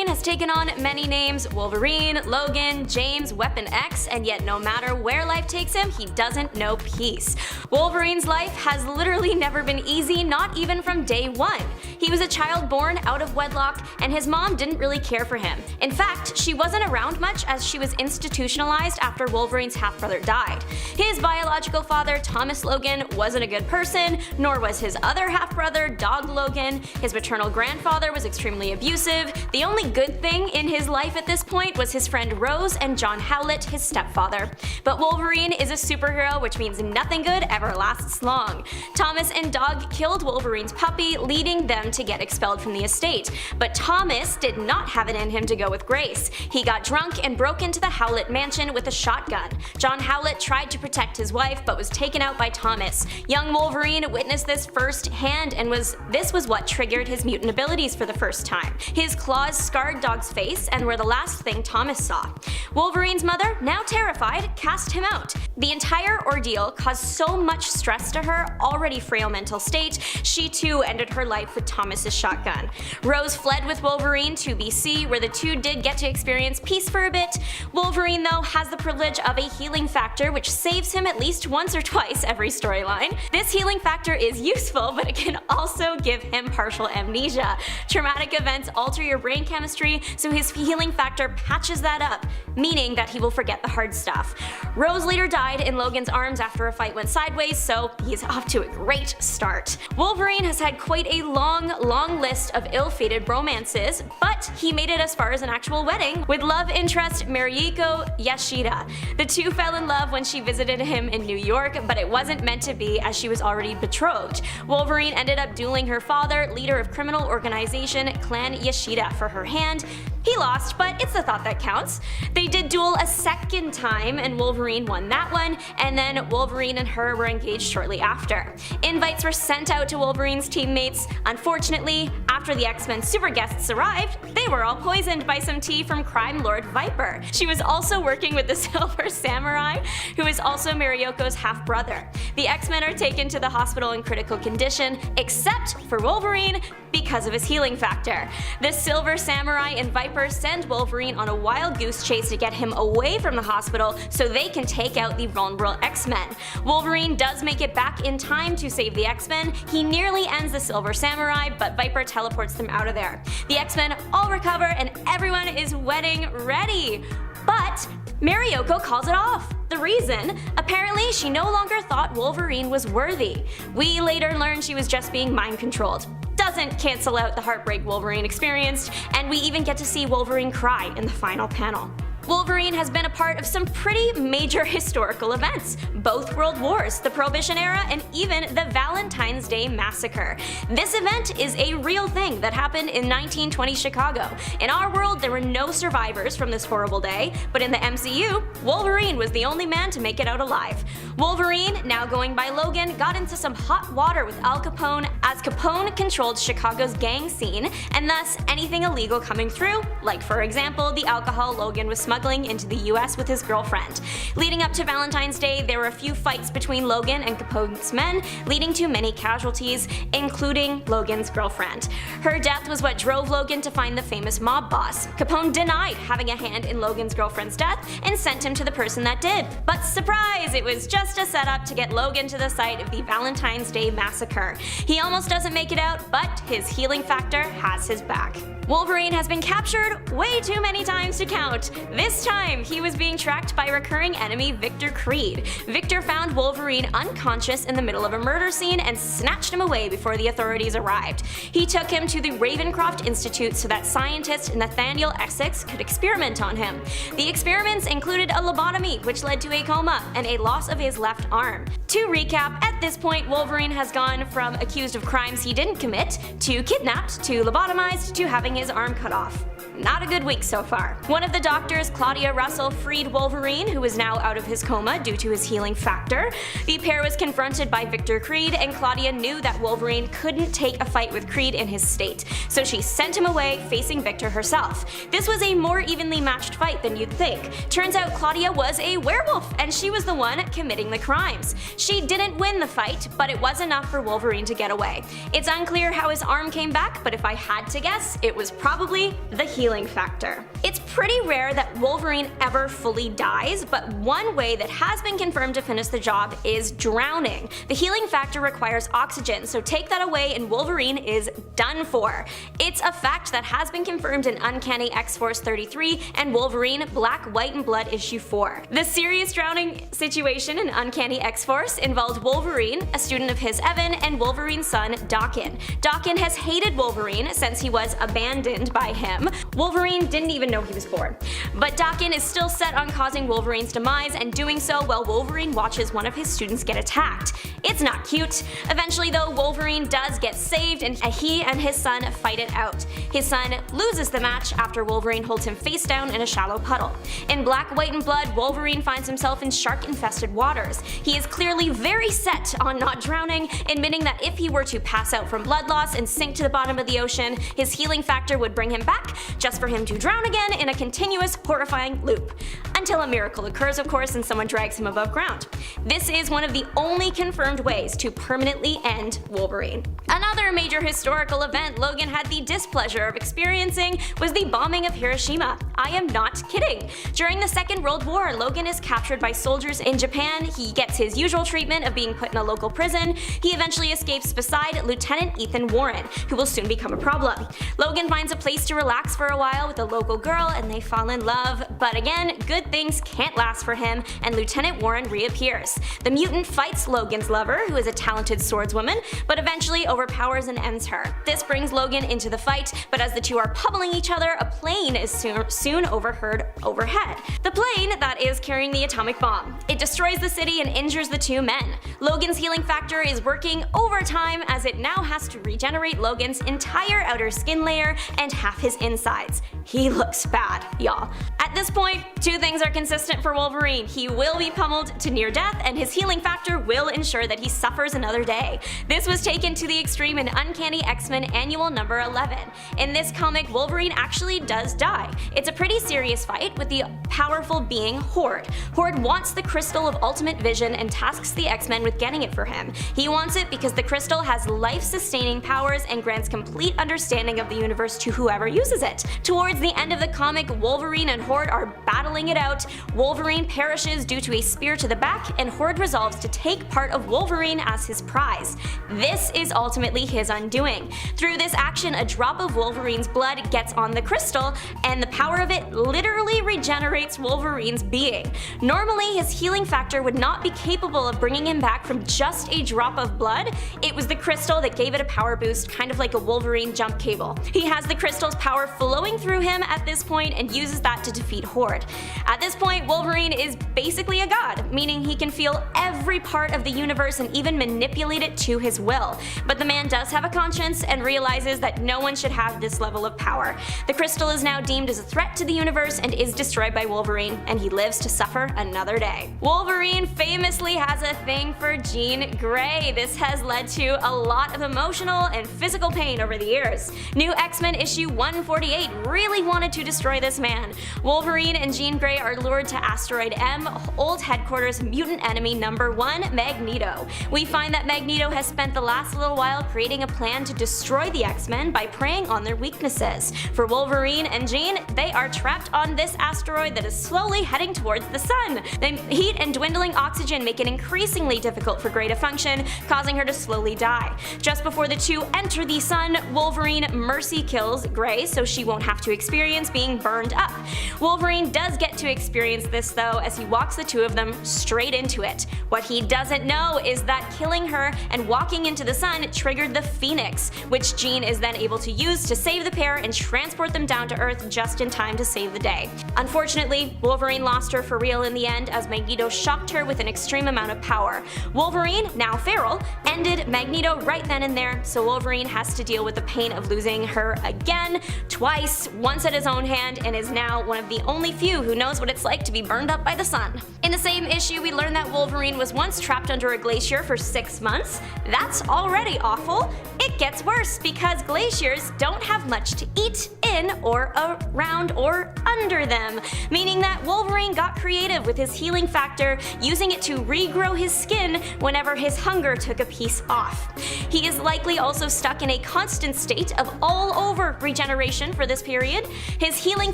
Wolverine has taken on many names: Wolverine, Logan, James, Weapon X, and yet no matter where life takes him, he doesn't know peace. Wolverine's life has literally never been easy, not even from day one. He was a child born out of wedlock, and his mom didn't really care for him. In fact, she wasn't around much as she was institutionalized after Wolverine's half-brother died. His biological father, Thomas Logan, wasn't a good person, nor was his other half-brother, Dog Logan. His maternal grandfather was extremely abusive. The only good thing in his life at this point was his friend Rose and John Howlett, his stepfather. But Wolverine is a superhero, which means nothing good ever lasts long. Thomas and Dog killed Wolverine's puppy, leading them to get expelled from the estate. But Thomas did not have it in him to go with Grace. He got drunk and broke into the Howlett mansion with a shotgun. John Howlett tried to protect his wife, but was taken out by Thomas. Young Wolverine witnessed this firsthand, and this was what triggered his mutant abilities for the first time. His claws scarred Dog's face and were the last thing Thomas saw. Wolverine's mother, now terrified, cast him out. The entire ordeal caused so much stress to her already frail mental state. She too ended her life with Thomas's shotgun. Rose fled with Wolverine to BC, where the two did get to experience peace for a bit. Wolverine, though, has the privilege of a healing factor, which saves him at least once or twice every storyline. This healing factor is useful, but it can also give him partial amnesia. Traumatic events alter your brain chemistry, so his healing factor patches that up, meaning that he will forget the hard stuff. Rose later died in Logan's arms after a fight went sideways, so he's off to a great start. Wolverine has had quite a long list of ill-fated romances, but he made it as far as an actual wedding with love interest Mariko Yashida. The two fell in love when she visited him in New York, but it wasn't meant to be as she was already betrothed. Wolverine ended up dueling her father, leader of criminal organization Clan Yashida, for her hand. He lost, but it's the thought that counts. They did duel a second time, and Wolverine won that one, and then Wolverine and her were engaged shortly after. Invites were sent out to Wolverine's teammates. Unfortunately, after the X-Men super guests arrived, they were all poisoned by some tea from crime lord Viper. She was also working with the Silver Samurai, who is also Marioko's half-brother. The X-Men are taken to the hospital in critical condition, except for Wolverine, because of his healing factor. The Silver Samurai and Viper send Wolverine on a wild goose chase to get him away from the hospital so they can take out the vulnerable X-Men. Wolverine does make it back in time to save the X-Men. He nearly ends the Silver Samurai, but Viper teleports them out of there. The X-Men all recover and everyone is wedding ready. But Mariko calls it off. The reason? Apparently she no longer thought Wolverine was worthy. We later learned she was just being mind controlled. Doesn't cancel out the heartbreak Wolverine experienced, and we even get to see Wolverine cry in the final panel. Wolverine has been a part of some pretty major historical events, both World Wars, the Prohibition era, and even the Valentine's Day Massacre. This event is a real thing that happened in 1920 Chicago. In our world, there were no survivors from this horrible day, but in the MCU, Wolverine was the only man to make it out alive. Wolverine, now going by Logan, got into some hot water with Al Capone, as Capone controlled Chicago's gang scene, and thus anything illegal coming through, like for example the alcohol Logan was smuggling into the US with his girlfriend. Leading up to Valentine's Day, there were a few fights between Logan and Capone's men, leading to many casualties, including Logan's girlfriend. Her death was what drove Logan to find the famous mob boss. Capone denied having a hand in Logan's girlfriend's death and sent him to the person that did. But surprise, it was just a setup to get Logan to the site of the Valentine's Day Massacre. He almost doesn't make it out, but his healing factor has his back. Wolverine has been captured way too many times to count. This time, he was being tracked by recurring enemy Victor Creed. Victor found Wolverine unconscious in the middle of a murder scene and snatched him away before the authorities arrived. He took him to the Ravencroft Institute so that scientist Nathaniel Essex could experiment on him. The experiments included a lobotomy, which led to a coma, and a loss of his left arm. To recap, at this point, Wolverine has gone from accused of crimes he didn't commit, to kidnapped, to lobotomized, to having his arm cut off. Not a good week so far. One of the doctors, Claudia Russell, freed Wolverine, who is now out of his coma due to his healing factor. The pair was confronted by Victor Creed, and Claudia knew that Wolverine couldn't take a fight with Creed in his state, so she sent him away facing Victor herself. This was a more evenly matched fight than you'd think. Turns out Claudia was a werewolf, and she was the one committing the crimes. She didn't win the fight, but it was enough for Wolverine to get away. It's unclear how his arm came back, but if I had to guess, it was probably the healing healing factor. It's pretty rare that Wolverine ever fully dies, but one way that has been confirmed to finish the job is drowning. The healing factor requires oxygen, so take that away and Wolverine is done for. It's a fact that has been confirmed in Uncanny X-Force 33 and Wolverine Black, White, and Blood issue 4. The serious drowning situation in Uncanny X-Force involved Wolverine, a student of his Evan, and Wolverine's son Daken. Daken has hated Wolverine since he was abandoned by him. Wolverine didn't even know he was born. But Daken is still set on causing Wolverine's demise and doing so while Wolverine watches one of his students get attacked. It's not cute. Eventually though, Wolverine does get saved and he and his son fight it out. His son loses the match after Wolverine holds him face down in a shallow puddle. In Black, White, and Blood, Wolverine finds himself in shark-infested waters. He is clearly very set on not drowning, admitting that if he were to pass out from blood loss and sink to the bottom of the ocean, his healing factor would bring him back, just for him to drown again in a continuous, horrifying loop. Until a miracle occurs, of course, and someone drags him above ground. This is one of the only confirmed ways to permanently end Wolverine. Another major historical event Logan had the displeasure of experiencing was the bombing of Hiroshima. I am not kidding. During the Second World War, Logan is captured by soldiers in Japan. He gets his usual treatment of being put in a local prison. He eventually escapes beside Lieutenant Ethan Warren, who will soon become a problem. Logan finds a place to relax for a while with a local girl and they fall in love, but again, good things can't last for him and Lieutenant Warren reappears. The mutant fights Logan's lover, who is a talented swordswoman, but eventually overpowers and ends her. This brings Logan into the fight, but as the two are pummeling each other, a plane is soon overheard overhead. The plane that is carrying the atomic bomb. It destroys the city and injures the two men. Logan's healing factor is working overtime as it now has to regenerate Logan's entire outer skin layer and half his insides. He looks bad, y'all. At this point, two things are consistent for Wolverine. He will be pummeled to near death and his healing factor will ensure that he suffers another day. This was taken to the extreme in Uncanny X-Men Annual number 11. In this comic, Wolverine actually does die. It's a pretty serious fight with the powerful being Horde. Horde wants the Crystal of Ultimate Vision and tasks the X-Men with getting it for him. He wants it because the crystal has life-sustaining powers and grants complete understanding of the universe to whoever uses it. Towards the end of the comic, Wolverine and Horde are battling it out. Wolverine perishes due to a spear to the back, and Horde resolves to take part of Wolverine as his prize. This is ultimately his undoing. Through this action, a drop of Wolverine's blood gets on the crystal, and the power of it literally regenerates Wolverine's being. Normally, his healing factor would not be capable of bringing him back from just a drop of blood. It was the crystal that gave it a power boost, kind of like a Wolverine jump cable. He has the crystal's power flowing through him at this point and uses that to defeat Horde. At this point, Wolverine is basically a god, meaning he can feel every part of the universe and even manipulate it to his will. But the man does have a conscience and realizes that no one should have this level of power. The crystal is now deemed as a threat to the universe and is destroyed by Wolverine, and he lives to suffer another day. Wolverine famously has a thing for Jean Grey. This has led to a lot of emotional and physical pain over the years. New X-Men issue 148 really wanted to destroy this man. Wolverine and Jean Grey are lured to Asteroid M, old headquarters mutant enemy number 1, Magneto. We find that Magneto has spent the last little while creating a plan to destroy the X-Men by preying on their weaknesses. For Wolverine and Jean, they are trapped on this asteroid that is slowly heading towards the sun. The heat and dwindling oxygen make it increasingly difficult for Grey to function, causing her to slowly die. Just before the two enter the sun, Wolverine mercy kills Grey so she won't have to experience being burned up. Wolverine does get to experience this though, as he walks the two of them straight into it. What he doesn't know is that killing her and walking into the sun triggered the Phoenix, which Jean is then able to use to save the pair and transport them down to Earth just in time to save the day. Unfortunately, Wolverine lost her for real in the end as Magneto shocked her with an extreme amount of power. Wolverine, now feral, ended Magneto right then and there, so Wolverine has to deal with the pain of losing her again, twice, once at his own hand, and is now one of the only few who knows what it's like to be burned up by the sun. In the same issue, we learn that Wolverine was once trapped under a glacier for 6 months. That's already awful. It gets worse because glaciers don't have much to eat in in or around or under them, meaning that Wolverine got creative with his healing factor, using it to regrow his skin whenever his hunger took a piece off. He is likely also stuck in a constant state of all-over regeneration for this period. His healing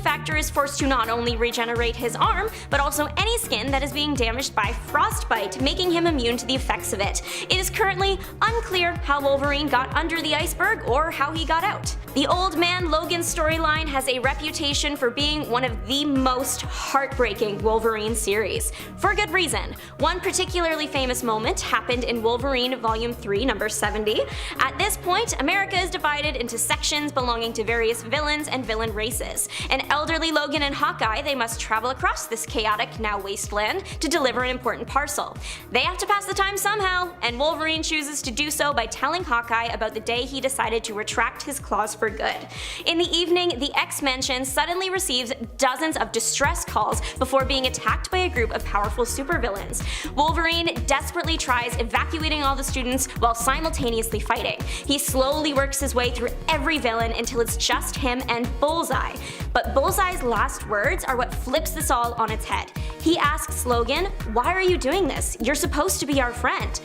factor is forced to not only regenerate his arm, but also any skin that is being damaged by frostbite, making him immune to the effects of it. It is currently unclear how Wolverine got under the iceberg or how he got out. The Old Man Logan storyline has a reputation for being one of the most heartbreaking Wolverine series. For good reason. One particularly famous moment happened in Wolverine Volume 3, number 70. At this point, America is divided into sections belonging to various villains and villain races. An elderly Logan and Hawkeye, they must travel across this chaotic, now wasteland, to deliver an important parcel. They have to pass the time somehow, and Wolverine chooses to do so by telling Hawkeye about the day he decided to retract his claws for good. In the evening, the X-Mansion suddenly receives dozens of distress calls before being attacked by a group of powerful supervillains. Wolverine desperately tries evacuating all the students while simultaneously fighting. He slowly works his way through every villain until it's just him and Bullseye. But Bullseye's last words are what flips this all on its head. He asks Logan, "Why are you doing this? You're supposed to be our friend."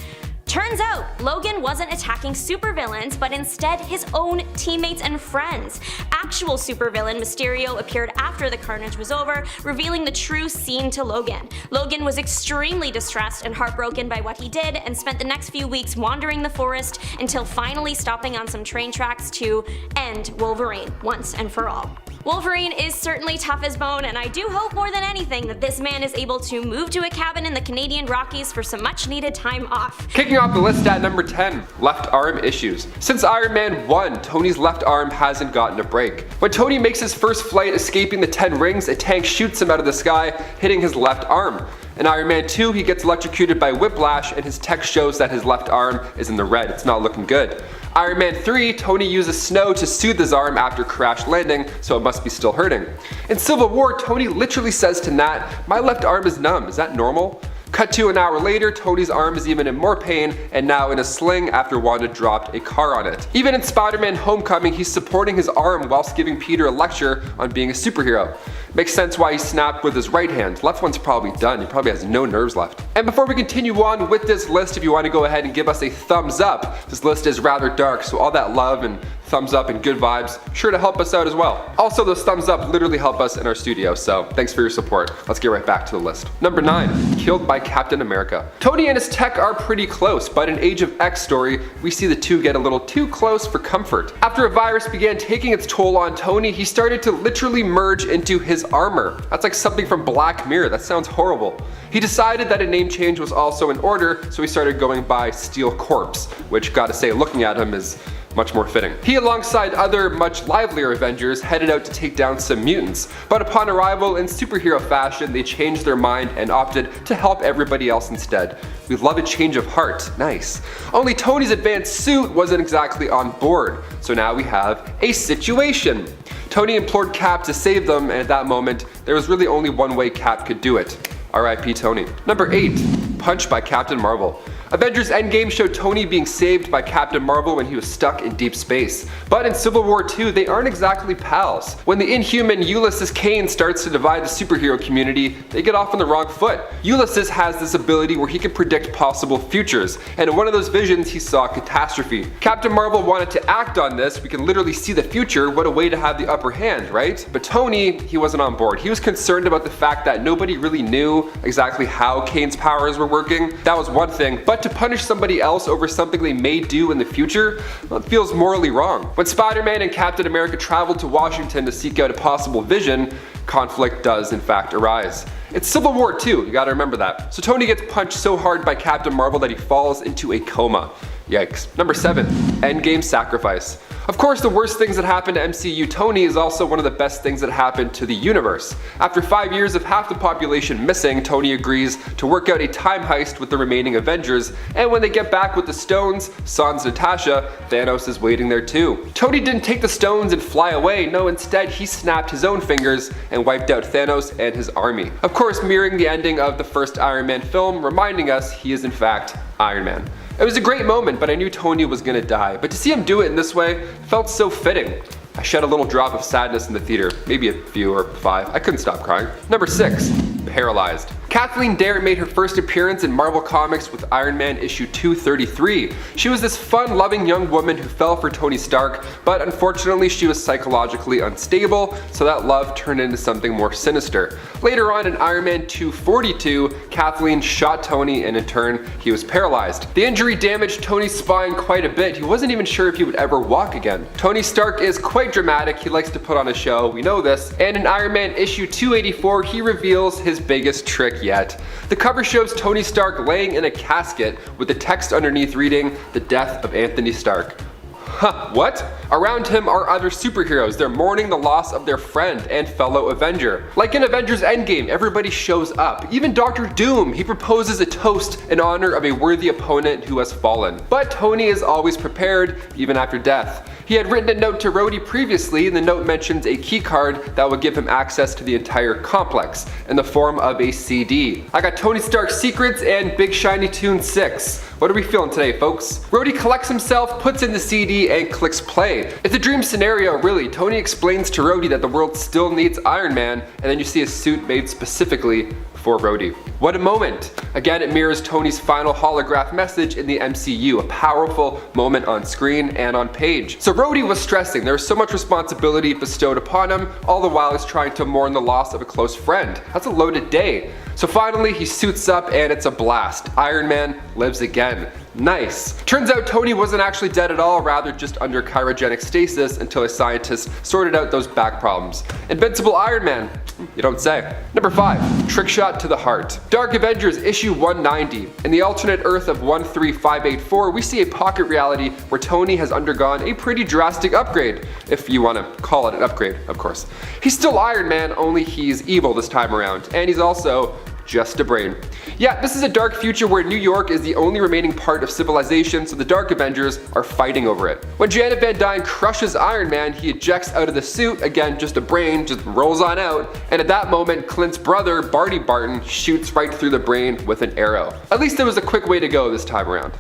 Turns out, Logan wasn't attacking supervillains, but instead his own teammates and friends. Actual supervillain Mysterio appeared after the carnage was over, revealing the true scene to Logan. Logan was extremely distressed and heartbroken by what he did, and spent the next few weeks wandering the forest until finally stopping on some train tracks to end Wolverine once and for all. Wolverine is certainly tough as bone, and I do hope more than anything that this man is able to move to a cabin in the Canadian Rockies for some much needed time off. Kicking off the list at number 10, left arm issues. Since Iron Man 1, Tony's left arm hasn't gotten a break. When Tony makes his first flight escaping the 10 rings, a tank shoots him out of the sky, hitting his left arm. In Iron Man 2, he gets electrocuted by whiplash, and his text shows that his left arm is in the red. It's not looking good. Iron Man 3, Tony uses snow to soothe his arm after crash landing, so it must be still hurting. In Civil War, Tony literally says to Nat, "My left arm is numb, is that normal?" Cut to an hour later, Tony's arm is even in more pain and now in a sling after Wanda dropped a car on it. Even in Spider-Man Homecoming, he's supporting his arm whilst giving Peter a lecture on being a superhero. Makes sense why he snapped with his right hand. Left one's probably done, he probably has no nerves left. And before we continue on with this list, if you want to go ahead and give us a thumbs up, this list is rather dark, so all that love and thumbs up and good vibes, sure to help us out as well. Also, those thumbs up literally help us in our studio, so thanks for your support. Let's get right back to the list. Number 9, killed by Captain America. Tony and his tech are pretty close, but in Age of X story, we see the two get a little too close for comfort. After a virus began taking its toll on Tony, he started to literally merge into his armor. That's like something from Black Mirror, that sounds horrible. He decided that a name change was also in order, so he started going by Steel Corpse, which, gotta say, looking at him is much more fitting. He, alongside other much livelier Avengers, headed out to take down some mutants, but upon arrival in superhero fashion, they changed their mind and opted to help everybody else instead. We love a change of heart, nice. Only Tony's advanced suit wasn't exactly on board, so now we have a situation. Tony implored Cap to save them, and at that moment, there was really only one way Cap could do it. R.I.P. Tony. Number 8, punched by Captain Marvel. Avengers Endgame showed Tony being saved by Captain Marvel when he was stuck in deep space. But in Civil War 2, they aren't exactly pals. When the inhuman Ulysses Kane starts to divide the superhero community, they get off on the wrong foot. Ulysses has this ability where he can predict possible futures, and in one of those visions he saw catastrophe. Captain Marvel wanted to act on this. We can literally see the future, what a way to have the upper hand, right? But Tony, he wasn't on board. He was concerned about the fact that nobody really knew exactly how Kane's powers were working. That was one thing, but to punish somebody else over something they may do in the future, well, it feels morally wrong. When Spider-Man and Captain America traveled to Washington to seek out a possible vision, conflict does in fact arise. It's Civil War 2, you gotta remember that. So Tony gets punched so hard by Captain Marvel that he falls into a coma. Yikes. Number 7, Endgame sacrifice. Of course, the worst things that happened to MCU Tony is also one of the best things that happened to the universe. After 5 years of half the population missing, Tony agrees to work out a time heist with the remaining Avengers, and when they get back with the stones, sans Natasha, Thanos is waiting there too. Tony didn't take the stones and fly away, no, instead he snapped his own fingers and wiped out Thanos and his army. Of course, mirroring the ending of the first Iron Man film, reminding us he is in fact Iron Man. It was a great moment, but I knew Tony was gonna die. But to see him do it in this way felt so fitting. I shed a little drop of sadness in the theater, maybe a few or 5. I couldn't stop crying. Number 6, paralyzed. Kathleen Dare made her first appearance in Marvel Comics with Iron Man issue 233. She was this fun-loving young woman who fell for Tony Stark, but unfortunately she was psychologically unstable, so that love turned into something more sinister. Later on in Iron Man 242, Kathleen shot Tony and in turn, he was paralyzed. The injury damaged Tony's spine quite a bit. He wasn't even sure if he would ever walk again. Tony Stark is quite dramatic. He likes to put on a show, we know this, and in Iron Man issue 284, he reveals his biggest trick yet. The cover shows Tony Stark laying in a casket with the text underneath reading, "The death of Anthony Stark." Huh, what? Around him are other superheroes. They're mourning the loss of their friend and fellow Avenger. Like in Avengers Endgame, everybody shows up. Even Dr. Doom, he proposes a toast in honor of a worthy opponent who has fallen. But Tony is always prepared, even after death. He had written a note to Rhodey previously, and the note mentions a key card that would give him access to the entire complex in the form of a CD. I got Tony Stark's Secrets and Big Shiny Tune 6. What are we feeling today, folks? Rhodey collects himself, puts in the CD, and clicks play. It's a dream scenario, really. Tony explains to Rhodey that the world still needs Iron Man, and then you see a suit made specifically for Rhodey. What a moment! Again, it mirrors Tony's final holograph message in the MCU, a powerful moment on screen and on page. So Rhodey was stressing. There was so much responsibility bestowed upon him, all the while he's trying to mourn the loss of a close friend. That's a loaded day. So finally, he suits up and it's a blast. Iron Man lives again. Nice. Turns out Tony wasn't actually dead at all, rather just under cryogenic stasis until a scientist sorted out those back problems. Invincible Iron Man, you don't say. Number 5, trick shot to the heart. Dark Avengers issue 190. In the alternate Earth of 13584, we see a pocket reality where Tony has undergone a pretty drastic upgrade, if you want to call it an upgrade, of course. He's still Iron Man, only he's evil this time around, and he's also just a brain. Yeah, this is a dark future where New York is the only remaining part of civilization, so the Dark Avengers are fighting over it. When Janet Van Dyne crushes Iron Man, he ejects out of the suit, again just a brain, just rolls on out, and at that moment Clint's brother, Barty Barton, shoots right through the brain with an arrow. At least it was a quick way to go this time around.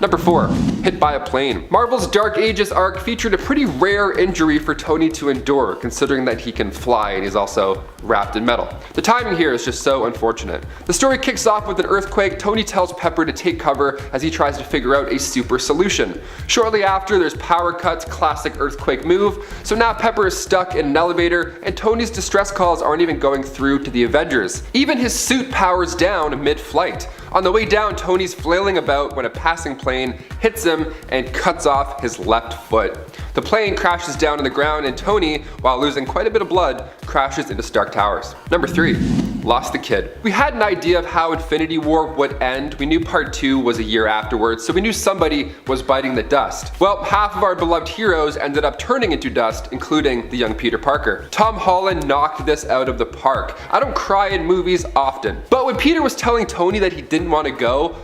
Number 4, hit by a plane. Marvel's Dark Ages arc featured a pretty rare injury for Tony to endure, considering that he can fly and he's also wrapped in metal. The timing here is just so unfortunate. The story kicks off with an earthquake. Tony tells Pepper to take cover as he tries to figure out a super solution. Shortly after, there's power cuts, classic earthquake move, so now Pepper is stuck in an elevator and Tony's distress calls aren't even going through to the Avengers. Even his suit powers down mid-flight. On the way down, Tony's flailing about when a passing plane hits him and cuts off his left foot. The plane crashes down on the ground and Tony, while losing quite a bit of blood, crashes into Stark Towers. Number 3, lost the kid. We had an idea of how Infinity War would end. We knew part 2 was a year afterwards, so we knew somebody was biting the dust. Well, half of our beloved heroes ended up turning into dust, including the young Peter Parker. Tom Holland knocked this out of the park. I don't cry in movies often, but when Peter was telling Tony that he didn't want to go,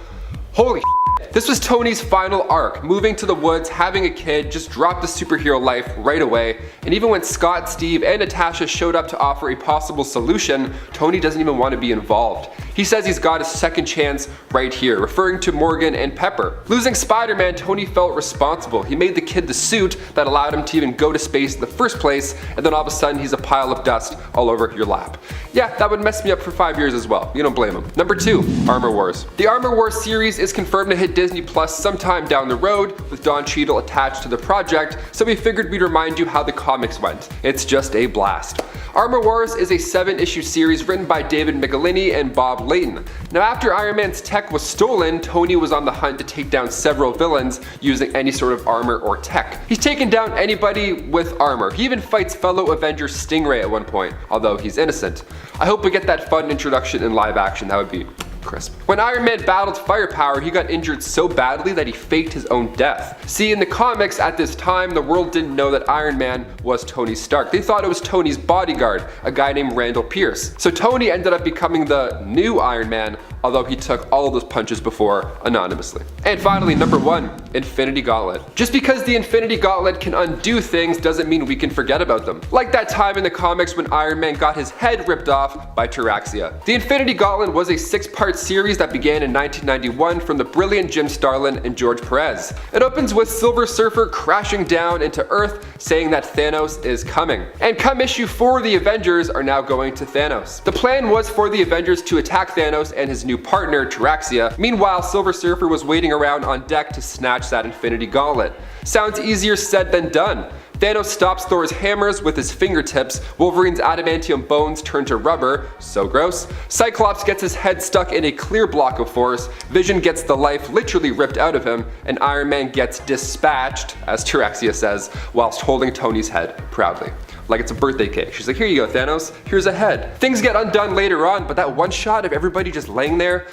holy shit. This was Tony's final arc, moving to the woods, having a kid, just dropped the superhero life right away, and even when Scott, Steve, and Natasha showed up to offer a possible solution, Tony doesn't even want to be involved. He says he's got a second chance right here, referring to Morgan and Pepper. Losing Spider-Man, Tony felt responsible. He made the kid the suit that allowed him to even go to space in the first place, and then all of a sudden he's a pile of dust all over your lap. Yeah, that would mess me up for 5 years as well. You don't blame him. Number 2, Armor Wars. The Armor Wars series is confirmed to hit Disney Plus sometime down the road, with Don Cheadle attached to the project, so we figured we'd remind you how the comics went. It's just a blast. Armor Wars is a 7-issue series written by David Michelinie and Bob Layton. Now after Iron Man's tech was stolen, Tony was on the hunt to take down several villains using any sort of armor or tech. He's taken down anybody with armor. He even fights fellow Avenger Stingray at one point, although he's innocent. I hope we get that fun introduction in live action. That would be crisp. When Iron Man battled Firepower, he got injured so badly that he faked his own death. See, in the comics at this time, the world didn't know that Iron Man was Tony Stark. They thought it was Tony's bodyguard, a guy named Randall Pierce. So Tony ended up becoming the new Iron Man although he took all of those punches before anonymously. And finally, number 1, Infinity Gauntlet. Just because the Infinity Gauntlet can undo things doesn't mean we can forget about them. Like that time in the comics when Iron Man got his head ripped off by Taraxia. The Infinity Gauntlet was a 6-part series that began in 1991 from the brilliant Jim Starlin and George Perez. It opens with Silver Surfer crashing down into Earth, saying that Thanos is coming. And come issue 4, the Avengers are now going to Thanos. The plan was for the Avengers to attack Thanos and his new partner, Taraxia. Meanwhile, Silver Surfer was waiting around on deck to snatch that Infinity Gauntlet. Sounds easier said than done. Thanos stops Thor's hammers with his fingertips, Wolverine's adamantium bones turn to rubber, so gross. Cyclops gets his head stuck in a clear block of force, Vision gets the life literally ripped out of him, and Iron Man gets dispatched, as Taraxia says, whilst holding Tony's head proudly. Like it's a birthday cake. She's like, here you go, Thanos, here's a head. Things get undone later on, but that one shot of everybody just laying there,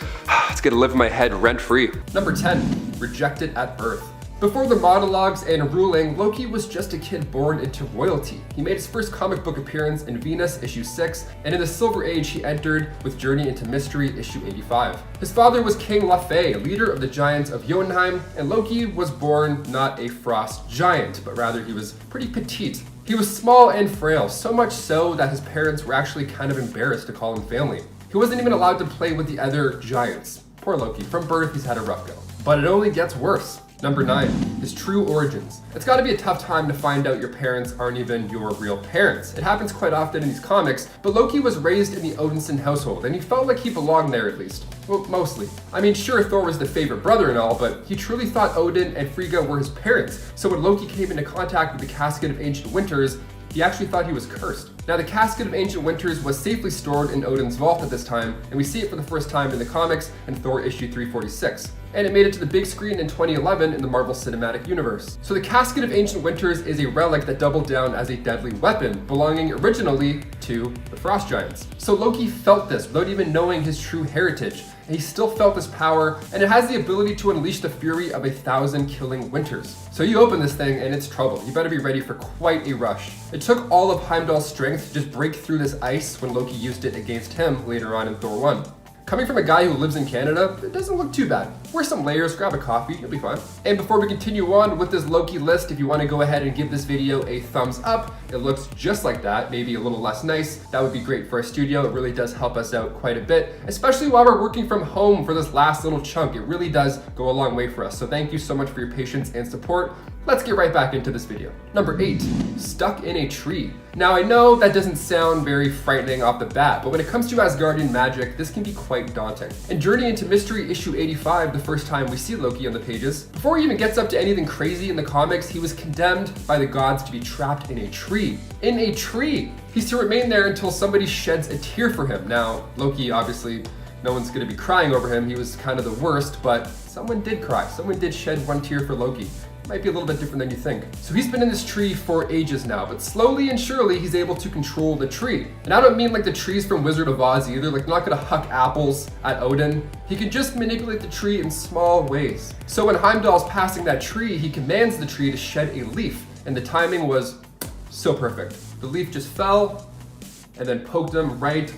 it's gonna live in my head rent-free. Number 10, Rejected at Birth. Before the monologues and ruling, Loki was just a kid born into royalty. He made his first comic book appearance in Venus, issue 6, and in the Silver Age he entered with Journey into Mystery, issue 85. His father was King Lafay, leader of the giants of Jotunheim, and Loki was born not a frost giant, but rather he was pretty petite. He was small and frail, so much so that his parents were actually kind of embarrassed to call him family. He wasn't even allowed to play with the other giants. Poor Loki, from birth he's had a rough go. But it only gets worse. Number 9, his true origins. It's gotta be a tough time to find out your parents aren't even your real parents. It happens quite often in these comics, but Loki was raised in the Odinson household, and he felt like he belonged there at least. Well, mostly. I mean, sure, Thor was the favorite brother and all, but he truly thought Odin and Frigga were his parents. So when Loki came into contact with the Casket of Ancient Winters, he actually thought he was cursed. Now, the Casket of Ancient Winters was safely stored in Odin's vault at this time, and we see it for the first time in the comics in Thor issue 346. And it made it to the big screen in 2011 in the Marvel Cinematic Universe. So the Casket of Ancient Winters is a relic that doubled down as a deadly weapon, belonging originally to the Frost Giants. So Loki felt this without even knowing his true heritage, and he still felt this power, and it has the ability to unleash the fury of 1,000 killing winters. So you open this thing and it's trouble. You better be ready for quite a rush. It took all of Heimdall's strength to just break through this ice when Loki used it against him later on in Thor 1. Coming from a guy who lives in Canada, it doesn't look too bad. Wear some layers, grab a coffee, you'll be fine. And before we continue on with this Loki list, if you want to go ahead and give this video a thumbs up, it looks just like that, maybe a little less nice. That would be great for our studio. It really does help us out quite a bit, especially while we're working from home for this last little chunk. It really does go a long way for us. So thank you so much for your patience and support. Let's get right back into this video. Number 8, stuck in a tree. Now I know that doesn't sound very frightening off the bat, but when it comes to Asgardian magic, this can be quite daunting. In Journey into Mystery issue 85, the first time we see Loki on the pages, before he even gets up to anything crazy in the comics, he was condemned by the gods to be trapped in a tree. In a tree! He's to remain there until somebody sheds a tear for him. Now, Loki, obviously, no one's gonna be crying over him. He was kind of the worst, but someone did cry. Someone did shed one tear for Loki. Might be a little bit different than you think. So he's been in this tree for ages now, but slowly and surely he's able to control the tree. And I don't mean like the trees from Wizard of Oz either, like not gonna huck apples at Odin. He can just manipulate the tree in small ways. So when Heimdall's passing that tree, he commands the tree to shed a leaf, and the timing was so perfect. The leaf just fell and then poked him right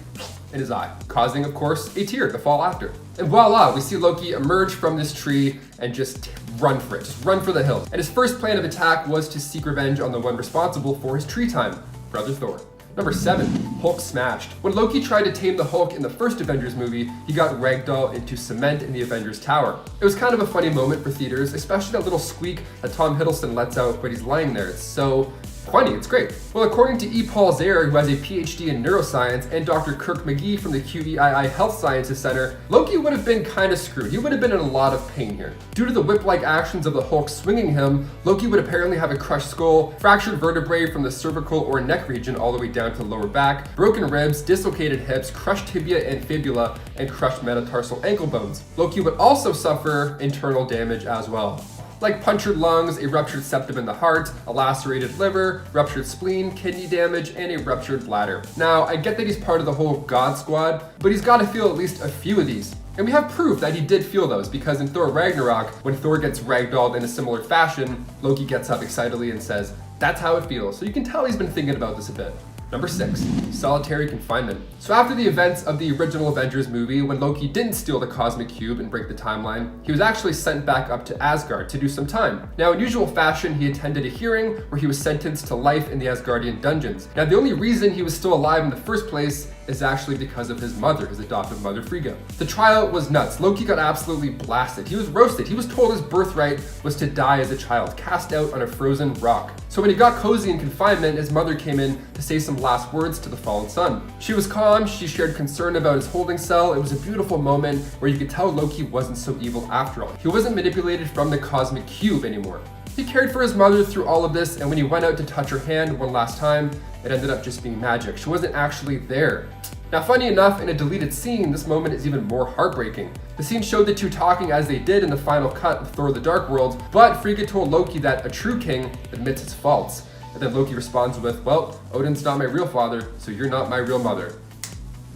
in his eye, causing, of course, a tear to fall after. And voila, we see Loki emerge from this tree and just run for it, just run for the hills. And his first plan of attack was to seek revenge on the one responsible for his tree time, Brother Thor. Number 7, Hulk smashed. When Loki tried to tame the Hulk in the first Avengers movie, he got ragdolled into cement in the Avengers Tower. It was kind of a funny moment for theaters, especially that little squeak that Tom Hiddleston lets out when he's lying there. It's so funny, it's great. Well, according to E. Paul Zare, who has a PhD in neuroscience, and Dr. Kirk McGee from the QEII Health Sciences Center, Loki would have been kind of screwed. He would have been in a lot of pain here. Due to the whip-like actions of the Hulk swinging him, Loki would apparently have a crushed skull, fractured vertebrae from the cervical or neck region all the way down to the lower back, broken ribs, dislocated hips, crushed tibia and fibula, and crushed metatarsal ankle bones. Loki would also suffer internal damage as well, like punctured lungs, a ruptured septum in the heart, a lacerated liver, ruptured spleen, kidney damage, and a ruptured bladder. Now, I get that he's part of the whole God Squad, but he's got to feel at least a few of these. And we have proof that he did feel those, because in Thor Ragnarok, when Thor gets ragdolled in a similar fashion, Loki gets up excitedly and says, "That's how it feels." So you can tell he's been thinking about this a bit. Number 6, solitary confinement. So after the events of the original Avengers movie, when Loki didn't steal the cosmic cube and break the timeline, he was actually sent back up to Asgard to do some time. Now, in usual fashion, he attended a hearing where he was sentenced to life in the Asgardian dungeons. Now, the only reason he was still alive in the first place is actually because of his mother, his adoptive mother, Frigga. The trial was nuts. Loki got absolutely blasted. He was roasted. He was told his birthright was to die as a child, cast out on a frozen rock. So when he got cozy in confinement, his mother came in to say some last words to the fallen son. She was calm. She shared concern about his holding cell. It was a beautiful moment where you could tell Loki wasn't so evil after all. He wasn't manipulated from the cosmic cube anymore. He cared for his mother through all of this, and when he went out to touch her hand one last time, it ended up just being magic. She wasn't actually there. Now, funny enough, in a deleted scene, this moment is even more heartbreaking. The scene showed the two talking as they did in the final cut of Thor: The Dark World, but Frigga told Loki that a true king admits his faults. And then Loki responds with, well, Odin's not my real father, so you're not my real mother.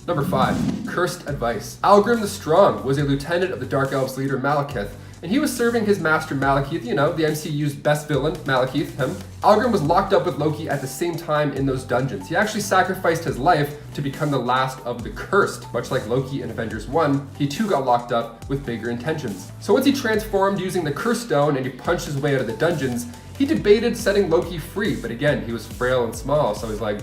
Number 5, cursed advice. Algrim the Strong was a lieutenant of the Dark Elves leader Malekith, and he was serving his master Malekith, you know, the MCU's best villain, Malekith, him. Algrim was locked up with Loki at the same time in those dungeons. He actually sacrificed his life to become the last of the cursed. Much like Loki in Avengers 1, he too got locked up with bigger intentions. So once he transformed using the Curse Stone and he punched his way out of the dungeons, he debated setting Loki free, but again, he was frail and small, so he's like,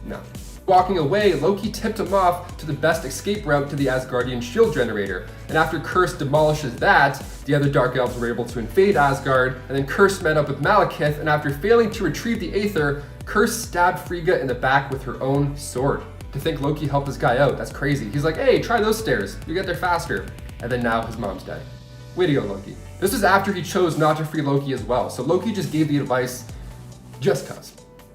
no. Walking away, Loki tipped him off to the best escape route to the Asgardian shield generator. And after Curse demolishes that, the other Dark Elves were able to invade Asgard, and then Curse met up with Malekith, and after failing to retrieve the Aether, Curse stabbed Frigga in the back with her own sword. To think Loki helped this guy out, that's crazy. He's like, hey, try those stairs, you get there faster. And then now his mom's dead. Way to go, Loki. This was after he chose not to free Loki as well, so Loki just gave the advice just cuz.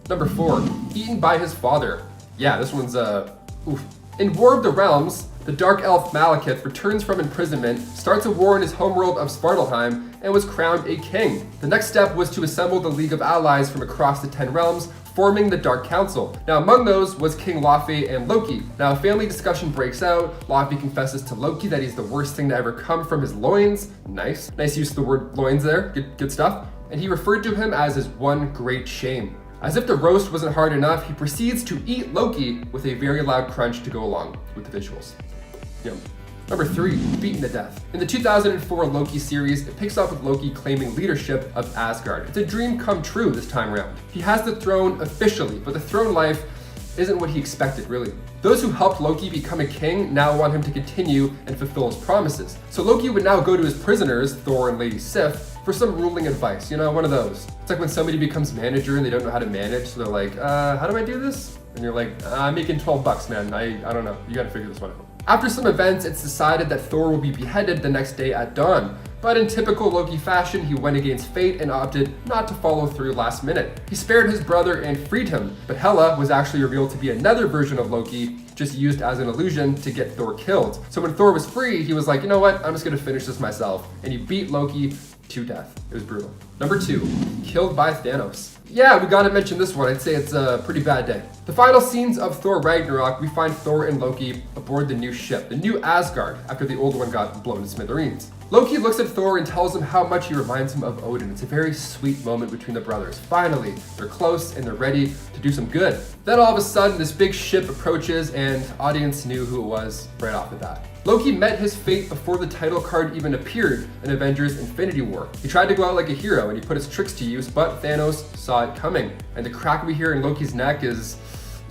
Number 4, eaten by his father. Yeah, this one's, oof. In War of the Realms, the Dark Elf Malekith returns from imprisonment, starts a war in his homeworld of Svartalheim, and was crowned a king. The next step was to assemble the League of Allies from across the 10 realms, forming the Dark Council. Now, among those was King Laufey and Loki. Now, a family discussion breaks out. Laufey confesses to Loki that he's the worst thing to ever come from his loins. Nice use of the word loins there, good stuff. And he referred to him as his one great shame. As if the roast wasn't hard enough, he proceeds to eat Loki with a very loud crunch to go along with the visuals. Yum. Number 3, beaten to death. In the 2004 Loki series, it picks up with Loki claiming leadership of Asgard. It's a dream come true this time around. He has the throne officially, but the throne life isn't what he expected, really. Those who helped Loki become a king now want him to continue and fulfill his promises. So Loki would now go to his prisoners, Thor and Lady Sif, for some ruling advice, you know, one of those. It's like when somebody becomes manager and they don't know how to manage, so they're like, how do I do this? And you're like, I'm making 12 bucks, man. I don't know. You gotta figure this one out. After some events, it's decided that Thor will be beheaded the next day at dawn. But in typical Loki fashion, he went against fate and opted not to follow through last minute. He spared his brother and freed him, but Hela was actually revealed to be another version of Loki, just used as an illusion to get Thor killed. So when Thor was free, he was like, you know what, I'm just gonna finish this myself. And he beat Loki to death. It was brutal. Number 2, killed by Thanos. Yeah, we gotta mention this one. I'd say it's a pretty bad day. The final scenes of Thor Ragnarok, we find Thor and Loki aboard the new ship, the new Asgard, after the old one got blown to smithereens. Loki looks at Thor and tells him how much he reminds him of Odin. It's a very sweet moment between the brothers. Finally, they're close and they're ready to do some good. Then all of a sudden, this big ship approaches and audience knew who it was right off the bat. Loki met his fate before the title card even appeared in Avengers Infinity War. He tried to go out like a hero and he put his tricks to use, but Thanos saw it coming. And the crack we hear in Loki's neck is,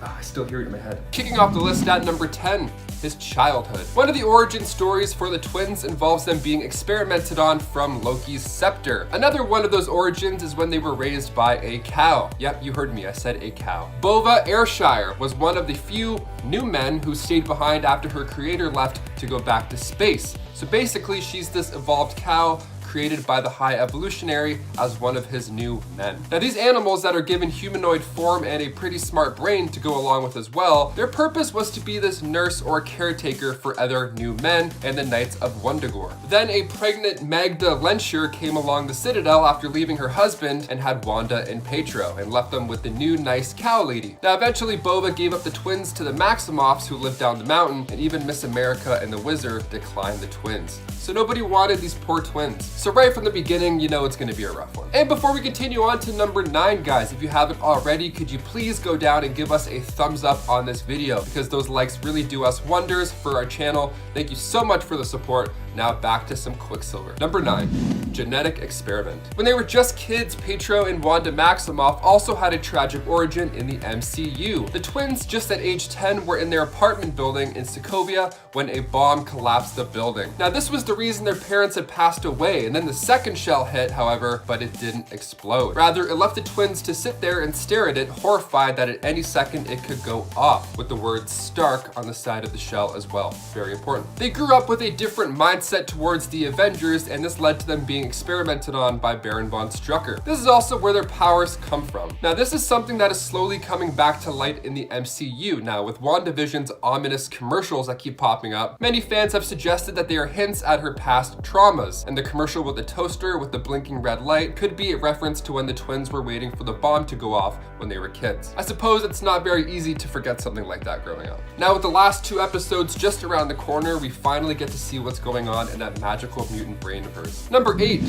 I still hear it in my head. Kicking off the list at number 10, his childhood. One of the origin stories for the twins involves them being experimented on from Loki's scepter. Another one of those origins is when they were raised by a cow. Yep, you heard me, I said a cow. Bova Ayrshire was one of the few new men who stayed behind after her creator left to go back to space. So basically, she's this evolved cow created by the High Evolutionary as one of his new men. Now, these animals that are given humanoid form and a pretty smart brain to go along with as well, their purpose was to be this nurse or caretaker for other new men and the Knights of Wundagore. Then a pregnant Magda Lensher came along the Citadel after leaving her husband and had Wanda and Petro and left them with the new nice cow lady. Now, eventually Bova gave up the twins to the Maximoffs who lived down the mountain, and even Miss America and the Wizard declined the twins. So nobody wanted these poor twins. So right from the beginning, you know it's gonna be a rough one. And before we continue on to number 9, guys, if you haven't already, could you please go down and give us a thumbs up on this video, because those likes really do us wonders for our channel. Thank you so much for the support. Now back to some Quicksilver. Number 9, genetic experiment. When they were just kids, Pietro and Wanda Maximoff also had a tragic origin in the MCU. The twins, just at age 10, were in their apartment building in Sokovia when a bomb collapsed the building. Now this was the reason their parents had passed away, and then the second shell hit, however, but it didn't explode. Rather, it left the twins to sit there and stare at it, horrified that at any second it could go off, with the word Stark on the side of the shell as well. Very important. They grew up with a different mindset towards the Avengers, and this led to them being experimented on by Baron von Strucker. This is also where their powers come from. Now this is something that is slowly coming back to light in the MCU now, with WandaVision's ominous commercials that keep popping up. Many fans have suggested that they are hints at her past traumas, and the commercial with the toaster with the blinking red light could be a reference to when the twins were waiting for the bomb to go off when they were kids. I suppose it's not very easy to forget something like that growing up. Now with the last 2 episodes just around the corner, we finally get to see what's going on in that magical mutant brainverse. Number 8,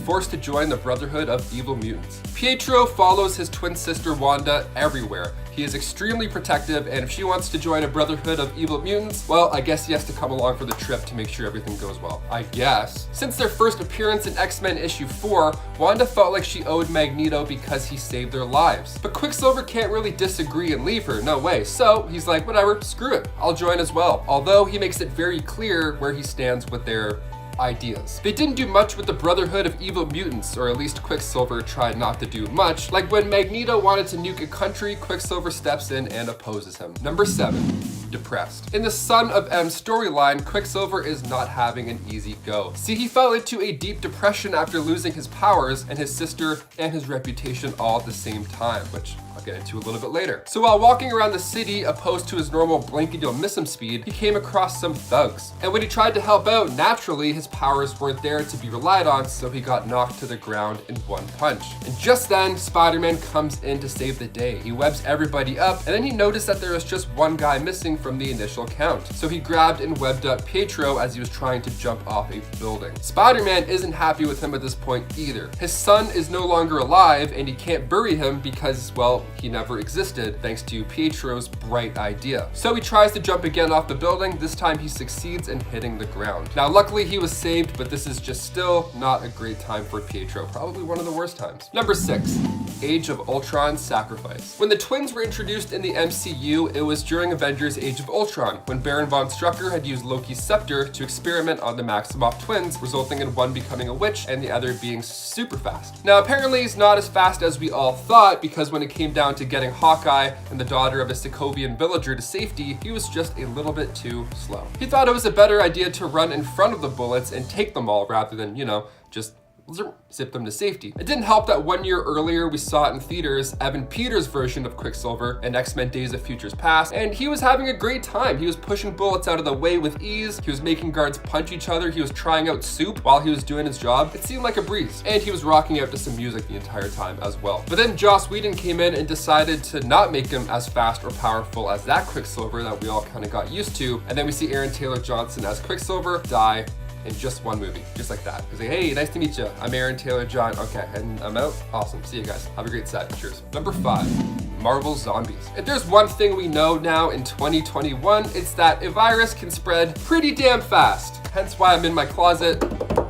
forced to join the Brotherhood of Evil Mutants. Pietro follows his twin sister Wanda everywhere. He is extremely protective, and if she wants to join a Brotherhood of Evil Mutants, well, I guess he has to come along for the trip to make sure everything goes well. I guess. Since their first appearance in X-Men issue 4, Wanda felt like she owed Magneto because he saved their lives. But Quicksilver can't really disagree and leave her, no way. So he's like, whatever, screw it, I'll join as well. Although he makes it very clear where he stands with their ideas. They didn't do much with the Brotherhood of Evil Mutants, or at least Quicksilver tried not to do much. Like when Magneto wanted to nuke a country, Quicksilver steps in and opposes him. Number 7, depressed. In the Son of M storyline, Quicksilver is not having an easy go. See, he fell into a deep depression after losing his powers and his sister and his reputation all at the same time, which I'll get into a little bit later. So while walking around the city, opposed to his normal blink and you'll miss him speed, he came across some thugs. And when he tried to help out, naturally, his powers weren't there to be relied on, so he got knocked to the ground in one punch. And just then, Spider-Man comes in to save the day. He webs everybody up, and then he noticed that there was just one guy missing from the initial count. So he grabbed and webbed up Pietro as he was trying to jump off a building. Spider-Man isn't happy with him at this point either. His son is no longer alive, and he can't bury him because, well, he never existed, thanks to Pietro's bright idea. So he tries to jump again off the building. This time he succeeds in hitting the ground. Now luckily he was saved, but this is just still not a great time for Pietro, probably one of the worst times. Number 6, Age of Ultron sacrifice. When the twins were introduced in the MCU, it was during Avengers Age of Ultron, when Baron von Strucker had used Loki's scepter to experiment on the Maximoff twins, resulting in one becoming a witch and the other being super fast. Now apparently he's not as fast as we all thought, because when it came down to getting Hawkeye and the daughter of a Sokovian villager to safety, he was just a little bit too slow. He thought it was a better idea to run in front of the bullets and take them all rather than, just zip them to safety. It didn't help that 1 year earlier we saw it in theaters, Evan Peters' version of Quicksilver in X-Men Days of Futures Past, and he was having a great time. He was pushing bullets out of the way with ease, he was making guards punch each other, he was trying out soup while he was doing his job. It seemed like a breeze, and he was rocking out to some music the entire time as well. But then Joss Whedon came in and decided to not make him as fast or powerful as that Quicksilver that we all kind of got used to, and then we see Aaron Taylor Johnson as Quicksilver die in just one movie, just like that. He's like, hey, nice to meet you. I'm Aaron Taylor John. Okay, and I'm out. Awesome. See you guys. Have a great set. Cheers. Number 5, Marvel zombies. If there's one thing we know now in 2021, it's that a virus can spread pretty damn fast. Hence why I'm in my closet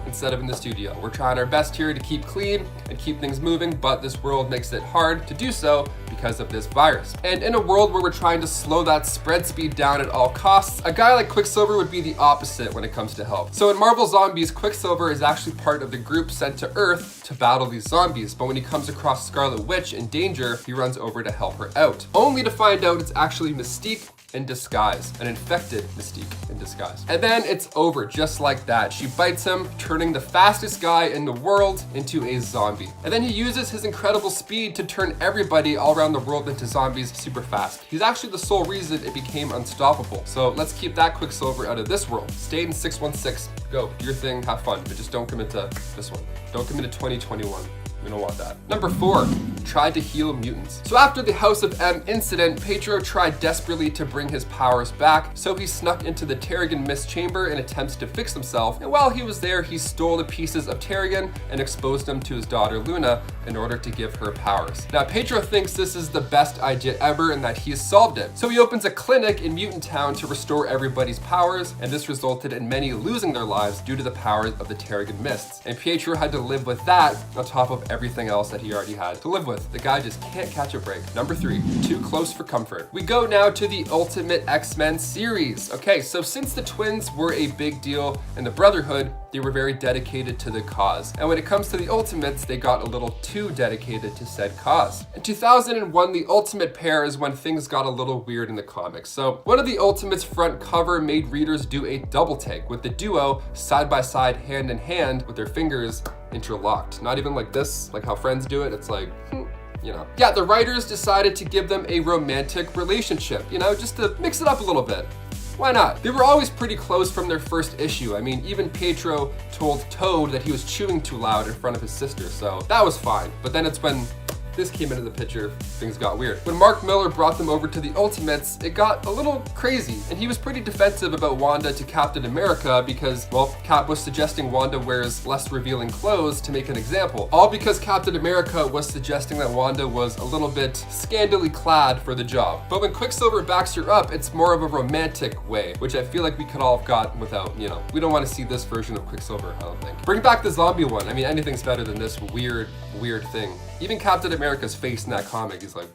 instead of in the studio. We're trying our best here to keep clean and keep things moving, but this world makes it hard to do so because of this virus. And in a world where we're trying to slow that spread speed down at all costs, a guy like Quicksilver would be the opposite when it comes to help. So in Marvel Zombies, Quicksilver is actually part of the group sent to Earth to battle these zombies, but when he comes across Scarlet Witch in danger, he runs over to help her out, only to find out it's actually Mystique in disguise, an infected Mystique in disguise. And then it's over just like that. She bites him, turning the fastest guy in the world into a zombie. And then he uses his incredible speed to turn everybody all around the world into zombies super fast. He's actually the sole reason it became unstoppable. So let's keep that Quicksilver out of this world. Stay in 616, go, do your thing, have fun, but just don't come into this one. Don't come into 2021. We don't want that. Number 4, tried to heal mutants. So after the House of M incident, Pietro tried desperately to bring his powers back, so he snuck into the Terrigen Mist chamber in attempts to fix himself, and while he was there, he stole the pieces of Terrigen and exposed them to his daughter Luna in order to give her powers. Now Pietro thinks this is the best idea ever and that he's solved it. So he opens a clinic in Mutant Town to restore everybody's powers, and this resulted in many losing their lives due to the powers of the Terrigen Mists. And Pietro had to live with that on top of everything else that he already had to live with. The guy just can't catch a break. Number 3, too close for comfort. We go now to the Ultimate X-Men series. Okay, so since the twins were a big deal in the Brotherhood, they were very dedicated to the cause. And when it comes to the Ultimates, they got a little too dedicated to said cause. In 2001, the Ultimate pair is when things got a little weird in the comics. So one of the Ultimates front cover made readers do a double take with the duo side by side, hand in hand, with their fingers interlocked. Not even like this, like how Friends do it. It's like, you know. Yeah, the writers decided to give them a romantic relationship, you know, just to mix it up a little bit. Why not? They were always pretty close from their first issue. I mean, even Pietro told Toad that he was chewing too loud in front of his sister, so that was fine. But then it's when this came into the picture, things got weird. When Mark Millar brought them over to the Ultimates, it got a little crazy, and he was pretty defensive about Wanda to Captain America because, well, Cap was suggesting Wanda wears less revealing clothes to make an example, all because Captain America was suggesting that Wanda was a little bit scandally clad for the job. But when Quicksilver backs her up, it's more of a romantic way, which I feel like we could all have gotten without, you know, we don't want to see this version of Quicksilver, I don't think. Bring back the zombie one. I mean, anything's better than this weird thing. Even Captain America's face in that comic is like,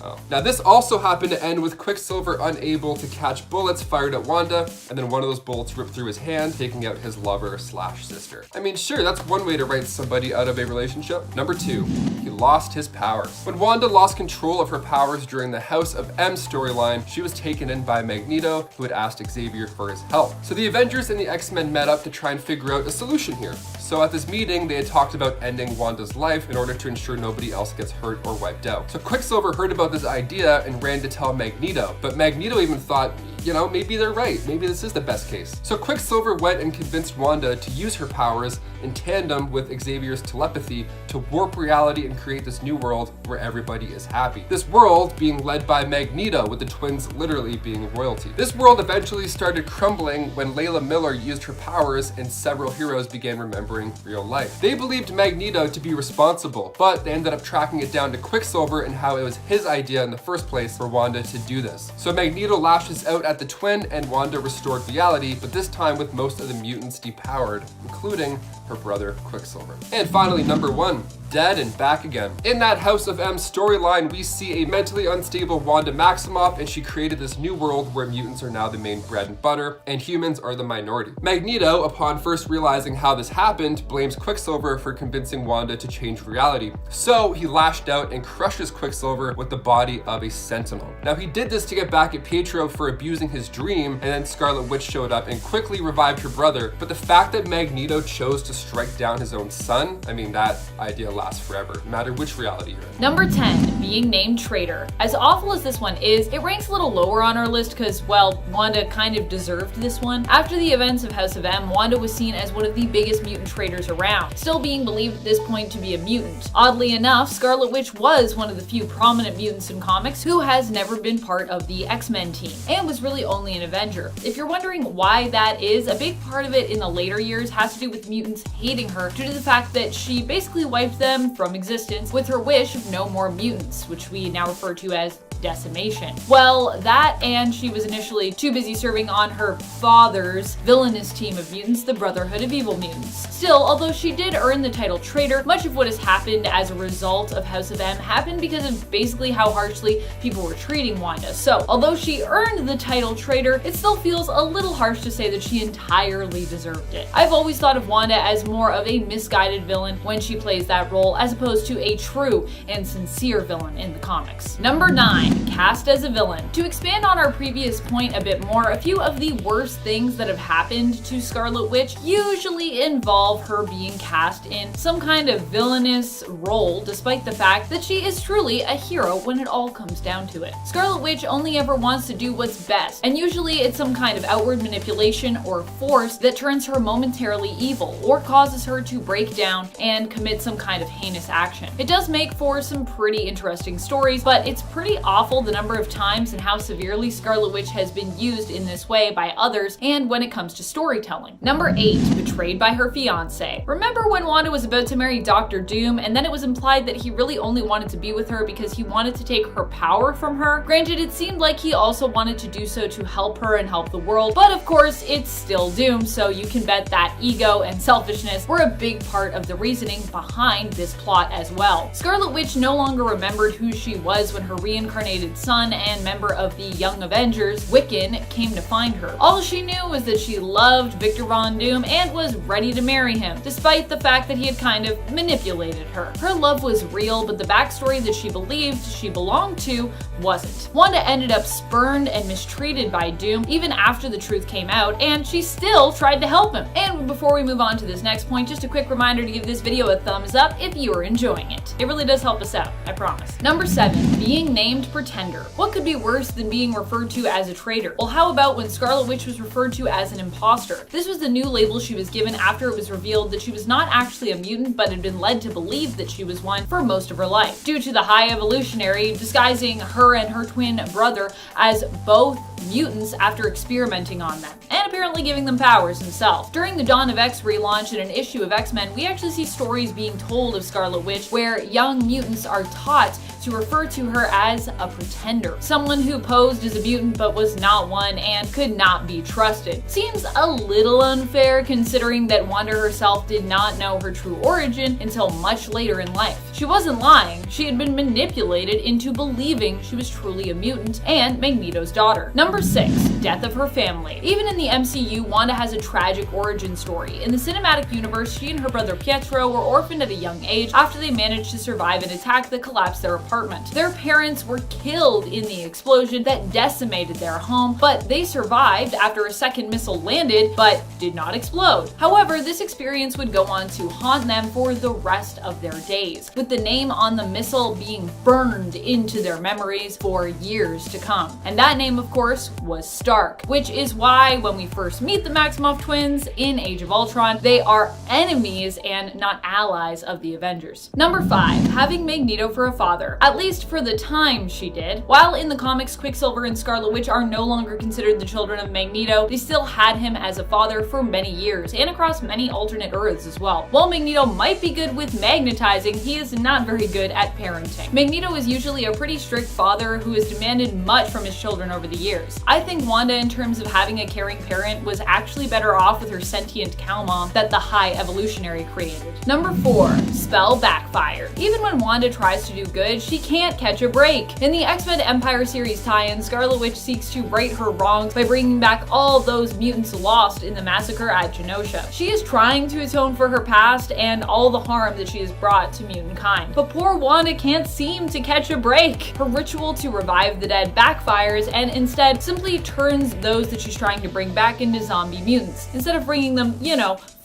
oh. Now this also happened to end with Quicksilver unable to catch bullets fired at Wanda, and then one of those bullets ripped through his hand, taking out his lover slash sister. I mean, sure, that's one way to write somebody out of a relationship. Number 2, he lost his powers. When Wanda lost control of her powers during the House of M storyline, she was taken in by Magneto, who had asked Xavier for his help. So the Avengers and the X-Men met up to try and figure out a solution here. So at this meeting, they had talked about ending Wanda's life in order to ensure nobody else gets hurt or wiped out. So Quicksilver heard about this idea and ran to tell Magneto, but Magneto even thought, you know, maybe they're right. Maybe this is the best case. So Quicksilver went and convinced Wanda to use her powers in tandem with Xavier's telepathy to warp reality and create this new world where everybody is happy. This world being led by Magneto, with the twins literally being royalty. This world eventually started crumbling when Layla Miller used her powers and several heroes began remembering real life. They believed Magneto to be responsible, but they ended up tracking it down to Quicksilver and how it was his idea in the first place for Wanda to do this. So Magneto lashes out at the twin and Wanda restored reality, but this time with most of the mutants depowered, including her brother Quicksilver. And finally, number 1, dead and back again. In that House of M storyline, we see a mentally unstable Wanda Maximoff, and she created this new world where mutants are now the main bread and butter, and humans are the minority. Magneto, upon first realizing how this happened, blames Quicksilver for convincing Wanda to change reality. So he lashed out and crushes Quicksilver with the body of a Sentinel. Now he did this to get back at Pietro for abusing his dream, and then Scarlet Witch showed up and quickly revived her brother. But the fact that Magneto chose to strike down his own son, I mean, that idea lasts forever, no matter which reality you're in. Number 10, being named traitor. As awful as this one is, it ranks a little lower on our list because, well, Wanda kind of deserved this one. After the events of House of M, Wanda was seen as one of the biggest mutant traitors around, still being believed at this point to be a mutant. Oddly enough, Scarlet Witch was one of the few prominent mutants in comics who has never been part of the X-Men team, and was really only an Avenger. If you're wondering why that is, a big part of it in the later years has to do with mutants hating her due to the fact that she basically wiped them from existence with her wish of no more mutants, which we now refer to as decimation. Well, that and she was initially too busy serving on her father's villainous team of mutants, the Brotherhood of Evil Mutants. Still, although she did earn the title traitor, much of what has happened as a result of House of M happened because of basically how harshly people were treating Wanda. So, although she earned the title traitor, it still feels a little harsh to say that she entirely deserved it. I've always thought of Wanda as more of a misguided villain when she plays that role, as opposed to a true and sincere villain in the comics. Number 9. 9. Cast as a villain. To expand on our previous point a bit more, a few of the worst things that have happened to Scarlet Witch usually involve her being cast in some kind of villainous role, despite the fact that she is truly a hero when it all comes down to it. Scarlet Witch only ever wants to do what's best, and usually it's some kind of outward manipulation or force that turns her momentarily evil or causes her to break down and commit some kind of heinous action. It does make for some pretty interesting stories, but it's pretty awful the number of times and how severely Scarlet Witch has been used in this way by others and when it comes to storytelling. Number 8. Betrayed by her fiancé. Remember when Wanda was about to marry Dr. Doom and then it was implied that he really only wanted to be with her because he wanted to take her power from her? Granted, it seemed like he also wanted to do so to help her and help the world, but of course it's still Doom, so you can bet that ego and selfishness were a big part of the reasoning behind this plot as well. Scarlet Witch no longer remembered who she was when her reincarnated son and member of the Young Avengers, Wiccan, came to find her. All she knew was that she loved Victor Von Doom and was ready to marry him, despite the fact that he had kind of manipulated her. Her love was real, but the backstory that she believed she belonged to wasn't. Wanda ended up spurned and mistreated by Doom even after the truth came out, and she still tried to help him. And before we move on to this next point, just a quick reminder to give this video a thumbs up if you are enjoying it. It really does help us out, I promise. Number 7. Being named Pretender. What could be worse than being referred to as a traitor? Well, how about when Scarlet Witch was referred to as an imposter? This was the new label she was given after it was revealed that she was not actually a mutant but had been led to believe that she was one for most of her life, due to the High Evolutionary disguising her and her twin brother as both mutants after experimenting on them, and apparently giving them powers himself. During the Dawn of X relaunch in an issue of X-Men, we actually see stories being told of Scarlet Witch where young mutants are taught to refer to her as a pretender, someone who posed as a mutant but was not one and could not be trusted. Seems a little unfair considering that Wanda herself did not know her true origin until much later in life. She wasn't lying, she had been manipulated into believing she was truly a mutant and Magneto's daughter. Number 6. Death of her family. Even in the MCU, Wanda has a tragic origin story. In the cinematic universe, she and her brother Pietro were orphaned at a young age after they managed to survive an attack that collapsed their apartment. Their parents were killed in the explosion that decimated their home, but they survived after a second missile landed but did not explode. However, this experience would go on to haunt them for the rest of their days, with the name on the missile being burned into their memories for years to come. And that name, of course, was Stark, which is why when we first meet the Maximoff twins in Age of Ultron, they are enemies and not allies of the Avengers. Number 5. Having Magneto for a father. At least for the time she did. While in the comics, Quicksilver and Scarlet Witch are no longer considered the children of Magneto, they still had him as a father for many years and across many alternate Earths as well. While Magneto might be good with magnetizing, he is not very good at parenting. Magneto is usually a pretty strict father who has demanded much from his children over the years. I think Wanda, in terms of having a caring parent, was actually better off with her sentient cow mom that the High Evolutionary created. Number 4. Spell backfired. Even when Wanda tries to do good, she can't catch a break. In the X-Men Empire series tie-in, Scarlet Witch seeks to right her wrongs by bringing back all those mutants lost in the massacre at Genosha. She is trying to atone for her past and all the harm that she has brought to mutant kind. But poor Wanda can't seem to catch a break. Her ritual to revive the dead backfires and instead simply turns those that she's trying to bring back into zombie mutants, instead of bringing them,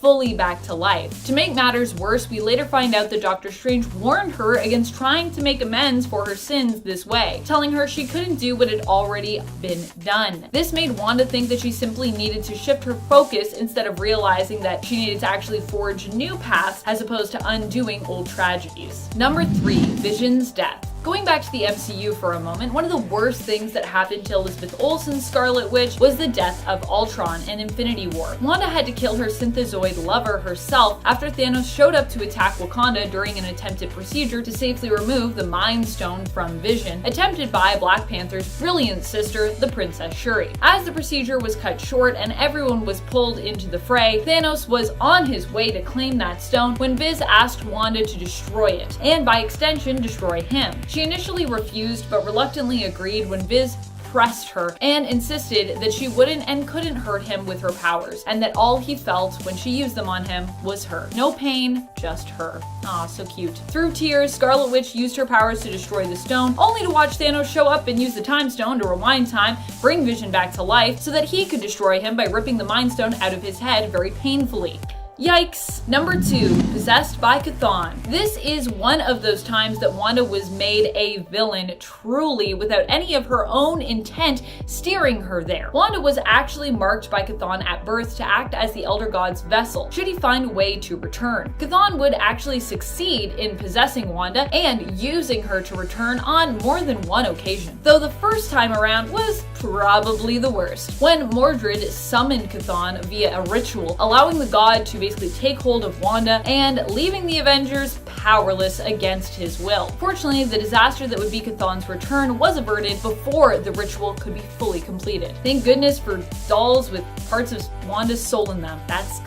fully back to life. To make matters worse, we later find out that Doctor Strange warned her against trying to make amends for her sins this way, telling her she couldn't do what had already been done. This made Wanda think that she simply needed to shift her focus instead of realizing that she needed to actually forge new paths as opposed to undoing old tragedies. Number 3. Vision's death. Going back to the MCU for a moment, one of the worst things that happened to Elizabeth Olsen's Scarlet Witch was the death of Ultron in Infinity War. Wanda had to kill her synthezoid lover herself after Thanos showed up to attack Wakanda during an attempted procedure to safely remove the Mind Stone from Vision, attempted by Black Panther's brilliant sister, the Princess Shuri. As the procedure was cut short and everyone was pulled into the fray, Thanos was on his way to claim that stone when Viz asked Wanda to destroy it, and by extension destroy him. She initially refused but reluctantly agreed when Viz pressed her and insisted that she wouldn't and couldn't hurt him with her powers, and that all he felt when she used them on him was her. No pain, just her. Aw, so cute. Through tears, Scarlet Witch used her powers to destroy the stone, only to watch Thanos show up and use the time stone to rewind time, bring Vision back to life, so that he could destroy him by ripping the Mind Stone out of his head very painfully. Yikes. Number 2, possessed by Chthon. This is one of those times that Wanda was made a villain truly without any of her own intent steering her there. Wanda was actually marked by Chthon at birth to act as the Elder God's vessel, should he find a way to return. Chthon would actually succeed in possessing Wanda and using her to return on more than one occasion, though the first time around was probably the worst, when Mordred summoned Chthon via a ritual, allowing the god to basically take hold of Wanda and leaving the Avengers powerless against his will. Fortunately, the disaster that would be Chthon's return was averted before the ritual could be fully completed. Thank goodness for dolls with parts of Wanda's soul in them. That's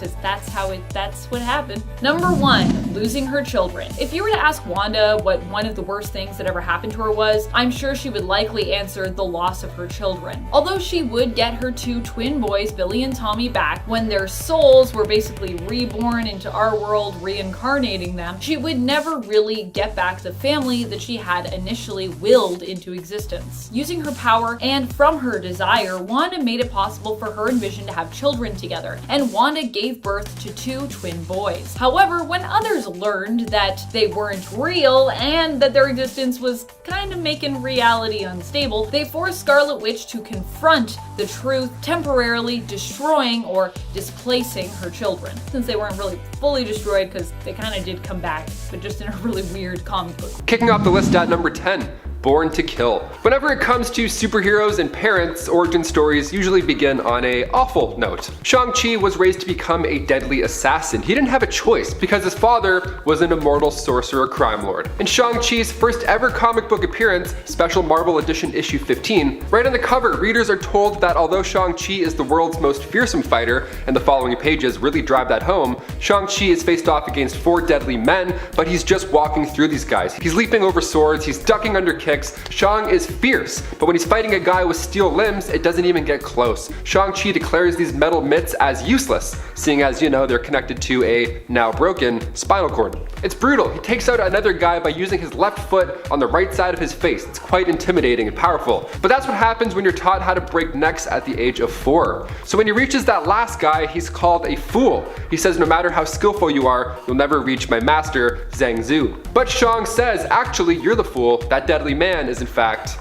what happened. Number 1, losing her children. If you were to ask Wanda what one of the worst things that ever happened to her was, I'm sure she would likely answer the loss of her children. Although she would get her 2 twin boys, Billy and Tommy, back when their souls were basically reborn into our world, reincarnating them, she would never really get back the family that she had initially willed into existence. Using her power and from her desire, Wanda made it possible for her and Vision to have children together, and Wanda gave birth to 2 twin boys. However, when others learned that they weren't real and that their existence was kind of making reality unstable, they forced Scarlet Witch to confront the truth, temporarily destroying or displacing her children. Since they weren't really fully destroyed, because they kind of did come back, but just in a really weird comic book. Kicking off the list at number 10. Born to Kill. Whenever it comes to superheroes and parents, origin stories usually begin on a awful note. Shang-Chi was raised to become a deadly assassin. He didn't have a choice because his father was an immortal sorcerer crime lord. In Shang-Chi's first ever comic book appearance, Special Marvel Edition issue 15, right on the cover, readers are told that although Shang-Chi is the world's most fearsome fighter, and the following pages really drive that home, Shang-Chi is faced off against 4 deadly men, but he's just walking through these guys. He's leaping over swords, he's ducking under kicks. Shang is fierce, but when he's fighting a guy with steel limbs, it doesn't even get close. Shang-Chi declares these metal mitts as useless, seeing as, you know, they're connected to a now broken spinal cord. It's brutal. He takes out another guy by using his left foot on the right side of his face. It's quite intimidating and powerful. But that's what happens when you're taught how to break necks at the age of 4. So when he reaches that last guy, he's called a fool. He says, no matter how skillful you are, you'll never reach my master, Zhang Zhu. But Shang says, actually, you're the fool. That deadly man is in fact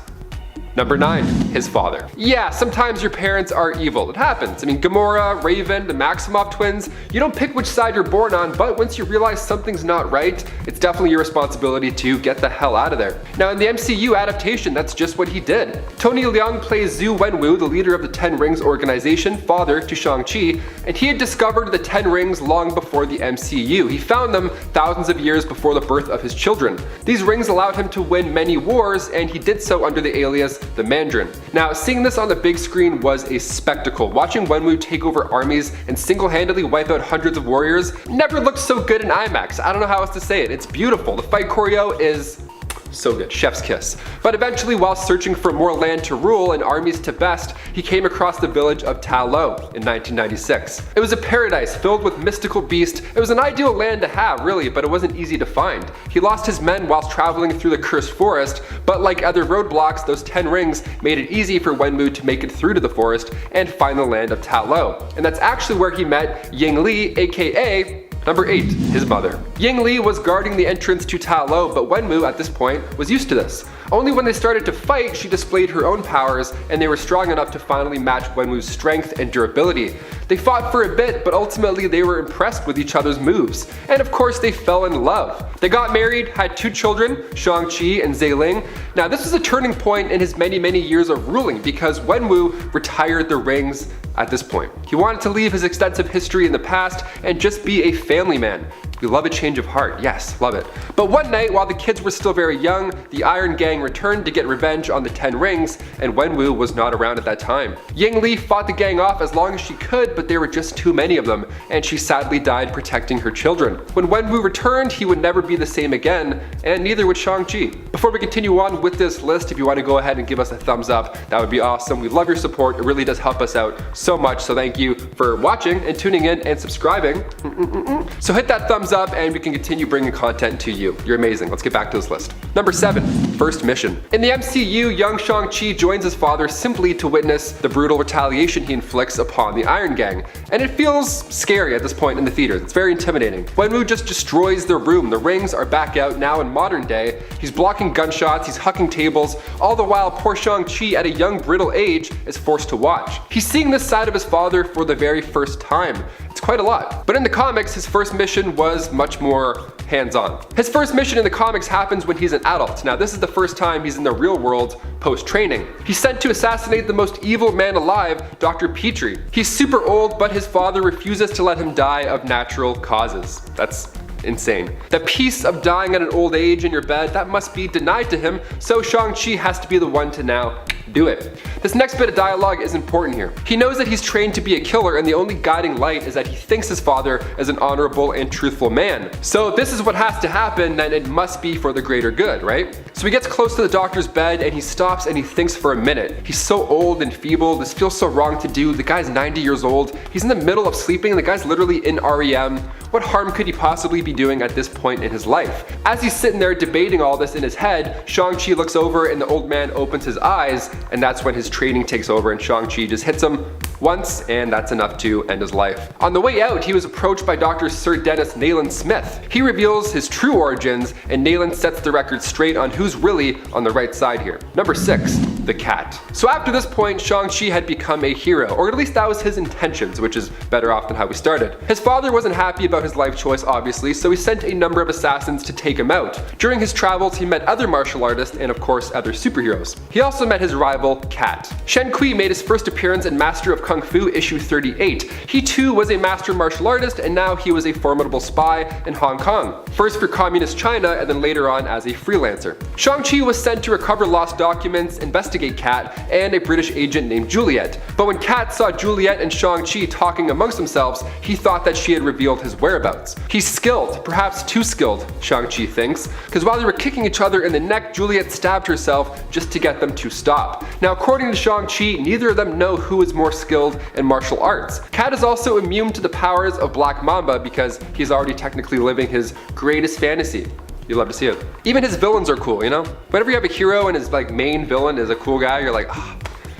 Number 9, his father. Yeah, sometimes your parents are evil. It happens. I mean, Gamora, Raven, the Maximoff twins, you don't pick which side you're born on, but once you realize something's not right, it's definitely your responsibility to get the hell out of there. Now, in the MCU adaptation, that's just what he did. Tony Leung plays Zhu Wenwu, the leader of the Ten Rings organization, father to Shang-Chi, and he had discovered the Ten Rings long before the MCU. He found them thousands of years before the birth of his children. These rings allowed him to win many wars, and he did so under the alias the Mandarin. Now, seeing this on the big screen was a spectacle. Watching Wenwu take over armies and single-handedly wipe out hundreds of warriors never looked so good in IMAX. I don't know how else to say it. It's beautiful. The fight choreo is so good, chef's kiss. But eventually, while searching for more land to rule and armies to best, he came across the village of Ta Lo in 1996. It was a paradise filled with mystical beasts. It was an ideal land to have, really, but it wasn't easy to find. He lost his men whilst traveling through the cursed forest, but like other roadblocks, those 10 rings made it easy for Wenwu to make it through to the forest and find the land of Ta Lo. And that's actually where he met Ying Li, aka Number 8, his mother. Ying Li was guarding the entrance to Ta Lo, but Wenwu at this point was used to this. Only when they started to fight, she displayed her own powers, and they were strong enough to finally match Wenwu's strength and durability. They fought for a bit, but ultimately they were impressed with each other's moves. And of course, they fell in love. They got married, had 2 children, Shang-Chi and Zailing. Now, this was a turning point in his many, many years of ruling, because Wenwu retired the rings at this point. He wanted to leave his extensive history in the past and just be a family man. We love a change of heart. Yes, love it. But one night, while the kids were still very young, the Iron Gang returned to get revenge on the 10 rings, and Wenwu was not around at that time. Ying Li fought the gang off as long as she could, but there were just too many of them, and she sadly died protecting her children. When Wenwu returned, he would never be the same again, and neither would Shang-Chi. Before we continue on with this list, if you want to go ahead and give us a thumbs up, that would be awesome. We love your support. It really does help us out so much, so thank you for watching and tuning in and subscribing. So hit that thumbs up and we can continue bringing content to you. You're amazing. Let's get back to this list. Number 7, first mission. In the MCU, young Shang-Chi joins his father simply to witness the brutal retaliation he inflicts upon the Iron Gang. And it feels scary at this point in the theater. It's very intimidating. Wenwu just destroys their room. The rings are back out now in modern day. He's blocking gunshots, he's hucking tables, all the while poor Shang-Chi at a young brittle age is forced to watch. He's seeing this side of his father for the very first time. It's quite a lot. But in the comics, his first mission was much more hands-on. His first mission in the comics happens when he's an adult. Now this is the first time he's in the real world post-training. He's sent to assassinate the most evil man alive, Dr. Petrie. He's super old, but his father refuses to let him die of natural causes. That's insane. The peace of dying at an old age in your bed, that must be denied to him, so Shang-Chi has to be the one to now do it. This next bit of dialogue is important here. He knows that he's trained to be a killer, and the only guiding light is that he thinks his father is an honorable and truthful man. So if this is what has to happen, then it must be for the greater good, right? So he gets close to the doctor's bed and he stops and he thinks for a minute. He's so old and feeble, this feels so wrong to do. The guy's 90 years old, he's in the middle of sleeping, the guy's literally in REM. What harm could he possibly be doing at this point in his life? As he's sitting there debating all this in his head, Shang-Chi looks over and the old man opens his eyes, and that's when his training takes over and Shang-Chi just hits him once, and that's enough to end his life. On the way out, he was approached by Dr. Sir Dennis Nayland Smith. He reveals his true origins, and Nayland sets the record straight on who's really on the right side here. Number 6, the cat. So after this point, Shang-Chi had become a hero, or at least that was his intentions, which is better off than how we started. His father wasn't happy about his life choice, obviously, so he sent a number of assassins to take him out. During his travels, he met other martial artists and of course other superheroes. He also met his rival, Cat. Shen Kui made his first appearance in Master of Kung Fu issue 38. He too was a master martial artist, and now he was a formidable spy in Hong Kong. First for communist China, and then later on as a freelancer. Shang-Chi was sent to recover lost documents, investigate Cat, and a British agent named Juliet. But when Cat saw Juliet and Shang-Chi talking amongst themselves, he thought that she had revealed his whereabouts. He's skilled, perhaps too skilled, Shang-Chi thinks, because while they were kicking each other in the neck, Juliet stabbed herself just to get them to stop. Now according to Shang-Chi, neither of them know who is more skilled in martial arts. Cat is also immune to the powers of Black Mamba because he's already technically living his greatest fantasy. You love to see it. Even his villains are cool, you know? Whenever you have a hero and his main villain is a cool guy, you're like, ah,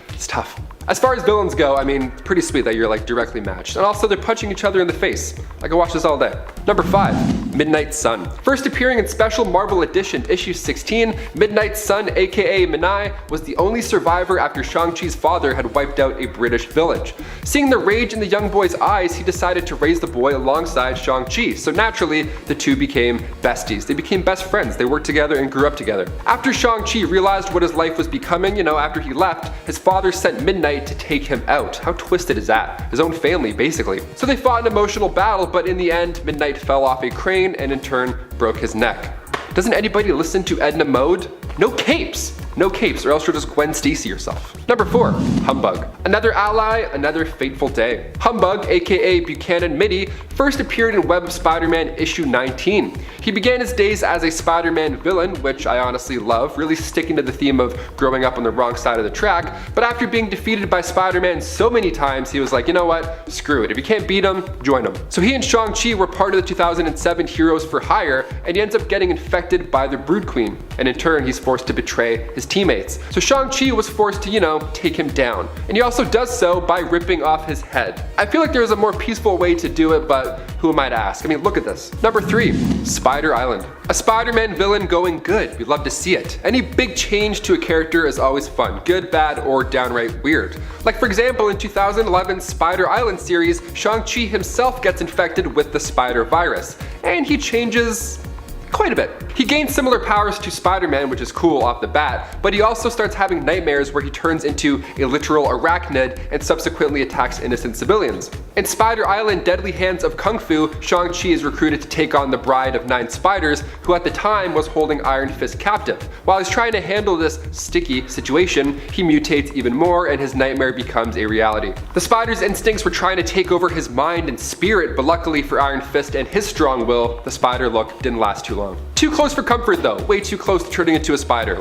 it's tough. As far as villains go, I mean, pretty sweet that you're directly matched. And also they're punching each other in the face. I could watch this all day. Number 5, Midnight Sun. First appearing in Special Marvel Edition issue 16, Midnight Sun aka Minai was the only survivor after Shang-Chi's father had wiped out a British village. Seeing the rage in the young boy's eyes, he decided to raise the boy alongside Shang-Chi. So naturally, the two became besties. They became best friends. They worked together and grew up together. After Shang-Chi realized what his life was becoming, after he left, his father sent Midnight to take him out. How twisted is that? His own family, basically. So they fought an emotional battle, but in the end, Midnight fell off a crane and in turn broke his neck. Doesn't anybody listen to Edna Mode? No capes! No capes, or else you'll just Gwen Stacy yourself. Number 4, Humbug. Another ally, another fateful day. Humbug, aka Buchanan Mitty, first appeared in Web of Spider-Man issue 19. He began his days as a Spider-Man villain, which I honestly love, really sticking to the theme of growing up on the wrong side of the track, but after being defeated by Spider-Man so many times, he was like, you know what, screw it. If you can't beat him, join him. So he and Shang-Chi were part of the 2007 Heroes for Hire, and he ends up getting infected by the Brood Queen, and in turn he's forced to betray his teammates. So Shang-Chi was forced to, take him down. And he also does so by ripping off his head. I feel like there's a more peaceful way to do it, but who am I to ask? I mean, look at this. Number 3, Spider Island. A Spider-Man villain going good. We love to see it. Any big change to a character is always fun. Good, bad, or downright weird. Like for example, in 2011's Spider Island series, Shang-Chi himself gets infected with the spider virus. And he changes Quite a bit. He gains similar powers to Spider-Man, which is cool off the bat, but he also starts having nightmares where he turns into a literal arachnid and subsequently attacks innocent civilians. In Spider Island Deadly Hands of Kung Fu, Shang-Chi is recruited to take on the Bride of Nine Spiders, who at the time was holding Iron Fist captive. While he's trying to handle this sticky situation, he mutates even more and his nightmare becomes a reality. The Spider's instincts were trying to take over his mind and spirit, but luckily for Iron Fist and his strong will, the spider look didn't last too long. Too close for comfort though, way too close to turning into a spider.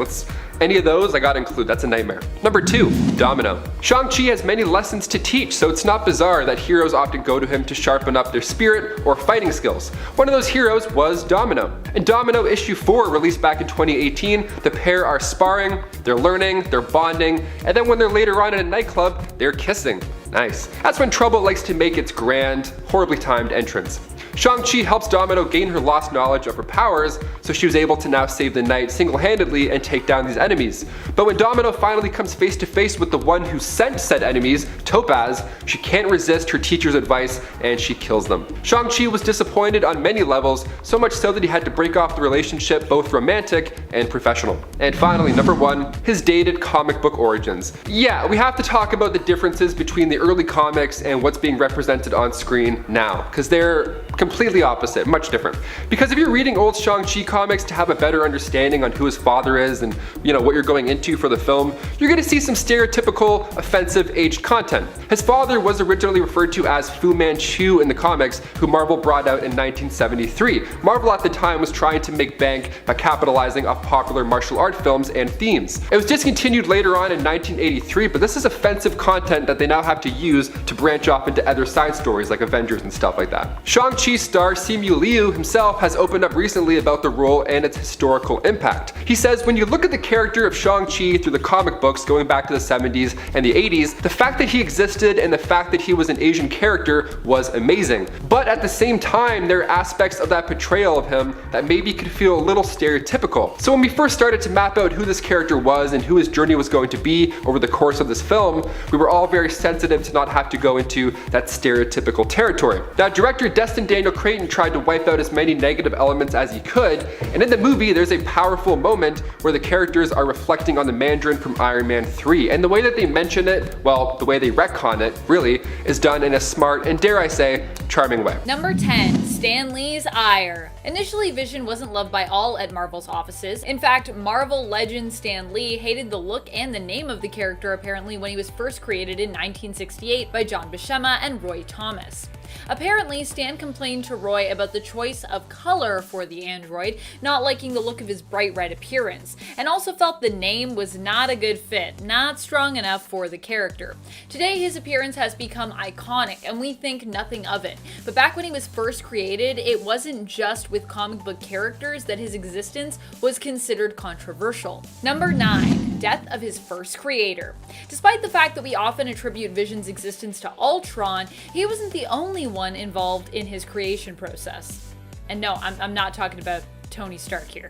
Any of those I gotta include, that's a nightmare. Number 2, Domino. Shang-Chi has many lessons to teach, so it's not bizarre that heroes often go to him to sharpen up their spirit or fighting skills. One of those heroes was Domino. In Domino issue 4, released back in 2018, the pair are sparring, they're learning, they're bonding, and then when they're later on in a nightclub, they're kissing. Nice. That's when trouble likes to make its grand, horribly timed entrance. Shang-Chi helps Domino gain her lost knowledge of her powers, so she was able to now save the night single-handedly and take down these enemies. But when Domino finally comes face to face with the one who sent said enemies, Topaz, she can't resist her teacher's advice and she kills them. Shang-Chi was disappointed on many levels, so much so that he had to break off the relationship, both romantic and professional. And finally, number 1, his dated comic book origins. Yeah, we have to talk about the differences between the early comics and what's being represented on screen now, because they're completely opposite, much different. Because if you're reading old Shang-Chi comics to have a better understanding on who his father is and what you're going into for the film, you're going to see some stereotypical, offensive, aged content. His father was originally referred to as Fu Manchu in the comics, who Marvel brought out in 1973. Marvel at the time was trying to make bank by capitalizing off popular martial art films and themes. It was discontinued later on in 1983, but this is offensive content that they now have to use to branch off into other side stories like Avengers and stuff like that. Shang-Chi star Simu Liu himself has opened up recently about the role and its historical impact. He says, when you look at the character of Shang-Chi through the comic books going back to the 70s and the 80s, the fact that he existed and the fact that he was an Asian character was amazing. But at the same time, there are aspects of that portrayal of him that maybe could feel a little stereotypical. So when we first started to map out who this character was and who his journey was going to be over the course of this film, we were all very sensitive to not have to go into that stereotypical territory. Now, director Destin Daniel Cretton tried to wipe out as many negative elements as he could, and in the movie there's a powerful moment where the characters are reflecting on the Mandarin from Iron Man 3, and the way that they mention it, well, the way they retcon it, really, is done in a smart and, dare I say, charming way. Number 10, Stan Lee's ire. Initially, Vision wasn't loved by all at Marvel's offices. In fact, Marvel legend Stan Lee hated the look and the name of the character apparently when he was first created in 1968 by John Buscema and Roy Thomas. Apparently, Stan complained to Roy about the choice of color for the android, not liking the look of his bright red appearance, and also felt the name was not a good fit, not strong enough for the character. Today, his appearance has become iconic, and we think nothing of it. But back when he was first created, it wasn't just with comic book characters that his existence was considered controversial. Number 9, death of his first creator. Despite the fact that we often attribute Vision's existence to Ultron, he wasn't the only one involved in his creation process. And no, I'm not talking about Tony Stark here.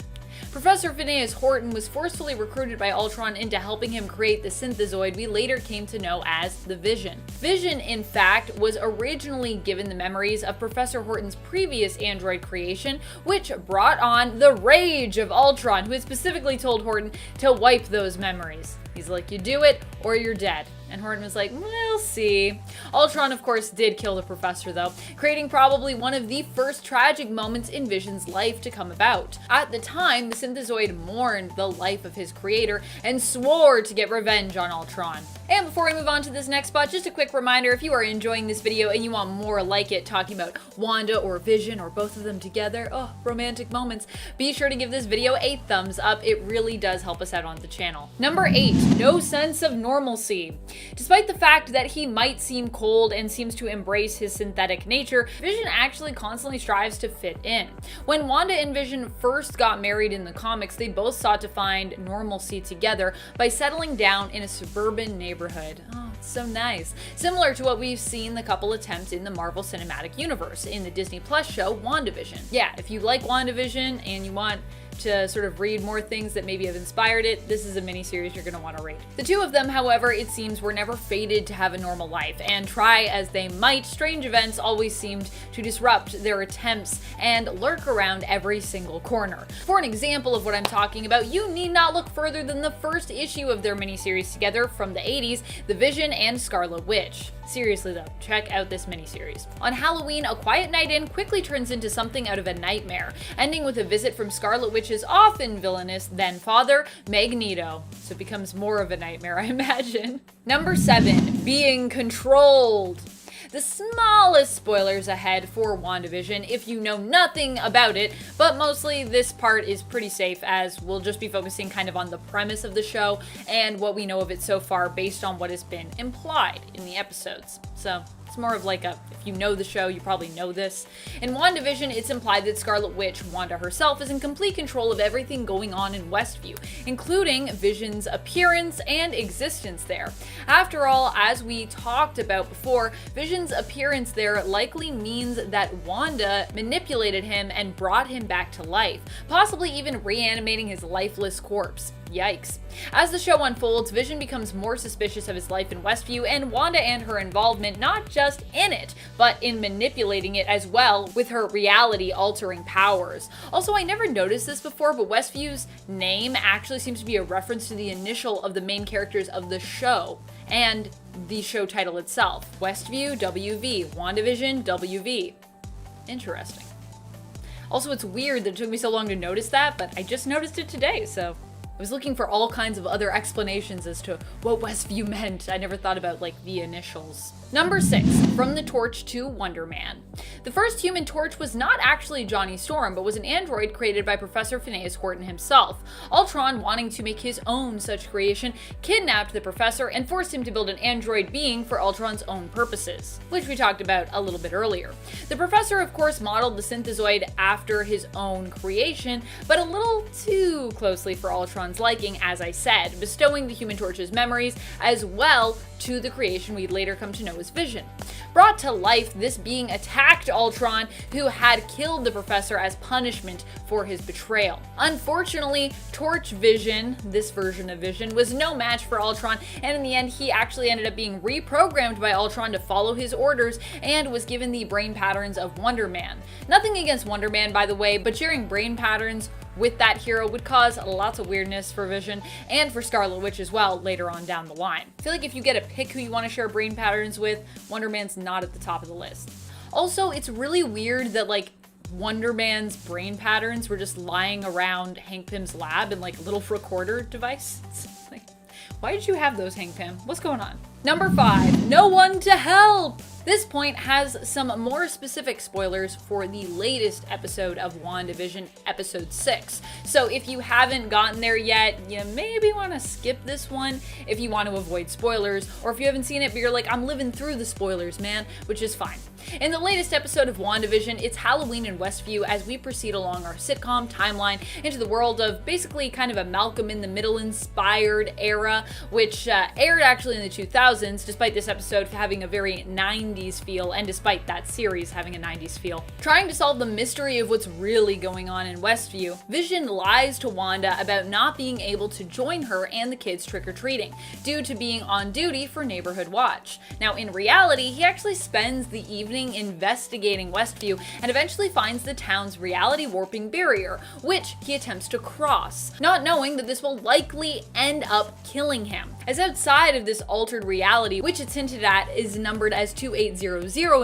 Professor Phineas Horton was forcefully recruited by Ultron into helping him create the synthezoid we later came to know as the Vision. Vision, in fact, was originally given the memories of Professor Horton's previous android creation, which brought on the rage of Ultron, who had specifically told Horton to wipe those memories. He's like, you do it or you're dead. And Horton was like, we'll see. Ultron, of course, did kill the professor, though, creating probably one of the first tragic moments in Vision's life to come about. At the time, the synthezoid mourned the life of his creator and swore to get revenge on Ultron. And before we move on to this next spot, just a quick reminder, if you are enjoying this video and you want more like it, talking about Wanda or Vision or both of them together, romantic moments, be sure to give this video a thumbs up. It really does help us out on the channel. Number 8, no sense of normalcy. Despite the fact that he might seem cold and seems to embrace his synthetic nature, Vision actually constantly strives to fit in. When Wanda and Vision first got married in the comics, they both sought to find normalcy together by settling down in a suburban neighborhood. Oh, it's so nice. Similar to what we've seen the couple attempts in the Marvel Cinematic Universe in the Disney Plus show WandaVision. Yeah, if you like WandaVision and you want to sort of read more things that maybe have inspired it, this is a miniseries you're going to want to read. The two of them, however, it seems were never fated to have a normal life, and try as they might, strange events always seemed to disrupt their attempts and lurk around every single corner. For an example of what I'm talking about, you need not look further than the first issue of their miniseries together from the 80s, The Vision and Scarlet Witch. Seriously though, check out this miniseries. On Halloween, a quiet night in quickly turns into something out of a nightmare, ending with a visit from Scarlet Witch's often villainous then father, Magneto. So it becomes more of a nightmare, I imagine. Number 7, being controlled. The smallest spoilers ahead for WandaVision if you know nothing about it, but mostly this part is pretty safe as we'll just be focusing kind of on the premise of the show and what we know of it so far based on what has been implied in the episodes. So it's more of like a, if you know the show, you probably know this. In WandaVision, it's implied that Scarlet Witch, Wanda herself, is in complete control of everything going on in Westview, including Vision's appearance and existence there. After all, as we talked about before, Vision's appearance there likely means that Wanda manipulated him and brought him back to life, possibly even reanimating his lifeless corpse. Yikes. As the show unfolds, Vision becomes more suspicious of his life in Westview and Wanda and her involvement not just in it, but in manipulating it as well with her reality-altering powers. Also, I never noticed this before, but Westview's name actually seems to be a reference to the initial of the main characters of the show and the show title itself. Westview, WV. WandaVision, WV. Interesting. Also, it's weird that it took me so long to notice that, but I just noticed it today, so I was looking for all kinds of other explanations as to what Westview meant. I never thought about, like, the initials. Number 6, From the Torch to Wonder Man. The first Human Torch was not actually Johnny Storm, but was an android created by Professor Phineas Horton himself. Ultron, wanting to make his own such creation, kidnapped the Professor and forced him to build an android being for Ultron's own purposes, which we talked about a little bit earlier. The Professor, of course, modeled the synthezoid after his own creation, but a little too closely for Ultron's liking, as I said, bestowing the Human Torch's memories as well to the creation we'd later come to know as Vision. Brought to life, this being attacked Ultron, who had killed the Professor as punishment for his betrayal. Unfortunately, Torch Vision, this version of Vision, was no match for Ultron, and in the end he actually ended up being reprogrammed by Ultron to follow his orders and was given the brain patterns of Wonder Man. Nothing against Wonder Man, by the way, but sharing brain patterns with that hero would cause lots of weirdness for Vision and for Scarlet Witch as well later on down the line. I feel like if you get to pick who you want to share brain patterns with, Wonder Man's not at the top of the list. Also, it's really weird that like Wonder Man's brain patterns were just lying around Hank Pym's lab in like a little recorder device. Like, why did you have those, Hank Pym? What's going on? Number 5, No One to Help! This point has some more specific spoilers for the latest episode of WandaVision, episode 6. So if you haven't gotten there yet, you maybe want to skip this one if you want to avoid spoilers, or if you haven't seen it but you're like, I'm living through the spoilers, man, which is fine. In the latest episode of WandaVision, it's Halloween in Westview as we proceed along our sitcom timeline into the world of basically kind of a Malcolm in the Middle inspired era, which aired actually in the 2000s, despite this episode having a very 90s feel, and despite that series having a 90s feel. Trying to solve the mystery of what's really going on in Westview, Vision lies to Wanda about not being able to join her and the kids trick-or-treating, due to being on duty for Neighborhood Watch. Now, in reality, he actually spends the evening investigating Westview and eventually finds the town's reality warping barrier, which he attempts to cross, not knowing that this will likely end up killing him. As outside of this altered reality, which it's hinted at is numbered as 2800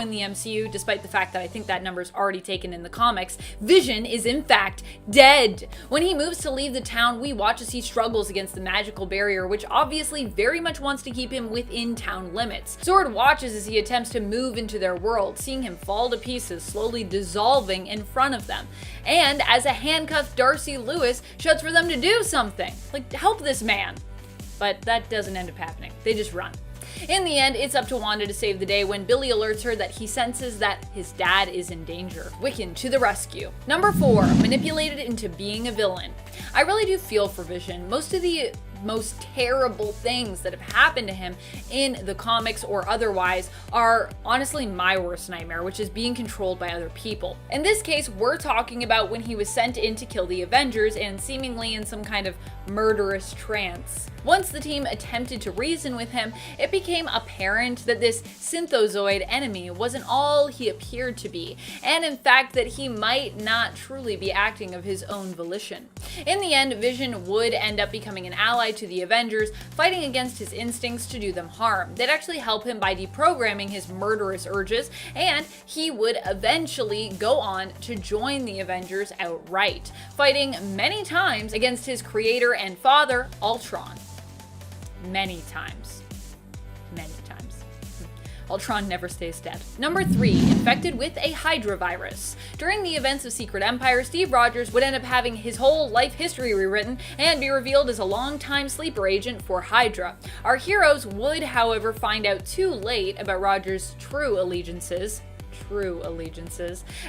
in the MCU, despite the fact that I think that number's already taken in the comics, Vision is in fact dead. When he moves to leave the town, we watch as he struggles against the magical barrier, which obviously very much wants to keep him within town limits. Sword watches as he attempts to move into their world, seeing him fall to pieces, slowly dissolving in front of them. And as a handcuffed Darcy Lewis shouts for them to do something, like help this man. But that doesn't end up happening. They just run. In the end, it's up to Wanda to save the day when Billy alerts her that he senses that his dad is in danger. Wiccan to the rescue. Number 4, manipulated into being a villain. I really do feel for Vision. Most of the most terrible things that have happened to him in the comics or otherwise are honestly my worst nightmare, which is being controlled by other people. In this case, we're talking about when he was sent in to kill the Avengers and seemingly in some kind of murderous trance. Once the team attempted to reason with him, it became apparent that this synthozoid enemy wasn't all he appeared to be, and in fact that he might not truly be acting of his own volition. In the end, Vision would end up becoming an ally to the Avengers, fighting against his instincts to do them harm. They'd actually help him by deprogramming his murderous urges, and he would eventually go on to join the Avengers outright, fighting many times against his creator and father, Ultron. Many times. Ultron never stays dead. Number 3, infected with a Hydra virus. During the events of Secret Empire, Steve Rogers would end up having his whole life history rewritten and be revealed as a long-time sleeper agent for Hydra. Our heroes would, however, find out too late about Rogers' true allegiances,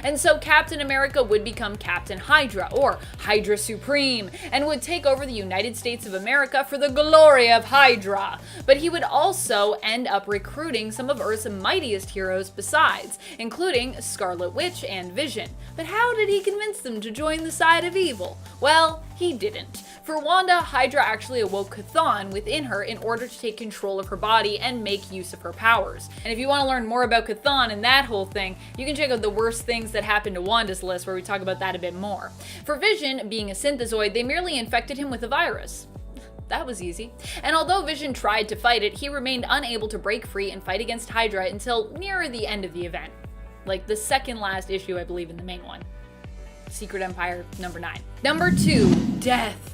and so Captain America would become Captain Hydra, or Hydra Supreme, and would take over the United States of America for the glory of Hydra. But he would also end up recruiting some of Earth's mightiest heroes besides, including Scarlet Witch and Vision. But how did he convince them to join the side of evil? Well, he didn't. For Wanda, Hydra actually awoke Chthon within her in order to take control of her body and make use of her powers. And if you want to learn more about Chthon and that whole thing, you can check out the worst things that happened to Wanda's list, where we talk about that a bit more. For Vision, being a synthezoid, they merely infected him with a virus. That was easy. And although Vision tried to fight it, he remained unable to break free and fight against Hydra until near the end of the event. Like the second last issue, I believe, in the main one. Secret Empire number 9. Number 2, death.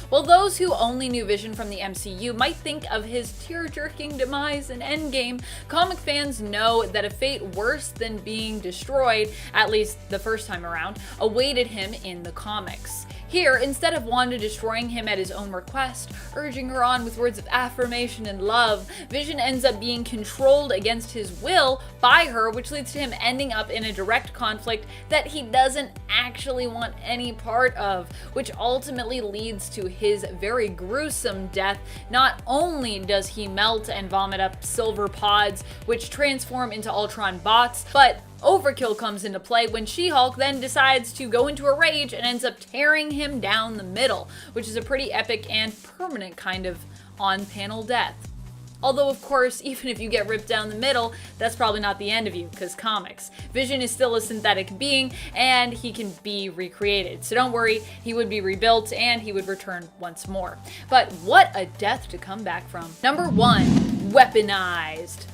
While those who only knew Vision from the MCU might think of his tear-jerking demise in Endgame, comic fans know that a fate worse than being destroyed, at least the first time around, awaited him in the comics. Here, instead of Wanda destroying him at his own request, urging her on with words of affirmation and love, Vision ends up being controlled against his will by her, which leads to him ending up in a direct conflict that he doesn't actually want any part of, which ultimately leads to his very gruesome death. Not only does he melt and vomit up silver pods, which transform into Ultron bots, but overkill comes into play when She-Hulk then decides to go into a rage and ends up tearing him down the middle, which is a pretty epic and permanent kind of on-panel death. Although, of course, even if you get ripped down the middle, that's probably not the end of you, because comics. Vision is still a synthetic being, and he can be recreated. So don't worry, he would be rebuilt, and he would return once more. But what a death to come back from. Number 1, weaponized.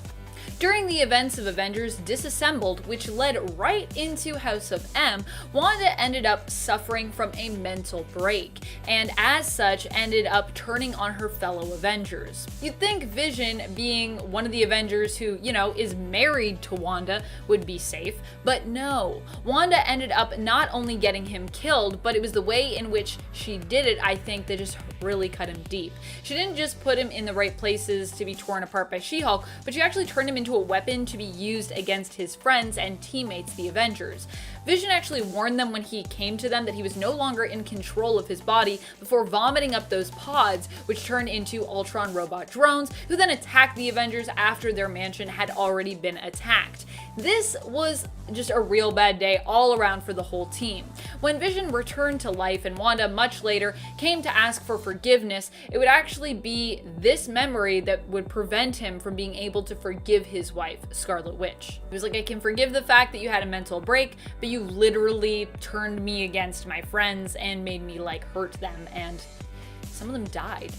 During the events of Avengers Disassembled, which led right into House of M, Wanda ended up suffering from a mental break, and as such ended up turning on her fellow Avengers. You'd think Vision, being one of the Avengers who, is married to Wanda, would be safe, but no. Wanda ended up not only getting him killed, but it was the way in which she did it, I think, that just really cut him deep. She didn't just put him in the right places to be torn apart by She-Hulk, but she actually turned him into a weapon to be used against his friends and teammates, the Avengers. Vision actually warned them when he came to them that he was no longer in control of his body before vomiting up those pods, which turned into Ultron robot drones, who then attacked the Avengers after their mansion had already been attacked. This was just a real bad day all around for the whole team. When Vision returned to life and Wanda much later came to ask for forgiveness, it would actually be this memory that would prevent him from being able to forgive his wife, Scarlet Witch. He was like, I can forgive the fact that you had a mental break, but you literally turned me against my friends and made me hurt them, and some of them died.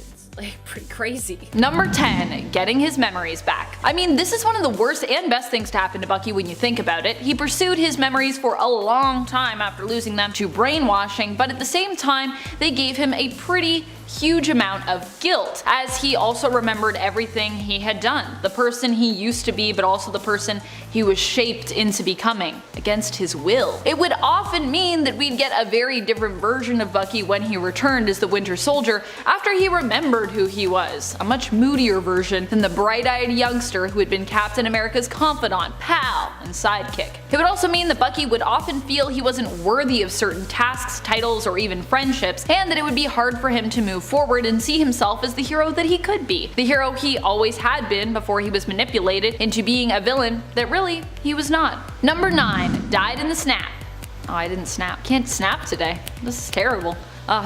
Pretty crazy. Number 10, getting his memories back. I mean, this is one of the worst and best things to happen to Bucky when you think about it. He pursued his memories for a long time after losing them to brainwashing, but at the same time, they gave him a pretty huge amount of guilt, as he also remembered everything he had done, the person he used to be, but also the person he was shaped into becoming, against his will. It would often mean that we'd get a very different version of Bucky when he returned as the Winter Soldier after he remembered who he was, a much moodier version than the bright-eyed youngster who had been Captain America's confidant, pal, and sidekick. It would also mean that Bucky would often feel he wasn't worthy of certain tasks, titles, or even friendships, and that it would be hard for him to move move forward and see himself as the hero that he could be. The hero he always had been before he was manipulated into being a villain that really he was not. Number 9. Died in the snap. Oh, I didn't snap. Can't snap today. This is terrible.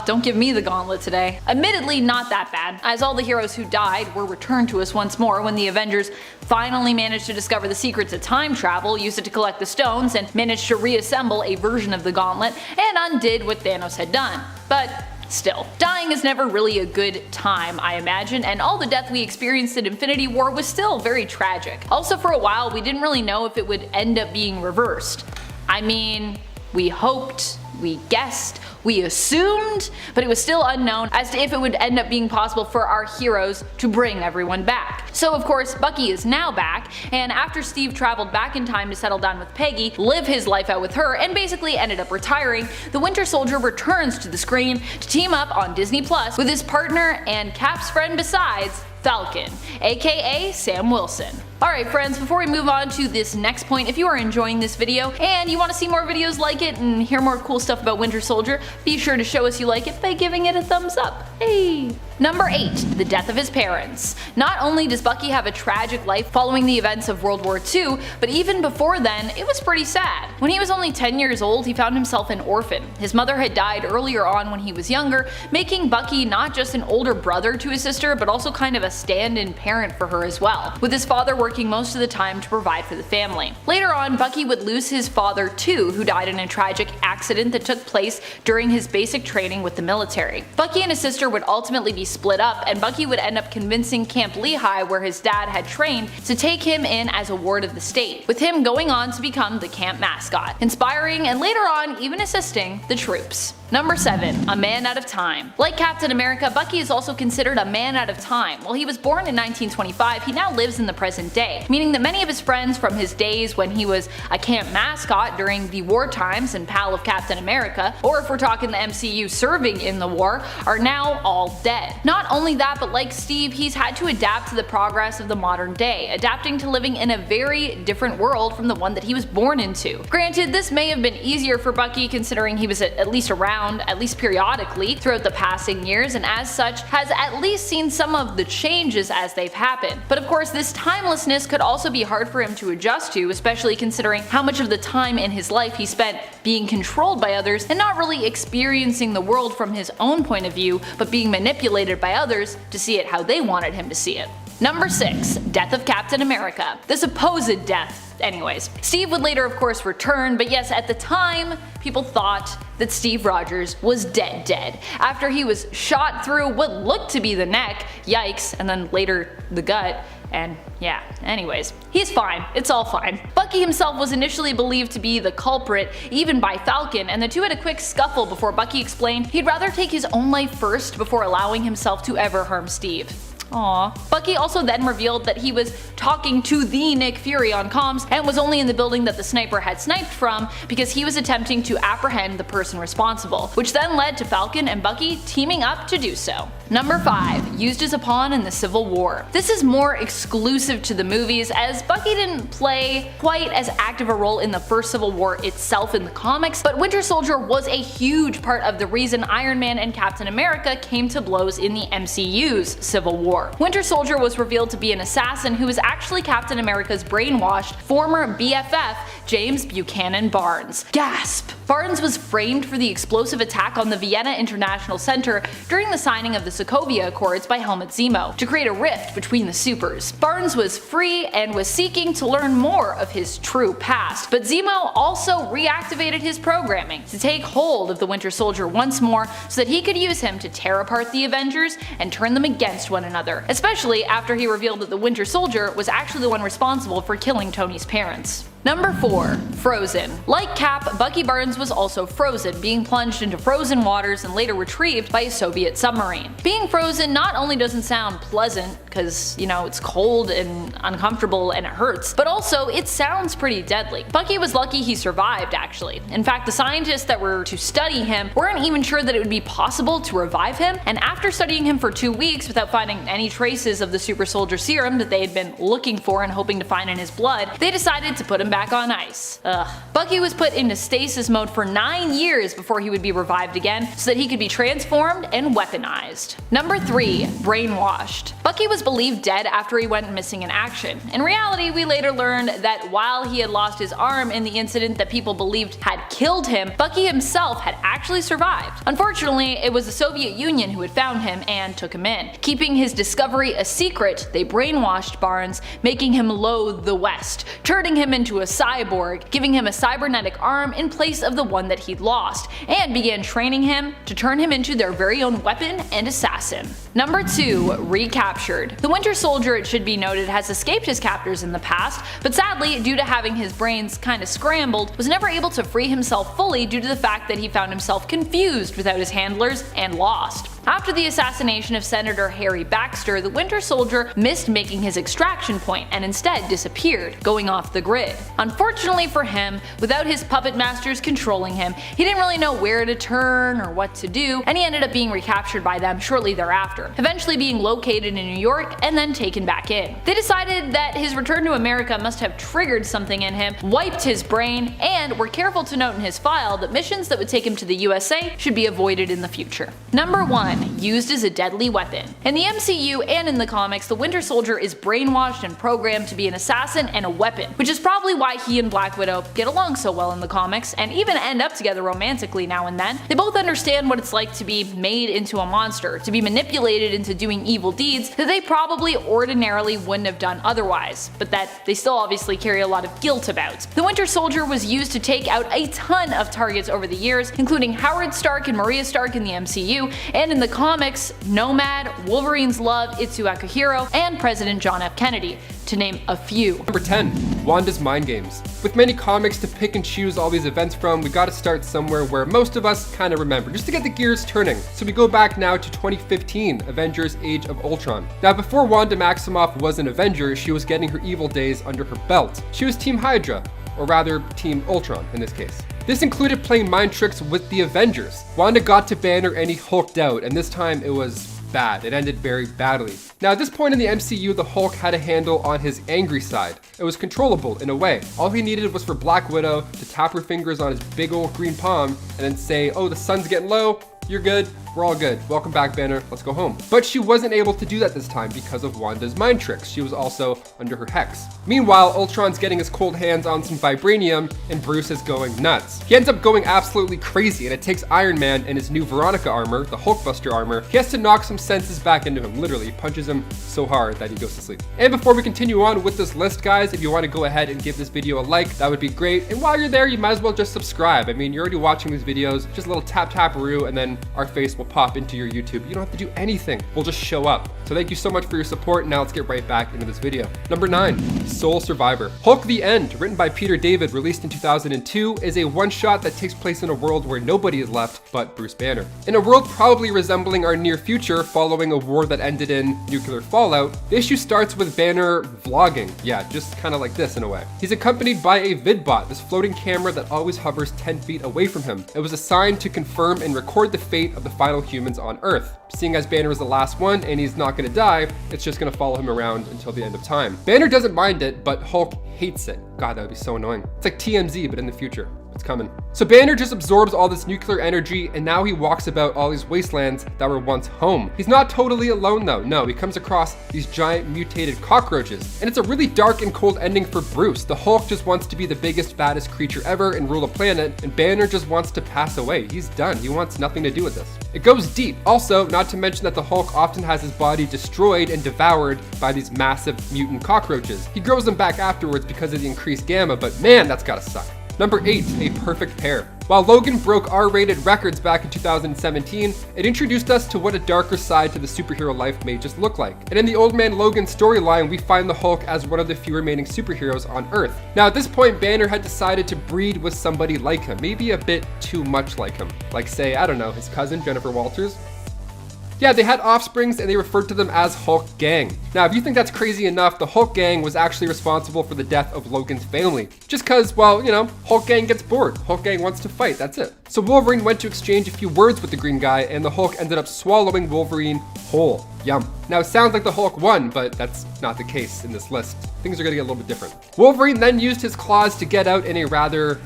Don't give me the gauntlet today. Admittedly, not that bad, as all the heroes who died were returned to us once more when the Avengers finally managed to discover the secrets of time travel, used it to collect the stones, and managed to reassemble a version of the gauntlet, and undid what Thanos had done. But still, dying is never really a good time, I imagine, and all the death we experienced in Infinity War was still very tragic. Also, for a while, we didn't really know if it would end up being reversed. I mean, we hoped, we guessed, we assumed, but it was still unknown as to if it would end up being possible for our heroes to bring everyone back. So of course, Bucky is now back, and after Steve traveled back in time to settle down with Peggy, live his life out with her, and basically ended up retiring, the Winter Soldier returns to the screen to team up on Disney Plus with his partner and Cap's friend besides, Falcon, aka Sam Wilson. Alright friends, before we move on to this next point, if you are enjoying this video and you want to see more videos like it and hear more cool stuff about Winter Soldier, be sure to show us you like it by giving it a thumbs up. Hey! Number 8. The death of his parents. Not only does Bucky have a tragic life following the events of World War II, but even before then, it was pretty sad. When he was only 10 years old, he found himself an orphan. His mother had died earlier on when he was younger, making Bucky not just an older brother to his sister, but also kind of a stand-in parent for her as well, with his father working most of the time to provide for the family. Later on, Bucky would lose his father too, who died in a tragic accident that took place during his basic training with the military. Bucky and his sister would ultimately be split up, and Bucky would end up convincing Camp Lehigh, where his dad had trained, to take him in as a ward of the state, with him going on to become the camp mascot, inspiring and later on even assisting the troops. Number 7. A man out of time. Like Captain America, Bucky is also considered a man out of time. While he was born in 1925, he now lives in the present day, meaning that many of his friends from his days when he was a camp mascot during the war times and pal of Captain America, or if we're talking the MCU serving in the war, are now all dead. Not only that, but like Steve, he's had to adapt to the progress of the modern day, adapting to living in a very different world from the one that he was born into. Granted, this may have been easier for Bucky considering he was at least around, at least periodically, throughout the passing years, and as such has at least seen some of the changes as they've happened. But of course, this timelessness could also be hard for him to adjust to, especially considering how much of the time in his life he spent being controlled by others and not really experiencing the world from his own point of view, but being manipulated by others to see it how they wanted him to see it. Number 6. Death of Captain America. The supposed death. Anyways, Steve would later of course return, but yes, at the time, people thought that Steve Rogers was dead after he was shot through what looked to be the neck, yikes, and then later the gut, and yeah, anyways, he's fine, it's all fine. Bucky himself was initially believed to be the culprit, even by Falcon, and the two had a quick scuffle before Bucky explained he'd rather take his own life first before allowing himself to ever harm Steve. Aww. Bucky also then revealed that he was talking to the Nick Fury on comms and was only in the building that the sniper had sniped from because he was attempting to apprehend the person responsible, which then led to Falcon and Bucky teaming up to do so. Number 5. Used as a pawn in the Civil War. This is more exclusive to the movies, as Bucky didn't play quite as active a role in the first Civil War itself in the comics, but Winter Soldier was a huge part of the reason Iron Man and Captain America came to blows in the MCU's Civil War. Winter Soldier was revealed to be an assassin who was actually Captain America's brainwashed former BFF, James Buchanan Barnes. Gasp! Barnes was framed for the explosive attack on the Vienna International Center during the signing of the Sokovia Accords by Helmut Zemo to create a rift between the supers. Barnes was free and was seeking to learn more of his true past, but Zemo also reactivated his programming to take hold of the Winter Soldier once more so that he could use him to tear apart the Avengers and turn them against one another, especially after he revealed that the Winter Soldier was actually the one responsible for killing Tony's parents. Number 4. Frozen. Like Cap, Bucky Barnes was also frozen, being plunged into frozen waters and later retrieved by a Soviet submarine. Being frozen not only doesn't sound pleasant, because, you know, it's cold and uncomfortable and it hurts, but also it sounds pretty deadly. Bucky was lucky he survived, actually. In fact, the scientists that were to study him weren't even sure that it would be possible to revive him, and after studying him for 2 weeks without finding any traces of the super soldier serum that they had been looking for and hoping to find in his blood, they decided to put him him back on ice. Ugh. Bucky was put into stasis mode for 9 years before he would be revived again so that he could be transformed and weaponized. Number 3. Brainwashed. Bucky was believed dead after he went missing in action. In reality, we later learned that while he had lost his arm in the incident that people believed had killed him, Bucky himself had actually survived. Unfortunately, it was the Soviet Union who had found him and took him in. Keeping his discovery a secret, they brainwashed Barnes, making him loathe the West, turning him into a cyborg, giving him a cybernetic arm in place of the one that he'd lost, and began training him to turn him into their very own weapon and assassin. Number 2. Recaptured. The Winter Soldier, it should be noted, has escaped his captors in the past, but sadly, due to having his brains kinda scrambled, was never able to free himself fully due to the fact that he found himself confused without his handlers and lost. After the assassination of Senator Harry Baxter, the Winter Soldier missed making his extraction point and instead disappeared, going off the grid. Unfortunately for him, without his puppet masters controlling him, he didn't really know where to turn or what to do, and he ended up being recaptured by them shortly thereafter, eventually being located in New York and then taken back in. They decided that his return to America must have triggered something in him, wiped his brain, and were careful to note in his file that missions that would take him to the USA should be avoided in the future. Number 1. Used as a deadly weapon. In the MCU and in the comics, the Winter Soldier is brainwashed and programmed to be an assassin and a weapon, which is probably why he and Black Widow get along so well in the comics and even end up together romantically now and then. They both understand what it's like to be made into a monster, to be manipulated into doing evil deeds that they probably ordinarily wouldn't have done otherwise, but that they still obviously carry a lot of guilt about. The Winter Soldier was used to take out a ton of targets over the years, including Howard Stark and Maria Stark in the MCU, and in the comics, Nomad, Wolverine's love Itsu Akihiro, and President John F. Kennedy, to name a few. Number 10. Wanda's mind games. With many comics to pick and choose all these events from, we gotta start somewhere where most of us kinda remember, just to get the gears turning. So we go back now to 2015, Avengers Age of Ultron. Now before Wanda Maximoff was an Avenger, she was getting her evil days under her belt. She was Team Hydra, or rather Team Ultron in this case. This included playing mind tricks with the Avengers. Wanda got to Banner and he hulked out, and this time it was bad. It ended very badly. Now at this point in the MCU, the Hulk had a handle on his angry side. It was controllable in a way. All he needed was for Black Widow to tap her fingers on his big old green palm and then say, "Oh, the sun's getting low, you're good, we're all good. Welcome back, Banner, let's go home." But she wasn't able to do that this time because of Wanda's mind tricks. She was also under her hex. Meanwhile, Ultron's getting his cold hands on some vibranium and Bruce is going nuts. He ends up going absolutely crazy and it takes Iron Man and his new Veronica armor, the Hulkbuster armor. He has to knock some senses back into him, literally punches him so hard that he goes to sleep. And before we continue on with this list, guys, if you want to go ahead and give this video a like, that would be great. And while you're there, you might as well just subscribe. I mean, you're already watching these videos, just a little tap-tap-a-roo and then our face will pop into your YouTube. You don't have to do anything. We'll just show up. So thank you so much for your support. Now let's get right back into this video. Number 9, Soul Survivor. Hulk the End, written by Peter David, released in 2002, is a one-shot that takes place in a world where nobody is left but Bruce Banner. In a world probably resembling our near future following a war that ended in nuclear fallout, the issue starts with Banner vlogging. Yeah, just kind of like this in a way. He's accompanied by a vidbot, this floating camera that always hovers 10 feet away from him. It was assigned to confirm and record the fate of the final humans on Earth. Seeing as Banner is the last one and he's not gonna die, it's just gonna follow him around until the end of time. Banner doesn't mind it, but Hulk hates it. God, that would be so annoying. It's like TMZ, but in the future. It's coming. So Banner just absorbs all this nuclear energy and now he walks about all these wastelands that were once home. He's not totally alone though. No, he comes across these giant mutated cockroaches. And it's a really dark and cold ending for Bruce. The Hulk just wants to be the biggest, baddest creature ever and rule the planet, and Banner just wants to pass away. He's done. He wants nothing to do with this. It goes deep. Also, not to mention that the Hulk often has his body destroyed and devoured by these massive mutant cockroaches. He grows them back afterwards because of the increased gamma, but man, that's gotta suck. Number 8, A Perfect Pair. While Logan broke R-rated records back in 2017, it introduced us to what a darker side to the superhero life may just look like. And in the Old Man Logan storyline, we find the Hulk as one of the few remaining superheroes on Earth. Now at this point, Banner had decided to breed with somebody like him, maybe a bit too much like him. Like say, I don't know, his cousin, Jennifer Walters. Yeah, they had offsprings and they referred to them as Hulk Gang. Now, if you think that's crazy enough, the Hulk Gang was actually responsible for the death of Logan's family. Just cause, well, you know, Hulk Gang gets bored. Hulk Gang wants to fight, that's it. So Wolverine went to exchange a few words with the green guy and the Hulk ended up swallowing Wolverine whole. Yum. Now, it sounds like the Hulk won, but that's not the case in this list. Things are gonna get a little bit different. Wolverine then used his claws to get out in a rather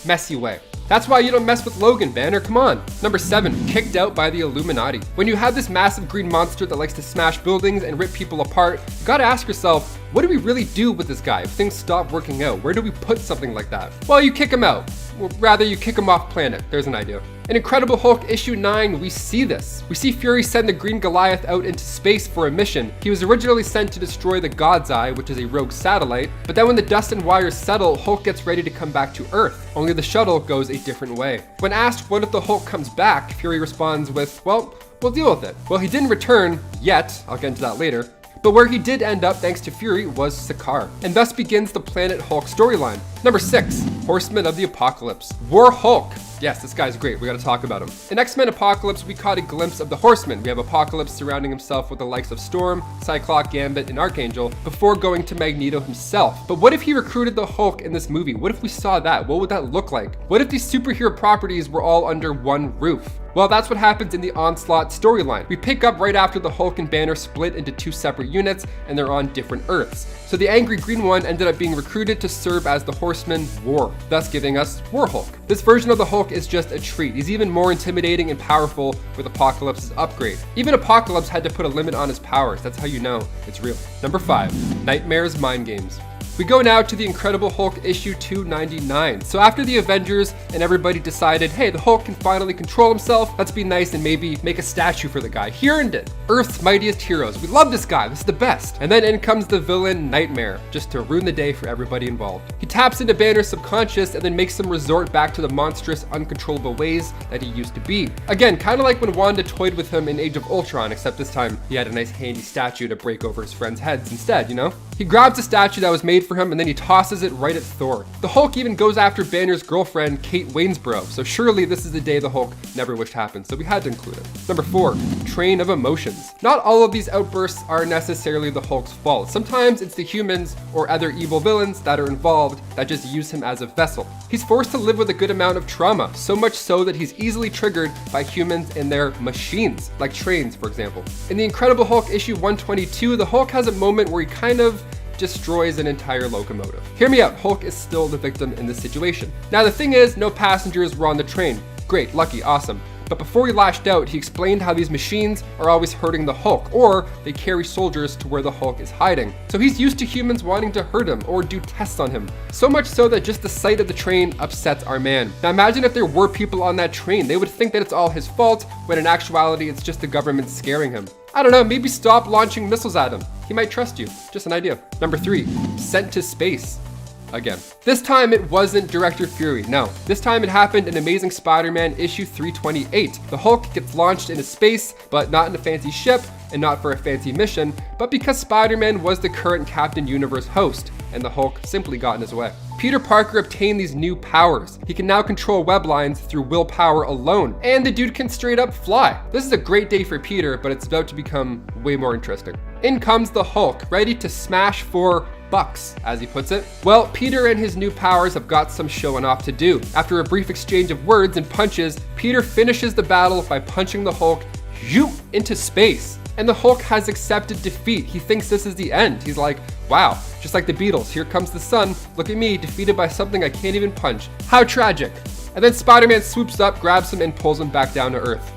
messy way. That's why you don't mess with Logan, Banner, come on. Number 7, kicked out by the Illuminati. When you have this massive green monster that likes to smash buildings and rip people apart, you gotta ask yourself, what do we really do with this guy if things stop working out? Where do we put something like that? Well, you kick him out. Well, rather, you kick him off planet. There's an idea. In Incredible Hulk issue 9, we see this. We see Fury send the Green Goliath out into space for a mission. He was originally sent to destroy the God's Eye, which is a rogue satellite, but then when the dust and wires settle, Hulk gets ready to come back to Earth. Only the shuttle goes a different way. When asked what if the Hulk comes back, Fury responds with, well, we'll deal with it. Well, he didn't return yet, I'll get into that later. But where he did end up, thanks to Fury, was Sakaar, and thus begins the Planet Hulk storyline. Number 6, Horseman of the Apocalypse, War Hulk. Yes, this guy's great, we gotta talk about him. In X-Men Apocalypse, we caught a glimpse of the Horseman. We have Apocalypse surrounding himself with the likes of Storm, Cyclops, Gambit, and Archangel, before going to Magneto himself. But what if he recruited the Hulk in this movie? What if we saw that? What would that look like? What if these superhero properties were all under one roof? Well, that's what happens in the Onslaught storyline. We pick up right after the Hulk and Banner split into 2 separate units, and they're on different Earths. So the angry green one ended up being recruited to serve as the Horseman War, thus giving us War Hulk. This version of the Hulk is just a treat. He's even more intimidating and powerful with Apocalypse's upgrade. Even Apocalypse had to put a limit on his powers. That's how you know it's real. Number 5, Nightmare's Mind Games. We go now to the Incredible Hulk issue 299. So after the Avengers and everybody decided, hey, the Hulk can finally control himself, let's be nice and maybe make a statue for the guy. He earned it. Earth's mightiest heroes. We love this guy. This is the best. And then in comes the villain Nightmare, just to ruin the day for everybody involved. He taps into Banner's subconscious and then makes him resort back to the monstrous, uncontrollable ways that he used to be. Again, kind of like when Wanda toyed with him in Age of Ultron, except this time he had a nice handy statue to break over his friends' heads instead, you know? He grabs a statue that was made for him and then he tosses it right at Thor. The Hulk even goes after Banner's girlfriend, Kate Waynesboro, so surely this is the day the Hulk never wished happened, so we had to include it. Number 4, Train of Emotions. Not all of these outbursts are necessarily the Hulk's fault. Sometimes it's the humans or other evil villains that are involved that just use him as a vessel. He's forced to live with a good amount of trauma, so much so that he's easily triggered by humans and their machines, like trains, for example. In the Incredible Hulk issue 122, the Hulk has a moment where he kind of destroys an entire locomotive. Hear me out, Hulk is still the victim in this situation. Now the thing is, no passengers were on the train. Great, lucky, awesome. But before he lashed out, he explained how these machines are always hurting the Hulk, or they carry soldiers to where the Hulk is hiding. So he's used to humans wanting to hurt him or do tests on him. So much so that just the sight of the train upsets our man. Now imagine if there were people on that train. They would think that it's all his fault, when in actuality it's just the government scaring him. I don't know, maybe stop launching missiles at him. He might trust you. Just an idea. Number 3, Sent to Space. Again. This time it wasn't Director Fury, no. This time it happened in Amazing Spider-Man issue 328. The Hulk gets launched into space, but not in a fancy ship and not for a fancy mission, but because Spider-Man was the current Captain Universe host, and the Hulk simply got in his way. Peter Parker obtained these new powers. He can now control web lines through willpower alone, and the dude can straight up fly. This is a great day for Peter, but it's about to become way more interesting. In comes the Hulk, ready to smash for bucks, as he puts it. Well, Peter and his new powers have got some showing off to do. After a brief exchange of words and punches, Peter finishes the battle by punching the Hulk into space. And the Hulk has accepted defeat. He thinks this is the end. He's like, wow, just like the Beatles, here comes the sun. Look at me, defeated by something I can't even punch. How tragic. And then Spider-Man swoops up, grabs him, and pulls him back down to Earth.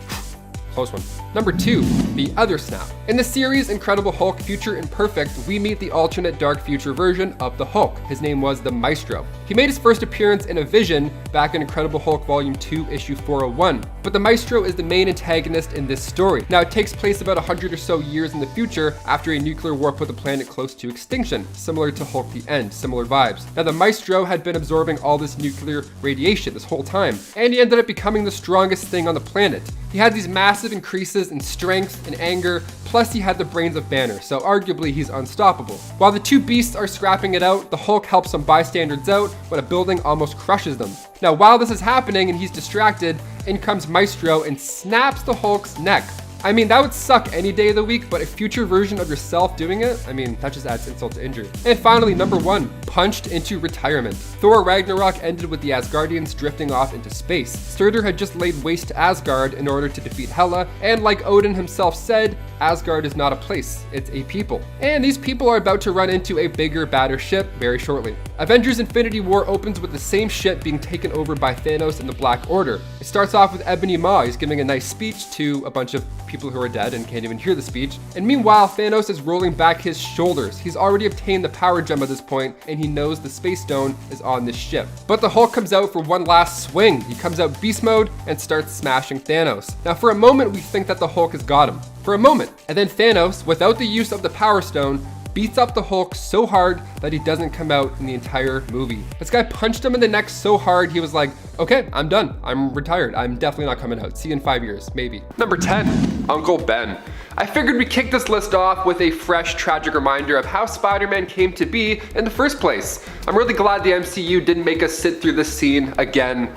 Close one. Number 2, the other snap. In the series Incredible Hulk Future Imperfect, we meet the alternate dark future version of the Hulk. His name was the Maestro. He made his first appearance in a vision back in Incredible Hulk Volume 2, issue 401. But the Maestro is the main antagonist in this story. Now, it takes place about 100 or so years in the future after a nuclear war put the planet close to extinction, similar to Hulk the End, similar vibes. Now, the Maestro had been absorbing all this nuclear radiation this whole time, and he ended up becoming the strongest thing on the planet. He had these massive increases in strength and anger, plus he had the brains of Banner, so arguably he's unstoppable. While the two beasts are scrapping it out, the Hulk helps some bystanders out when a building almost crushes them. Now, while this is happening and he's distracted, in comes Maestro and snaps the Hulk's neck. I mean, that would suck any day of the week, but a future version of yourself doing it, I mean, that just adds insult to injury. And finally, number 1, punched into retirement. Thor Ragnarok ended with the Asgardians drifting off into space. Surtur had just laid waste to Asgard in order to defeat Hela, and like Odin himself said, Asgard is not a place, it's a people. And these people are about to run into a bigger, badder ship very shortly. Avengers Infinity War opens with the same ship being taken over by Thanos and the Black Order. It starts off with Ebony Maw. He's giving a nice speech to a bunch of people who are dead and can't even hear the speech. And meanwhile, Thanos is rolling back his shoulders. He's already obtained the power gem at this point, and he knows the Space Stone is on this ship. But the Hulk comes out for one last swing. He comes out beast mode and starts smashing Thanos. Now for a moment, we think that the Hulk has got him. For a moment. And then Thanos, without the use of the Power Stone, beats up the Hulk so hard that he doesn't come out in the entire movie. This guy punched him in the neck so hard, he was like, okay, I'm done. I'm retired. I'm definitely not coming out. See you in 5 years, maybe. Number 10, Uncle Ben. I figured we'd kick this list off with a fresh, tragic reminder of how Spider-Man came to be in the first place. I'm really glad the MCU didn't make us sit through this scene again.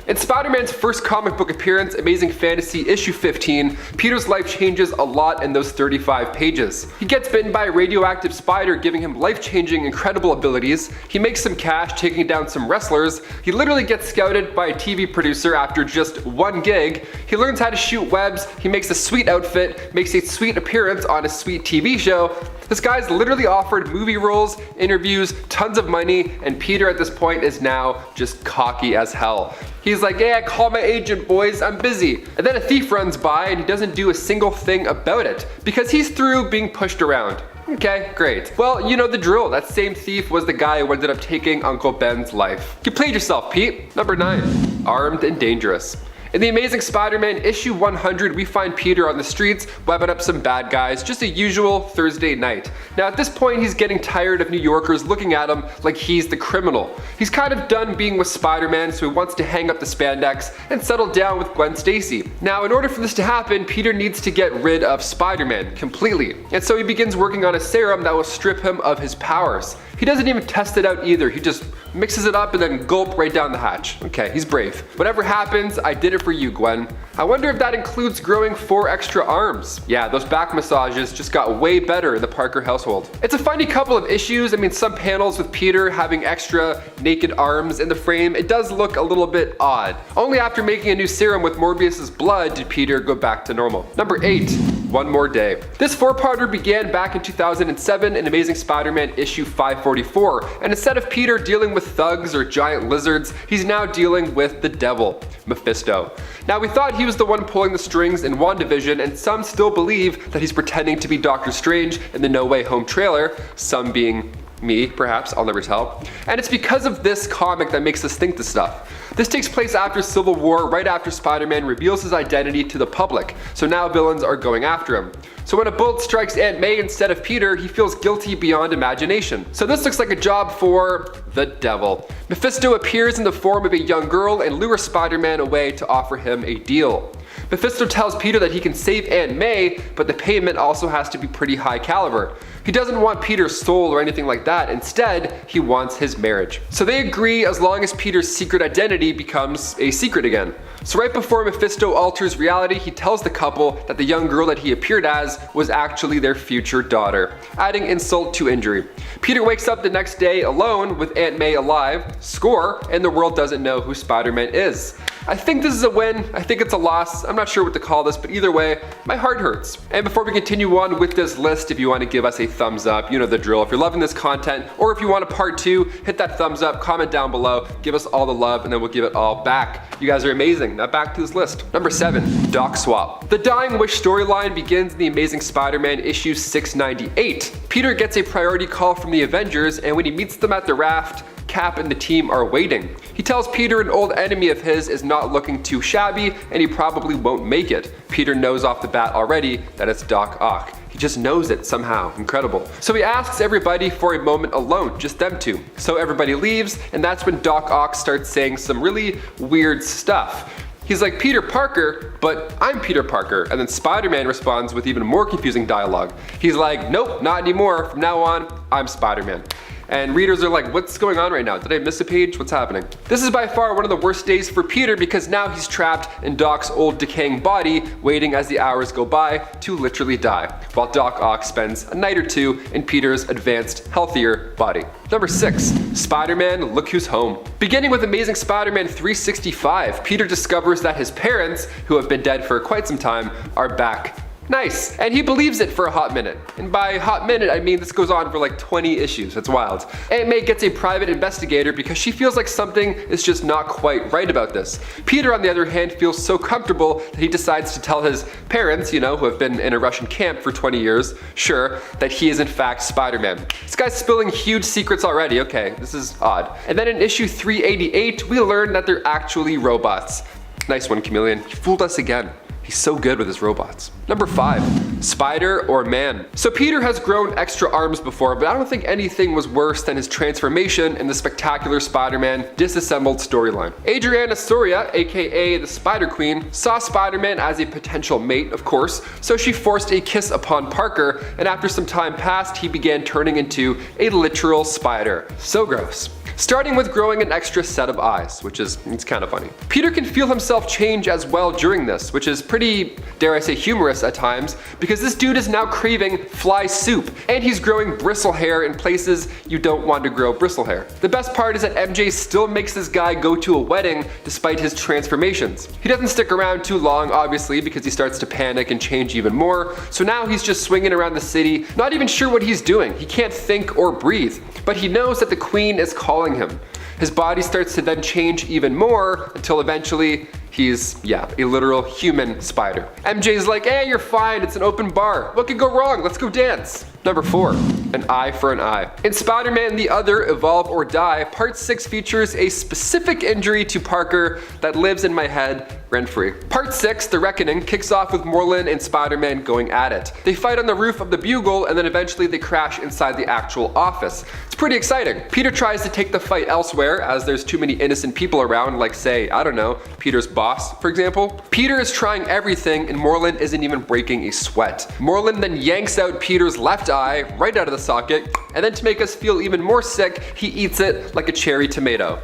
In Spider-Man's first comic book appearance, Amazing Fantasy issue 15, Peter's life changes a lot in those 35 pages. He gets bitten by a radioactive spider, giving him life-changing, incredible abilities. He makes some cash, taking down some wrestlers. He literally gets scouted by a TV producer after just one gig. He learns how to shoot webs. He makes a sweet outfit, makes a sweet appearance on a sweet TV show. This guy's literally offered movie roles, interviews, tons of money, and Peter at this point is now just cocky as hell. He's like, hey, I call my agent, boys, I'm busy. And then a thief runs by and he doesn't do a single thing about it because he's through being pushed around. Okay, great. Well, you know the drill. That same thief was the guy who ended up taking Uncle Ben's life. You played yourself, Pete. Number 9, armed and dangerous. In The Amazing Spider-Man issue 100, we find Peter on the streets, webbing up some bad guys, just a usual Thursday night. Now at this point, he's getting tired of New Yorkers looking at him like he's the criminal. He's kind of done being with Spider-Man, so he wants to hang up the spandex and settle down with Gwen Stacy. Now in order for this to happen, Peter needs to get rid of Spider-Man completely. And so he begins working on a serum that will strip him of his powers. He doesn't even test it out either. He just mixes it up and then gulp right down the hatch. Okay, he's brave. Whatever happens, I did it for you, Gwen. I wonder if that includes growing 4 extra arms. Yeah, those back massages just got way better in the Parker household. It's a funny couple of issues. I mean, some panels with Peter having extra naked arms in the frame, it does look a little bit odd. Only after making a new serum with Morbius's blood did Peter go back to normal. Number 8, One More Day. This 4-parter began back in 2007 in Amazing Spider-Man issue 544, and instead of Peter dealing with thugs or giant lizards, he's now dealing with the devil, Mephisto. Now we thought he was the one pulling the strings in WandaVision, and some still believe that he's pretending to be Doctor Strange in the No Way Home trailer, some being me, perhaps, I'll never tell. And it's because of this comic that makes us think this stuff. This takes place after Civil War, right after Spider-Man reveals his identity to the public, so now villains are going after him. So when a bullet strikes Aunt May instead of Peter, he feels guilty beyond imagination. So this looks like a job for the devil. Mephisto appears in the form of a young girl and lures Spider-Man away to offer him a deal. Mephisto tells Peter that he can save Aunt May, but the payment also has to be pretty high caliber. He doesn't want Peter's soul or anything like that. Instead, he wants his marriage. So they agree as long as Peter's secret identity becomes a secret again. So right before Mephisto alters reality, he tells the couple that the young girl that he appeared as was actually their future daughter, adding insult to injury. Peter wakes up the next day alone with Aunt May alive, score, and the world doesn't know who Spider-Man is. I think this is a win. I think it's a loss. I'm not sure what to call this, but either way, my heart hurts. And before we continue on with this list, if you want to give us a thumbs up, you know the drill. If you're loving this content, or if you want a part 2, hit that thumbs up, comment down below, give us all the love, and then we'll give it all back. You guys are amazing. Now back to this list. Number 7, Doc Swap. The Dying Wish storyline begins in The Amazing Spider-Man issue 698. Peter gets a priority call from the Avengers, and when he meets them at the raft, Cap and the team are waiting. He tells Peter an old enemy of his is not looking too shabby and he probably won't make it. Peter knows off the bat already that it's Doc Ock. He just knows it somehow. Incredible. So he asks everybody for a moment alone, just them two. So everybody leaves, and that's when Doc Ock starts saying some really weird stuff. He's like, Peter Parker, but I'm Peter Parker. And then Spider-Man responds with even more confusing dialogue. He's like, nope, not anymore. From now on, I'm Spider-Man. And readers are like, what's going on right now? Did I miss a page? What's happening? This is by far one of the worst days for Peter because now he's trapped in Doc's old decaying body, waiting as the hours go by to literally die, while Doc Ock spends a night or two in Peter's advanced, healthier body. Number 6, Spider-Man Look Who's Home. Beginning with Amazing Spider-Man 365, Peter discovers that his parents, who have been dead for quite some time, are back. Nice. And he believes it for a hot minute. And by hot minute, I mean this goes on for like 20 issues. That's wild. Aunt May gets a private investigator because she feels like something is just not quite right about this. Peter, on the other hand, feels so comfortable that he decides to tell his parents, who have been in a Russian camp for 20 years, sure, that he is in fact Spider-Man. This guy's spilling huge secrets already. Okay, this is odd. And then in issue 388, we learn that they're actually robots. Nice one, Chameleon. You fooled us again. He's so good with his robots. Number 5, Spider or Man. So Peter has grown extra arms before, but I don't think anything was worse than his transformation in the Spectacular Spider-Man Disassembled storyline. Adriana Soria, aka the Spider Queen, saw Spider-Man as a potential mate, of course, so she forced a kiss upon Parker, and after some time passed, he began turning into a literal spider. So gross. Starting with growing an extra set of eyes, which is, it's kind of funny. Peter can feel himself change as well during this, which is pretty, dare I say, humorous at times, because this dude is now craving fly soup, and he's growing bristle hair in places you don't want to grow bristle hair. The best part is that MJ still makes this guy go to a wedding despite his transformations. He doesn't stick around too long, obviously, because he starts to panic and change even more, so now he's just swinging around the city, not even sure what he's doing. He can't think or breathe, but he knows that the Queen is calling him. His body starts to then change even more until eventually he's, a literal human spider. MJ's like, hey, you're fine, it's an open bar. What could go wrong? Let's go dance. Number 4, an eye for an eye. In Spider-Man The Other, Evolve or Die, Part 6 features a specific injury to Parker that lives in my head rent-free. Part 6, The Reckoning, kicks off with Morlun and Spider-Man going at it. They fight on the roof of the Bugle, and then eventually they crash inside the actual office. It's pretty exciting. Peter tries to take the fight elsewhere, as there's too many innocent people around, like say, I don't know, Peter's boss, for example. Peter is trying everything, and Morlun isn't even breaking a sweat. Morlun then yanks out Peter's left eye right out of the socket, and then to make us feel even more sick, he eats it like a cherry tomato.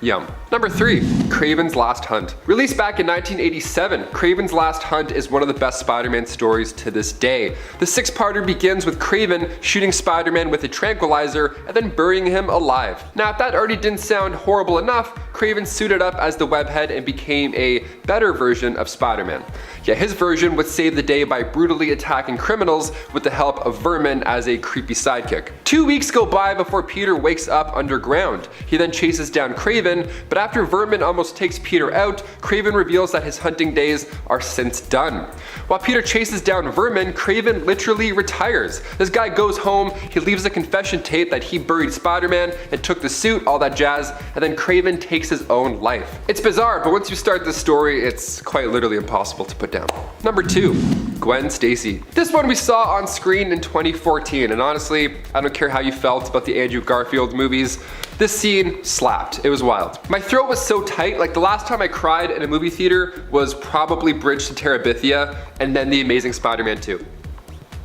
Yum. Number 3, Kraven's Last Hunt. Released back in 1987, Kraven's Last Hunt is one of the best Spider-Man stories to this day. The 6-parter begins with Kraven shooting Spider-Man with a tranquilizer and then burying him alive. Now, if that already didn't sound horrible enough, Kraven suited up as the webhead and became a better version of Spider-Man. Yeah, his version would save the day by brutally attacking criminals with the help of Vermin as a creepy sidekick. 2 weeks go by before Peter wakes up underground. He then chases down Kraven, but after Vermin almost takes Peter out, Kraven reveals that his hunting days are since done. While Peter chases down Vermin, Kraven literally retires. This guy goes home, he leaves a confession tape that he buried Spider-Man and took the suit, all that jazz, and then Kraven takes his own life. It's bizarre, but once you start this story, it's quite literally impossible to put down. Number 2, Gwen Stacy. This one we saw on screen in 2014, and honestly, I don't care how you felt about the Andrew Garfield movies, this scene slapped. It was wild. My throat was so tight, like the last time I cried in a movie theater was probably Bridge to Terabithia and then The Amazing Spider-Man 2.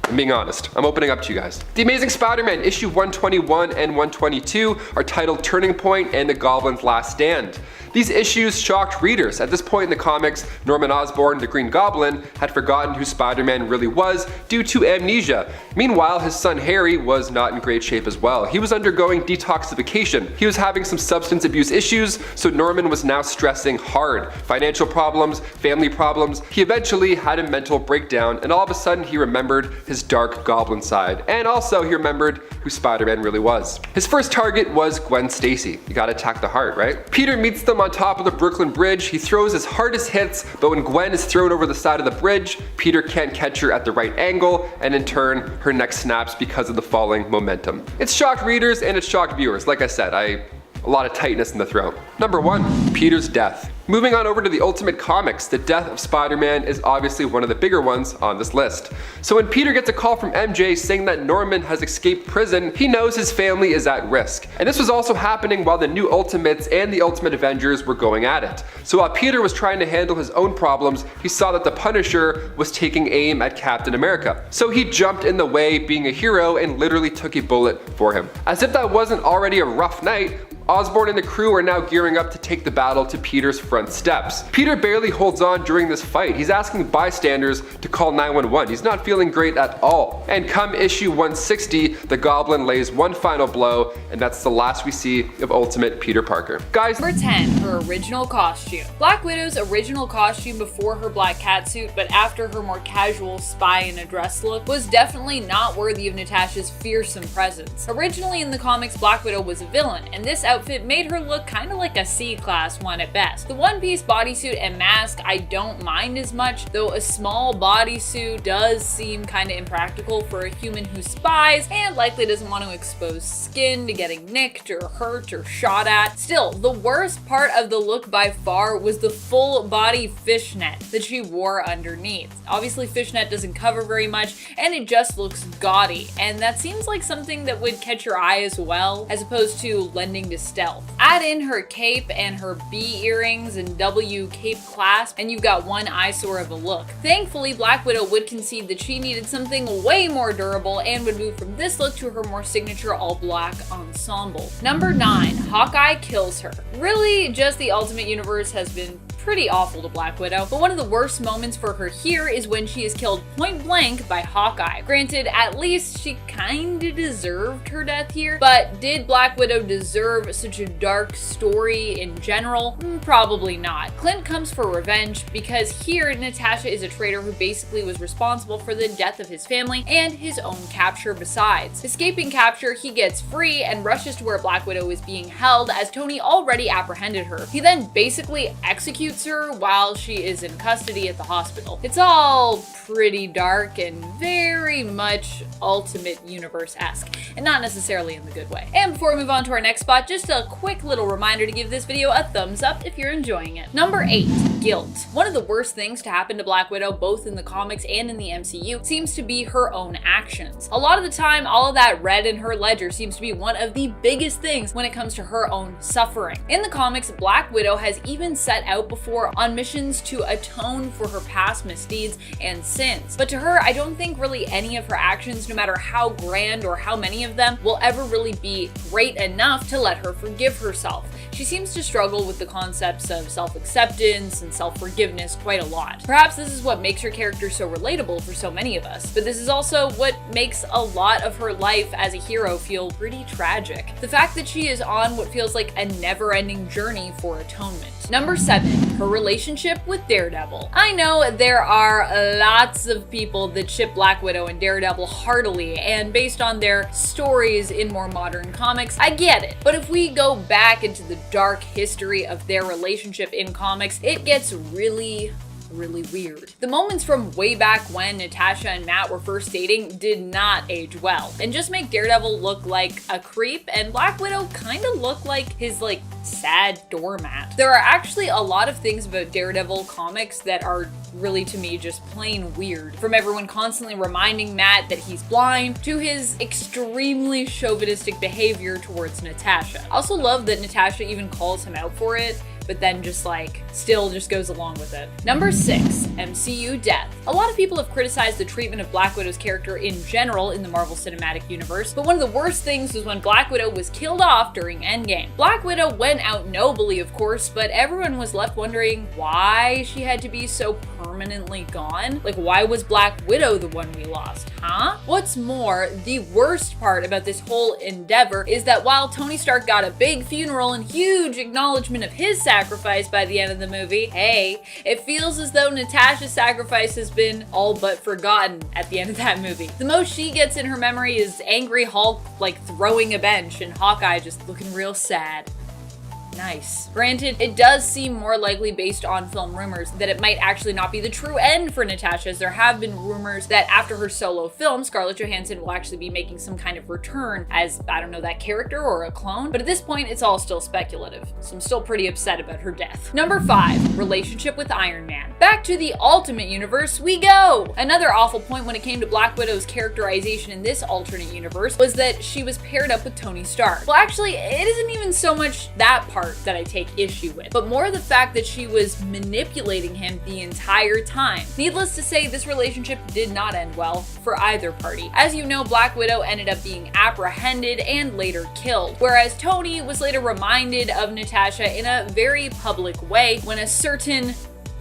I'm being honest. I'm opening up to you guys. The Amazing Spider-Man issue 121 and 122 are titled Turning Point and The Goblin's Last Stand. These issues shocked readers. At this point in the comics, Norman Osborn, the Green Goblin, had forgotten who Spider-Man really was due to amnesia. Meanwhile, his son Harry was not in great shape as well. He was undergoing detoxification. He was having some substance abuse issues, so Norman was now stressing hard. Financial problems, family problems. He eventually had a mental breakdown, and all of a sudden he remembered his dark goblin side. And also he remembered who Spider-Man really was. His first target was Gwen Stacy. You gotta attack the heart, right? Peter meets them on top of the Brooklyn Bridge. He throws his hardest hits, but when Gwen is thrown over the side of the bridge, Peter can't catch her at the right angle, and in turn, her neck snaps because of the falling momentum. It's shocked readers and it shocked viewers. Like I said, a lot of tightness in the throat. Number 1, Peter's death. Moving on over to the Ultimate Comics, the death of Spider-Man is obviously one of the bigger ones on this list. So when Peter gets a call from MJ saying that Norman has escaped prison, he knows his family is at risk. And this was also happening while the New Ultimates and the Ultimate Avengers were going at it. So while Peter was trying to handle his own problems, he saw that the Punisher was taking aim at Captain America. So he jumped in the way, being a hero, and literally took a bullet for him. As if that wasn't already a rough night, Osborn and the crew are now gearing up to take the battle to Peter's front steps. Peter barely holds on during this fight. He's asking bystanders to call 911. He's not feeling great at all. And come issue 160, the Goblin lays one final blow, and that's the last we see of Ultimate Peter Parker. Guys, Number 10, her original costume. Black Widow's original costume before her black catsuit, but after her more casual spy in a dress look, was definitely not worthy of Natasha's fearsome presence. Originally in the comics, Black Widow was a villain, and this outfit made her look kind of like a C-class one at best. The one-piece bodysuit and mask I don't mind as much, though a small bodysuit does seem kind of impractical for a human who spies and likely doesn't want to expose skin to getting nicked or hurt or shot at. Still, the worst part of the look by far was the full body fishnet that she wore underneath. Obviously fishnet doesn't cover very much and it just looks gaudy, and that seems like something that would catch your eye as well, as opposed to lending to stealth. Add in her cape and her B earrings and W cape clasp, and you've got one eyesore of a look. Thankfully, Black Widow would concede that she needed something way more durable and would move from this look to her more signature all-black ensemble. Number 9, Hawkeye kills her. Really, just the Ultimate Universe has been pretty awful to Black Widow, but one of the worst moments for her here is when she is killed point blank by Hawkeye. Granted, at least she kinda deserved her death here, but did Black Widow deserve such a dark story in general? Probably not. Clint comes for revenge because here Natasha is a traitor who basically was responsible for the death of his family and his own capture besides. Escaping capture, he gets free and rushes to where Black Widow is being held as Tony already apprehended her. He then basically executes her while she is in custody at the hospital. It's all pretty dark and very much Ultimate Universe-esque, and not necessarily in the good way. And before we move on to our next spot, just a quick little reminder to give this video a thumbs up if you're enjoying it. Number 8, guilt. One of the worst things to happen to Black Widow, both in the comics and in the MCU, seems to be her own actions. A lot of the time, all of that red in her ledger seems to be one of the biggest things when it comes to her own suffering. In the comics, Black Widow has even set out before on missions to atone for her past misdeeds and sins. But to her, I don't think really any of her actions, no matter how grand or how many of them, will ever really be great enough to let her forgive herself. She seems to struggle with the concepts of self-acceptance and self-forgiveness quite a lot. Perhaps this is what makes her character so relatable for so many of us, but this is also what makes a lot of her life as a hero feel pretty tragic. The fact that she is on what feels like a never-ending journey for atonement. Number 7, her relationship with Daredevil. I know there are lots of people that ship Black Widow and Daredevil heartily, and based on their stories in more modern comics, I get it. But if we go back into the dark history of their relationship in comics, it gets really weird. The moments from way back when Natasha and Matt were first dating did not age well, and just make Daredevil look like a creep and Black Widow kind of look like his sad doormat. There are actually a lot of things about Daredevil comics that are really, to me, just plain weird. From everyone constantly reminding Matt that he's blind, to his extremely chauvinistic behavior towards Natasha. I also love that Natasha even calls him out for it, but then just still just goes along with it. Number 6, MCU death. A lot of people have criticized the treatment of Black Widow's character in general in the Marvel Cinematic Universe, but one of the worst things was when Black Widow was killed off during Endgame. Black Widow went out nobly, of course, but everyone was left wondering why she had to be so permanently gone. Why was Black Widow the one we lost, huh? What's more, the worst part about this whole endeavor is that while Tony Stark got a big funeral and huge acknowledgement of his sacrifice by the end of the movie, hey, it feels as though Natasha's sacrifice has been all but forgotten at the end of that movie. The most she gets in her memory is angry Hulk throwing a bench and Hawkeye just looking real sad. Nice. Granted, it does seem more likely based on film rumors that it might actually not be the true end for Natasha, as there have been rumors that after her solo film, Scarlett Johansson will actually be making some kind of return as, I don't know, that character or a clone, but at this point it's all still speculative, so I'm still pretty upset about her death. Number 5, relationship with Iron Man. Back to the Ultimate Universe we go! Another awful point when it came to Black Widow's characterization in this alternate universe was that she was paired up with Tony Stark. Well, actually, it isn't even so much that part that I take issue with, but more the fact that she was manipulating him the entire time. Needless to say, this relationship did not end well for either party. As you know, Black Widow ended up being apprehended and later killed, whereas Tony was later reminded of Natasha in a very public way when a certain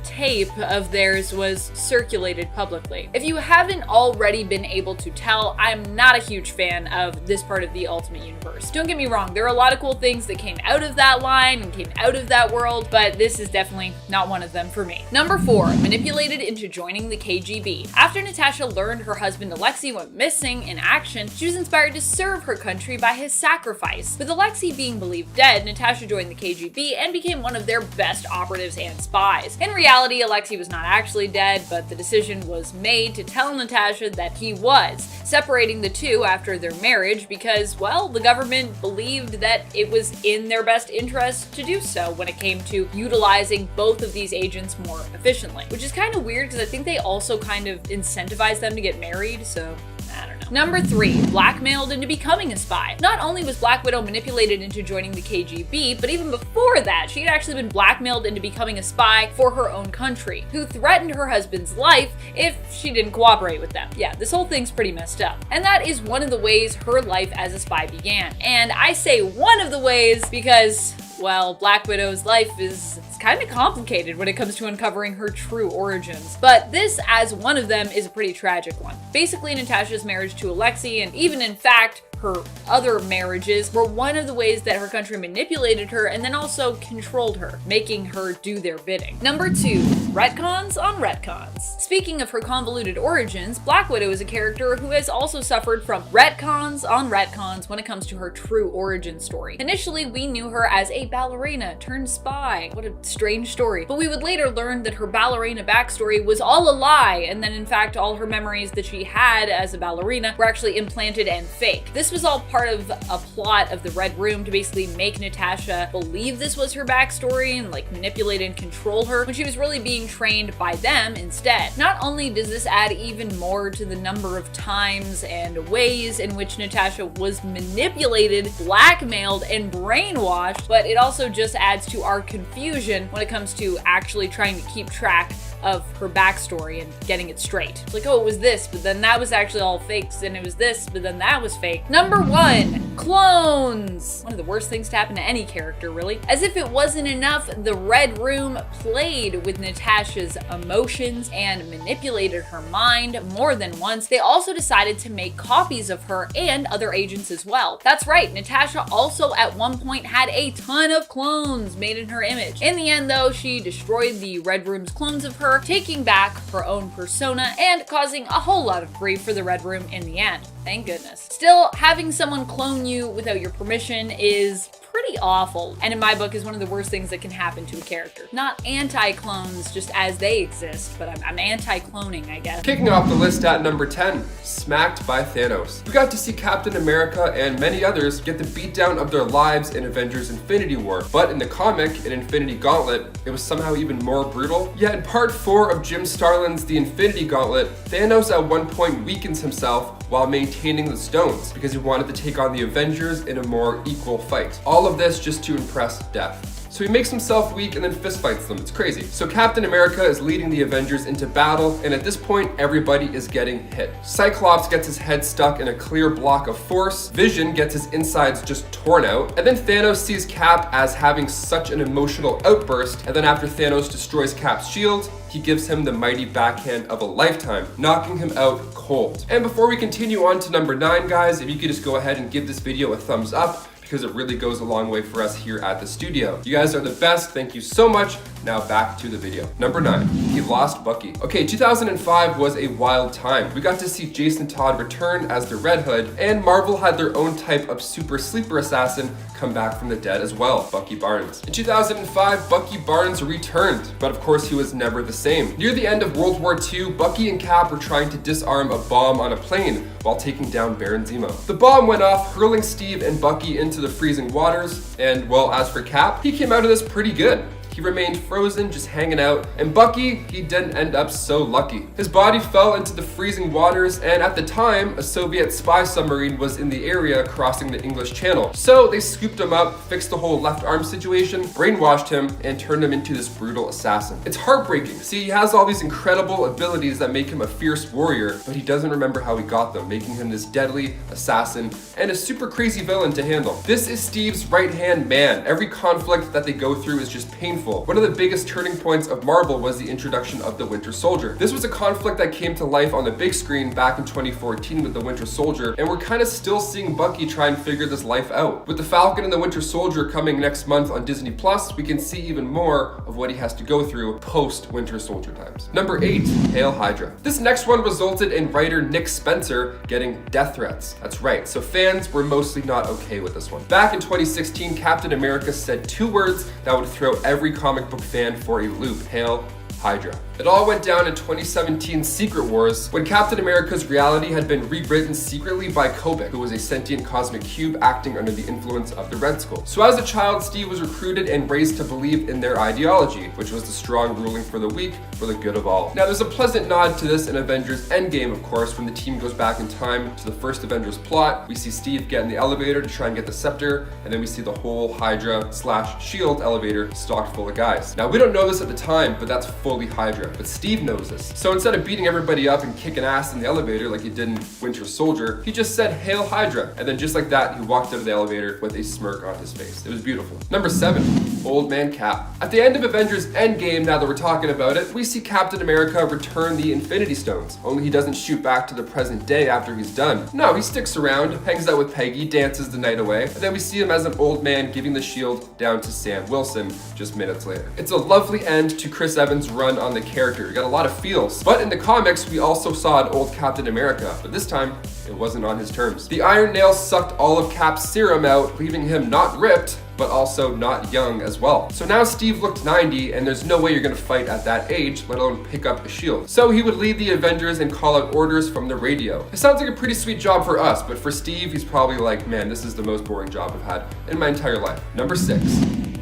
tape of theirs was circulated publicly. If you haven't already been able to tell, I'm not a huge fan of this part of the Ultimate Universe. Don't get me wrong, there are a lot of cool things that came out of that line and came out of that world, but this is definitely not one of them for me. Number 4, manipulated into joining the KGB. After Natasha learned her husband Alexei went missing in action, she was inspired to serve her country by his sacrifice. With Alexei being believed dead, Natasha joined the KGB and became one of their best operatives and spies. In reality, Alexei was not actually dead, but the decision was made to tell Natasha that he was, separating the two after their marriage because, well, the government believed that it was in their best interest to do so when it came to utilizing both of these agents more efficiently. Which is kind of weird because I think they also kind of incentivized them to get married, so I don't know. Number 3, blackmailed into becoming a spy. Not only was Black Widow manipulated into joining the KGB, but even before that, she had actually been blackmailed into becoming a spy for her own country, who threatened her husband's life if she didn't cooperate with them. Yeah, this whole thing's pretty messed up. And that is one of the ways her life as a spy began. And I say one of the ways because, well, Black Widow's life is kind of complicated when it comes to uncovering her true origins. But this, as one of them, is a pretty tragic one. Basically, Natasha's marriage to Alexei, and even in fact, her other marriages, were one of the ways that her country manipulated her and then also controlled her, making her do their bidding. Number 2, retcons on retcons. Speaking of her convoluted origins, Black Widow is a character who has also suffered from retcons on retcons when it comes to her true origin story. Initially, we knew her as a ballerina turned spy. What a strange story. But we would later learn that her ballerina backstory was all a lie, and then in fact all her memories that she had as a ballerina were actually implanted and fake. This was all part of a plot of the Red Room to basically make Natasha believe this was her backstory and like manipulate and control her when she was really being trained by them instead. Not only does this add even more to the number of times and ways in which Natasha was manipulated, blackmailed, and brainwashed, but it also just adds to our confusion when it comes to actually trying to keep track of her backstory and getting it straight. It's like, oh, it was this, but then that was actually all fakes, and it was this, but then that was fake. Number 1, clones. One of the worst things to happen to any character, really. As if it wasn't enough, the Red Room played with Natasha's emotions and manipulated her mind more than once. They also decided to make copies of her and other agents as well. That's right, Natasha also at one point had a ton of clones made in her image. In the end, though, she destroyed the Red Room's clones of her, taking back her own persona and causing a whole lot of grief for the Red Room in the end. Thank goodness. Still, having someone clone you without your permission is pretty awful, and in my book is one of the worst things that can happen to a character. Not anti-clones just as they exist, but I'm anti-cloning, I guess. Kicking off the list at number 10, smacked by Thanos. We got to see Captain America and many others get the beatdown of their lives in Avengers Infinity War, but in the comic, in Infinity Gauntlet, it was somehow even more brutal. Yet in part 4 of Jim Starlin's The Infinity Gauntlet, Thanos at one point weakens himself while maintaining the stones because he wanted to take on the Avengers in a more equal fight. All of this just to impress Death. So he makes himself weak and then fistfights them. It's crazy. So Captain America is leading the Avengers into battle, and at this point, everybody is getting hit. Cyclops gets his head stuck in a clear block of force. Vision gets his insides just torn out. And then Thanos sees Cap as having such an emotional outburst, and then after Thanos destroys Cap's shield, he gives him the mighty backhand of a lifetime, knocking him out cold. And before we continue on to number 9, guys, if you could just go ahead and give this video a thumbs up, because it really goes a long way for us here at the studio. You guys are the best. Thank you so much. Now back to the video. Number 9, he lost Bucky. Okay, 2005 was a wild time. We got to see Jason Todd return as the Red Hood, and Marvel had their own type of super sleeper assassin come back from the dead as well, Bucky Barnes. In 2005, Bucky Barnes returned, but of course he was never the same. Near the end of World War II, Bucky and Cap were trying to disarm a bomb on a plane while taking down Baron Zemo. The bomb went off, hurling Steve and Bucky into the freezing waters, and well, as for Cap, he came out of this pretty good. He remained frozen, just hanging out, and Bucky, he didn't end up so lucky. His body fell into the freezing waters, and at the time, a Soviet spy submarine was in the area crossing the English Channel. So they scooped him up, fixed the whole left arm situation, brainwashed him, and turned him into this brutal assassin. It's heartbreaking. See, he has all these incredible abilities that make him a fierce warrior, but he doesn't remember how he got them, making him this deadly assassin and a super crazy villain to handle. This is Steve's right-hand man. Every conflict that they go through is just painful. One of the biggest turning points of Marvel was the introduction of the Winter Soldier. This was a conflict that came to life on the big screen back in 2014 with the Winter Soldier, and we're kind of still seeing Bucky try and figure this life out. With the Falcon and the Winter Soldier coming next month on Disney Plus, we can see even more of what he has to go through post-Winter Soldier times. Number 8, Hail Hydra. This next one resulted in writer Nick Spencer getting death threats. That's right, so fans were mostly not okay with this one. Back in 2016, Captain America said 2 words that would throw every comic book fan for a loop: Hail Hydra. It all went down in 2017's Secret Wars, when Captain America's reality had been rewritten secretly by Kobik, who was a sentient cosmic cube acting under the influence of the Red Skull. So as a child, Steve was recruited and raised to believe in their ideology, which was the strong ruling for the weak, for the good of all. Now there's a pleasant nod to this in Avengers Endgame, of course, when the team goes back in time to the first Avengers plot. We see Steve get in the elevator to try and get the scepter, and then we see the whole Hydra/Shield elevator stocked full of guys. Now we don't know this at the time, but that's fully Hydra. But Steve knows this. So instead of beating everybody up and kicking ass in the elevator like he did in Winter Soldier, he just said, "Hail Hydra." And then just like that, he walked out of the elevator with a smirk on his face. It was beautiful. Number 7, Old Man Cap. At the end of Avengers Endgame, now that we're talking about it, we see Captain America return the Infinity Stones. Only he doesn't shoot back to the present day after he's done. No, he sticks around, hangs out with Peggy, dances the night away, and then we see him as an old man giving the shield down to Sam Wilson just minutes later. It's a lovely end to Chris Evans' run on the character. You got a lot of feels. But in the comics, we also saw an old Captain America, but this time, it wasn't on his terms. The Iron Nail sucked all of Cap's serum out, leaving him not ripped, but also not young as well. So now Steve looked 90, and there's no way you're gonna fight at that age, let alone pick up a shield. So he would lead the Avengers and call out orders from the radio. It sounds like a pretty sweet job for us, but for Steve, he's probably like, man, this is the most boring job I've had in my entire life. Number 6.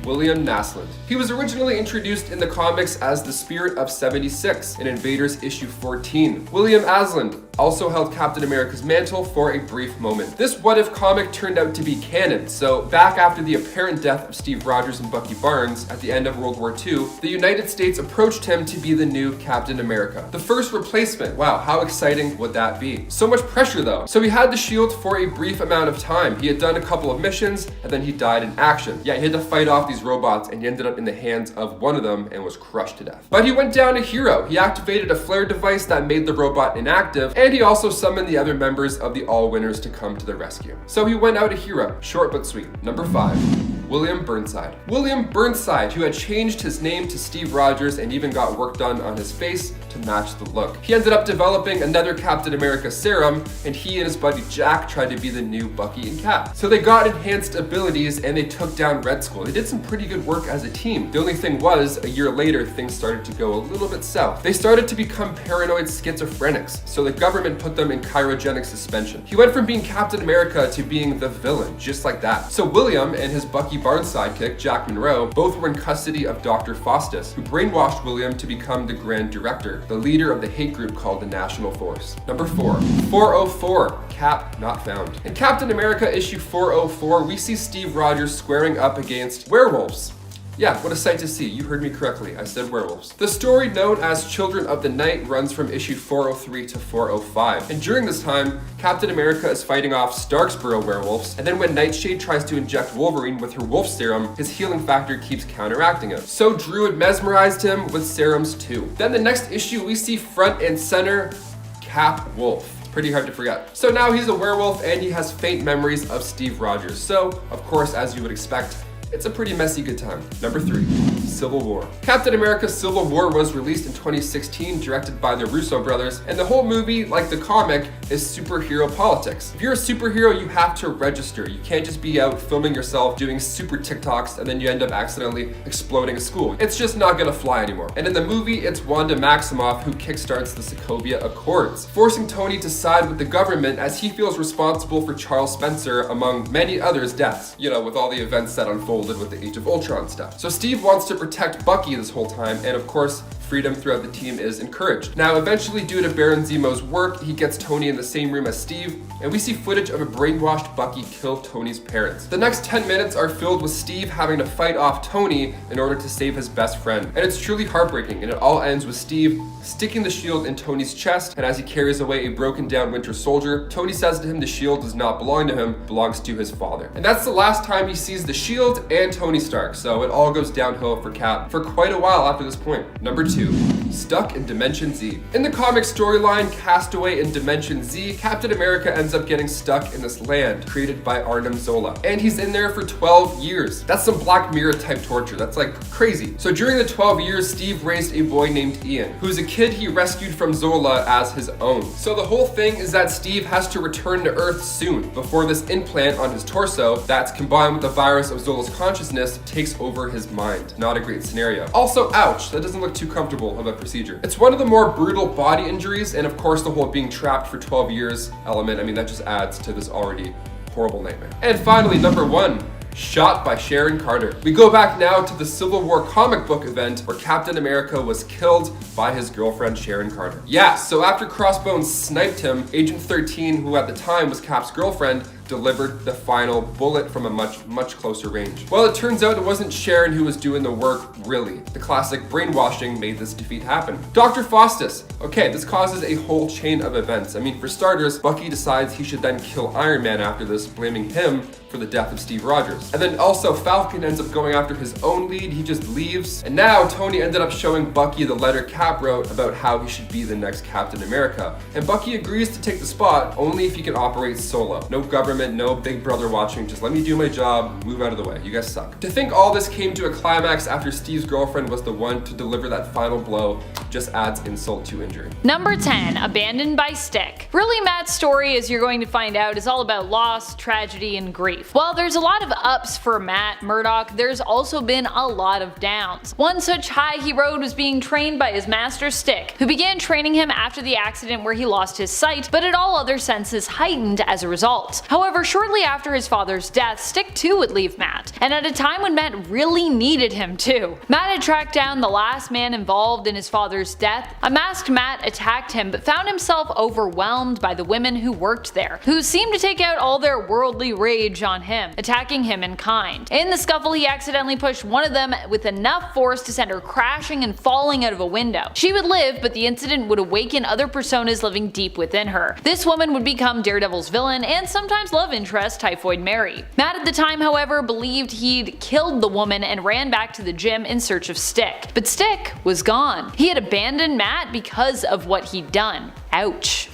William Naslund. He was originally introduced in the comics as the Spirit of 76 in Invaders issue 14. William Naslund also held Captain America's mantle for a brief moment. This What If comic turned out to be canon, so back after the apparent death of Steve Rogers and Bucky Barnes at the end of World War II, the United States approached him to be the new Captain America. The first replacement. Wow, how exciting would that be? So much pressure though. So he had the shield for a brief amount of time. He had done a couple of missions, and then he died in action. Yeah, he had to fight off these robots, and he ended up in the hands of one of them and was crushed to death. But he went down a hero. He activated a flare device that made the robot inactive, and he also summoned the other members of the All Winners to come to the rescue. So he went out a hero. Short but sweet. Number 5. William Burnside. William Burnside, who had changed his name to Steve Rogers and even got work done on his face to match the look. He ended up developing another Captain America serum, and he and his buddy Jack tried to be the new Bucky and Cap. So they got enhanced abilities and they took down Red Skull. They did some pretty good work as a team. The only thing was, a year later, things started to go a little bit south. They started to become paranoid schizophrenics, so the government put them in cryogenic suspension. He went from being Captain America to being the villain, just like that. So William and his Bucky Barnes sidekick, Jack Monroe, both were in custody of Dr. Faustus, who brainwashed William to become the Grand Director, the leader of the hate group called the National Force. Number 4. 404. Cap not found. In Captain America issue 404, we see Steve Rogers squaring up against werewolves. Yeah, what a sight to see. You heard me correctly. I said werewolves. The story known as Children of the Night runs from issue 403 to 405. And during this time, Captain America is fighting off Starksboro werewolves, and then when Nightshade tries to inject Wolverine with her wolf serum, his healing factor keeps counteracting it. So Druid mesmerized him with serums too. Then the next issue, we see front and center Cap Wolf. Pretty hard to forget. So now he's a werewolf and he has faint memories of Steve Rogers. So, of course, as you would expect, it's a pretty messy good time. Number 3. Civil War. Captain America Civil War was released in 2016, directed by the Russo brothers, and the whole movie, like the comic, is superhero politics. If you're a superhero, you have to register. You can't just be out filming yourself doing super TikToks and then you end up accidentally exploding a school. It's just not gonna fly anymore. And in the movie, it's Wanda Maximoff who kickstarts the Sokovia Accords, forcing Tony to side with the government as he feels responsible for Charles Spencer, among many others, deaths. You know, with all the events that unfolded with the Age of Ultron stuff. So Steve wants to protect Bucky this whole time, and of course, freedom throughout the team is encouraged. Now, eventually, due to Baron Zemo's work, he gets Tony in the same room as Steve, and we see footage of a brainwashed Bucky kill Tony's parents. The next 10 minutes are filled with Steve having to fight off Tony in order to save his best friend. And it's truly heartbreaking, and it all ends with Steve sticking the shield in Tony's chest, and as he carries away a broken down Winter Soldier, Tony says to him the shield does not belong to him, it belongs to his father. And that's the last time he sees the shield and Tony Stark, so it all goes downhill for Cap for quite a while after this point. Number 2. Stuck in Dimension Z. In the comic storyline Castaway in Dimension Z, Captain America ends up getting stuck in this land created by Arnim Zola, and he's in there for 12 years. That's some Black Mirror type torture. That's like crazy. So during the 12 years, Steve raised a boy named Ian, who's a kid he rescued from Zola as his own. So the whole thing is that Steve has to return to Earth soon before this implant on his torso that's combined with the virus of Zola's consciousness takes over his mind. Not a great scenario. Also, ouch, that doesn't look too comfortable of a procedure. It's one of the more brutal body injuries, and of course the whole being trapped for 12 years element, I mean, that just adds to this already horrible nightmare. And finally, number 1. Shot by Sharon Carter. We go back now to the Civil War comic book event where Captain America was killed by his girlfriend Sharon Carter. Yeah, so after Crossbones sniped him, Agent 13, who at the time was Cap's girlfriend, delivered the final bullet from a much closer range. Well, it turns out it wasn't Sharon who was doing the work, really. The classic brainwashing made this defeat happen. Dr. Faustus. Okay, this causes a whole chain of events. I mean, for starters, Bucky decides he should then kill Iron Man after this, blaming him for the death of Steve Rogers. And then also Falcon ends up going after his own lead, he just leaves. And now Tony ended up showing Bucky the letter Cap wrote about how he should be the next Captain America. And Bucky agrees to take the spot only if he can operate solo. No government, no big brother watching, just let me do my job, move out of the way, you guys suck. To think all this came to a climax after Steve's girlfriend was the one to deliver that final blow just adds insult to injury. Number 10. Abandoned by Stick. Really, Matt's story, as you're going to find out, is all about loss, tragedy, and grief. While there's a lot of ups for Matt Murdock, there's also been a lot of downs. One such high he rode was being trained by his master Stick, who began training him after the accident where he lost his sight, but had all other senses heightened as a result. However, shortly after his father's death, Stick too would leave Matt, and at a time when Matt really needed him too. Matt had tracked down the last man involved in his father's death. A masked Matt attacked him, but found himself overwhelmed by the women who worked there, who seemed to take out all their worldly rage on him, attacking him in kind. In the scuffle, he accidentally pushed one of them with enough force to send her crashing and falling out of a window. She would live, but the incident would awaken other personas living deep within her. This woman would become Daredevil's villain and sometimes love interest, Typhoid Mary. Matt at the time, however, believed he'd killed the woman and ran back to the gym in search of Stick. But Stick was gone. He had abandoned Matt because of what he'd done. Ouch.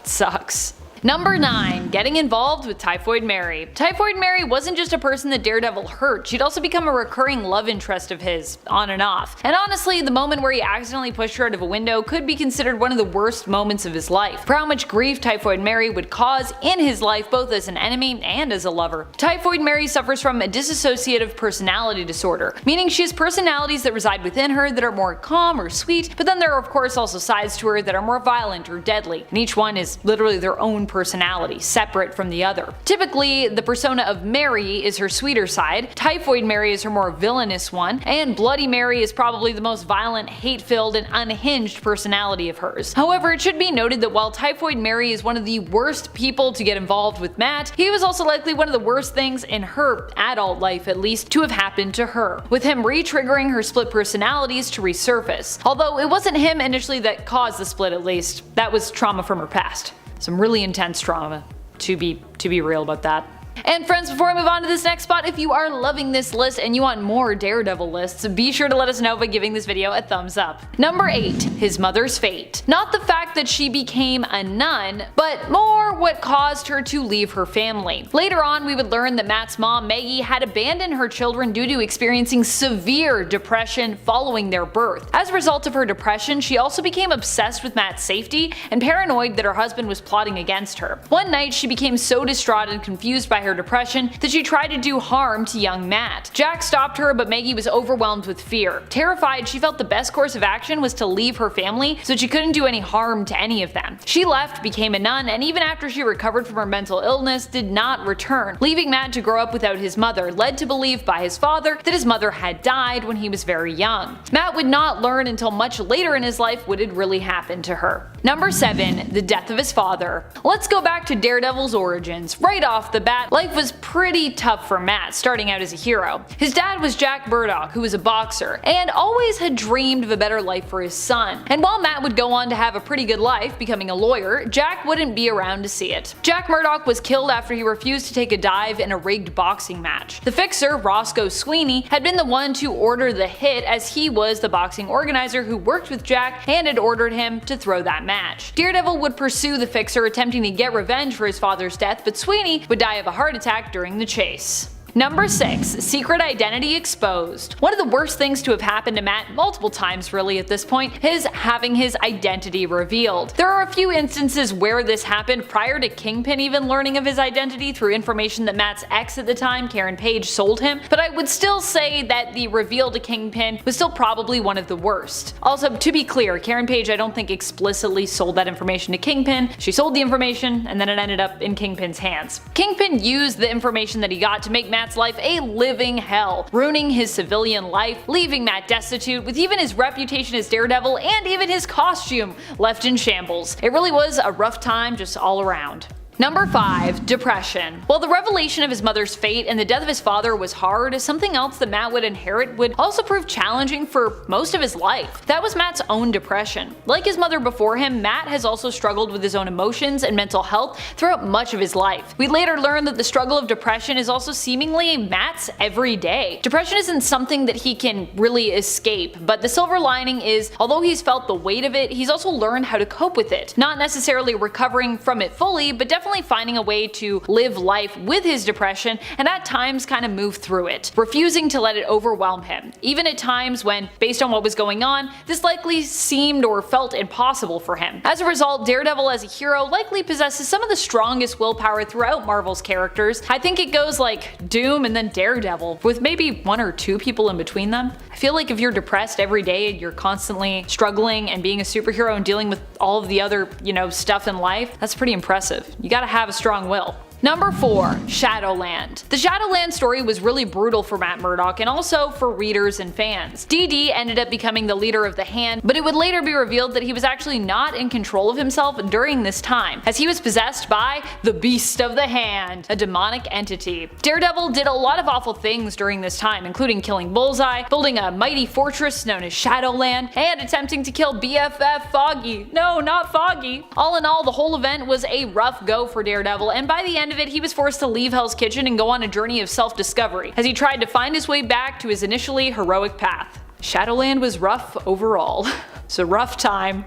Sucks. Number 9. Getting involved with Typhoid Mary. Typhoid Mary wasn't just a person that Daredevil hurt, she'd also become a recurring love interest of his, on and off. And honestly, the moment where he accidentally pushed her out of a window could be considered one of the worst moments of his life, for how much grief Typhoid Mary would cause in his life both as an enemy and as a lover. Typhoid Mary suffers from a dissociative personality disorder, meaning she has personalities that reside within her that are more calm or sweet, but then there are of course also sides to her that are more violent or deadly, and each one is literally their own personality, separate from the other. Typically, the persona of Mary is her sweeter side, Typhoid Mary is her more villainous one, and Bloody Mary is probably the most violent, hate-filled, and unhinged personality of hers. However, it should be noted that while Typhoid Mary is one of the worst people to get involved with Matt, he was also likely one of the worst things in her adult life, at least, to have happened to her, with him re-triggering her split personalities to resurface. Although it wasn't him initially that caused the split, at least. That was trauma from her past. Some really intense trauma, to be real about that. And friends, before I move on to this next spot, if you are loving this list and you want more Daredevil lists, be sure to let us know by giving this video a thumbs up. Number 8. His mother's fate. Not the fact that she became a nun, but more what caused her to leave her family. Later on, we would learn that Matt's mom, Maggie, had abandoned her children due to experiencing severe depression following their birth. As a result of her depression, she also became obsessed with Matt's safety and paranoid that her husband was plotting against her. One night, she became so distraught and confused by her depression that she tried to do harm to young Matt. Jack stopped her, but Maggie was overwhelmed with fear. Terrified, she felt the best course of action was to leave her family so she couldn't do any harm to any of them. She left, became a nun, and even after she recovered from her mental illness, did not return, leaving Matt to grow up without his mother, led to believe by his father that his mother had died when he was very young. Matt would not learn until much later in his life what had really happened to her. Number 7. The death of his father. Let's go back to Daredevil's origins. Right off the bat, life was pretty tough for Matt, starting out as a hero. His dad was Jack Murdock, who was a boxer, and always had dreamed of a better life for his son. And while Matt would go on to have a pretty good life, becoming a lawyer, Jack wouldn't be around to see it. Jack Murdock was killed after he refused to take a dive in a rigged boxing match. The fixer, Roscoe Sweeney, had been the one to order the hit, as he was the boxing organizer who worked with Jack and had ordered him to throw that match. Daredevil would pursue the fixer, attempting to get revenge for his father's death, but Sweeney would die of a heart attack during the chase. Number 6. Secret identity exposed. One of the worst things to have happened to Matt, multiple times really at this point, is having his identity revealed. There are a few instances where this happened prior to Kingpin even learning of his identity through information that Matt's ex at the time, Karen Page, sold him, but I would still say that the reveal to Kingpin was still probably one of the worst. Also, to be clear, Karen Page I don't think explicitly sold that information to Kingpin. She sold the information and then it ended up in Kingpin's hands. Kingpin used the information that he got to make Matt's life a living hell, ruining his civilian life, leaving Matt destitute, with even his reputation as Daredevil and even his costume left in shambles. It really was a rough time just all around. Number 5. Depression. While the revelation of his mother's fate and the death of his father was hard, something else that Matt would inherit would also prove challenging for most of his life. That was Matt's own depression. Like his mother before him, Matt has also struggled with his own emotions and mental health throughout much of his life. We later learn that the struggle of depression is also seemingly Matt's every day. Depression isn't something that he can really escape, but the silver lining is, although he's felt the weight of it, he's also learned how to cope with it. Not necessarily recovering from it fully, but definitely finding a way to live life with his depression and at times kind of move through it, refusing to let it overwhelm him, even at times when, based on what was going on, this likely seemed or felt impossible for him. As a result, Daredevil as a hero likely possesses some of the strongest willpower throughout Marvel's characters. I think it goes like Doom and then Daredevil, with maybe 1 or 2 people in between them. I feel like if you're depressed every day and you're constantly struggling and being a superhero and dealing with all of the other, stuff in life, that's pretty impressive. You gotta have a strong will. Number 4. Shadowland. The Shadowland story was really brutal for Matt Murdock and also for readers and fans. DD ended up becoming the leader of the Hand, but it would later be revealed that he was actually not in control of himself during this time, as he was possessed by the Beast of the Hand, a demonic entity. Daredevil did a lot of awful things during this time, including killing Bullseye, building a mighty fortress known as Shadowland, and attempting to kill BFF Foggy. No, not Foggy. All in all, the whole event was a rough go for Daredevil, and by the end of it, he was forced to leave Hell's Kitchen and go on a journey of self-discovery, as he tried to find his way back to his initially heroic path. Shadowland was rough overall. It's a rough time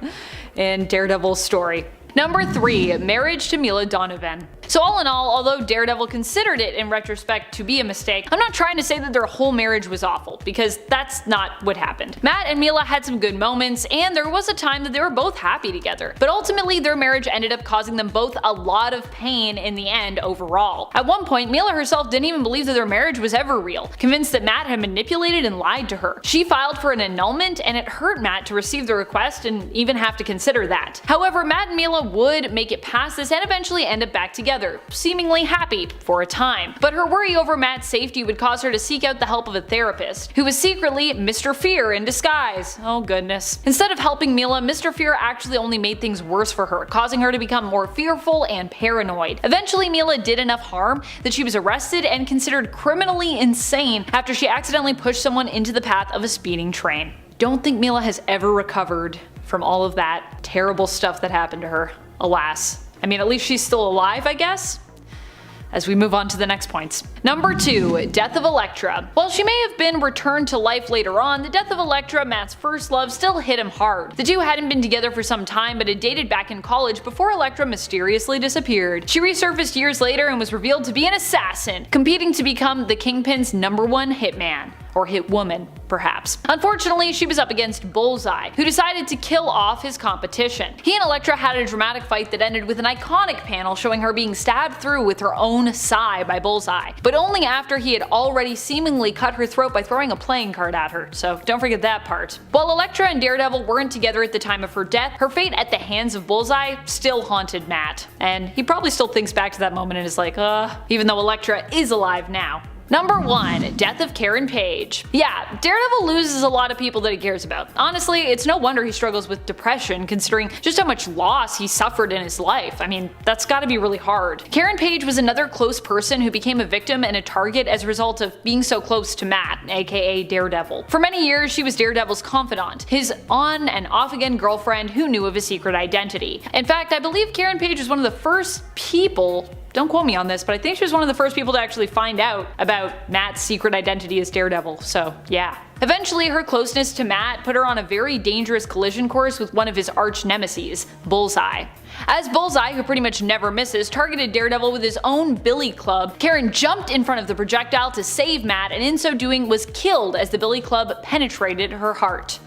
in Daredevil's story. Number 3. Marriage to Mila Donovan. So all in all, although Daredevil considered it in retrospect to be a mistake, I'm not trying to say that their whole marriage was awful, because that's not what happened. Matt and Mila had some good moments, and there was a time that they were both happy together. But ultimately, their marriage ended up causing them both a lot of pain in the end overall. At one point, Mila herself didn't even believe that their marriage was ever real, convinced that Matt had manipulated and lied to her. She filed for an annulment, and it hurt Matt to receive the request and even have to consider that. However, Matt and Mila would make it past this and eventually end up back together, seemingly happy for a time. But her worry over Matt's safety would cause her to seek out the help of a therapist, who was secretly Mr. Fear in disguise. Oh goodness. Instead of helping Mila, Mr. Fear actually only made things worse for her, causing her to become more fearful and paranoid. Eventually, Mila did enough harm that she was arrested and considered criminally insane after she accidentally pushed someone into the path of a speeding train. Don't think Mila has ever recovered from all of that terrible stuff that happened to her. Alas. I mean, at least she's still alive, I guess? as we move on to the next points. Number 2. Death of Elektra. While she may have been returned to life later on, the death of Elektra, Matt's first love, still hit him hard. The two hadn't been together for some time but had dated back in college before Elektra mysteriously disappeared. She resurfaced years later and was revealed to be an assassin, competing to become the Kingpin's #1 hitman. Or hit woman, perhaps. Unfortunately, she was up against Bullseye, who decided to kill off his competition. He and Elektra had a dramatic fight that ended with an iconic panel showing her being stabbed through with her own sai by Bullseye, but only after he had already seemingly cut her throat by throwing a playing card at her, so don't forget that part. While Elektra and Daredevil weren't together at the time of her death, her fate at the hands of Bullseye still haunted Matt, and he probably still thinks back to that moment and is like, even though Elektra is alive now. Number 1. Death of Karen Page. Yeah, Daredevil loses a lot of people that he cares about. Honestly, it's no wonder he struggles with depression considering just how much loss he suffered in his life. I mean, that's gotta be really hard. Karen Page was another close person who became a victim and a target as a result of being so close to Matt, aka Daredevil. For many years, she was Daredevil's confidant, his on and off again girlfriend who knew of his secret identity. In fact, I believe Karen Page was one of the first people, don't quote me on this, but I think she was one of the first people to actually find out about Matt's secret identity as Daredevil, so yeah. Eventually, her closeness to Matt put her on a very dangerous collision course with one of his arch nemeses, Bullseye. As Bullseye, who pretty much never misses, targeted Daredevil with his own billy club, Karen jumped in front of the projectile to save Matt and in so doing was killed as the billy club penetrated her heart.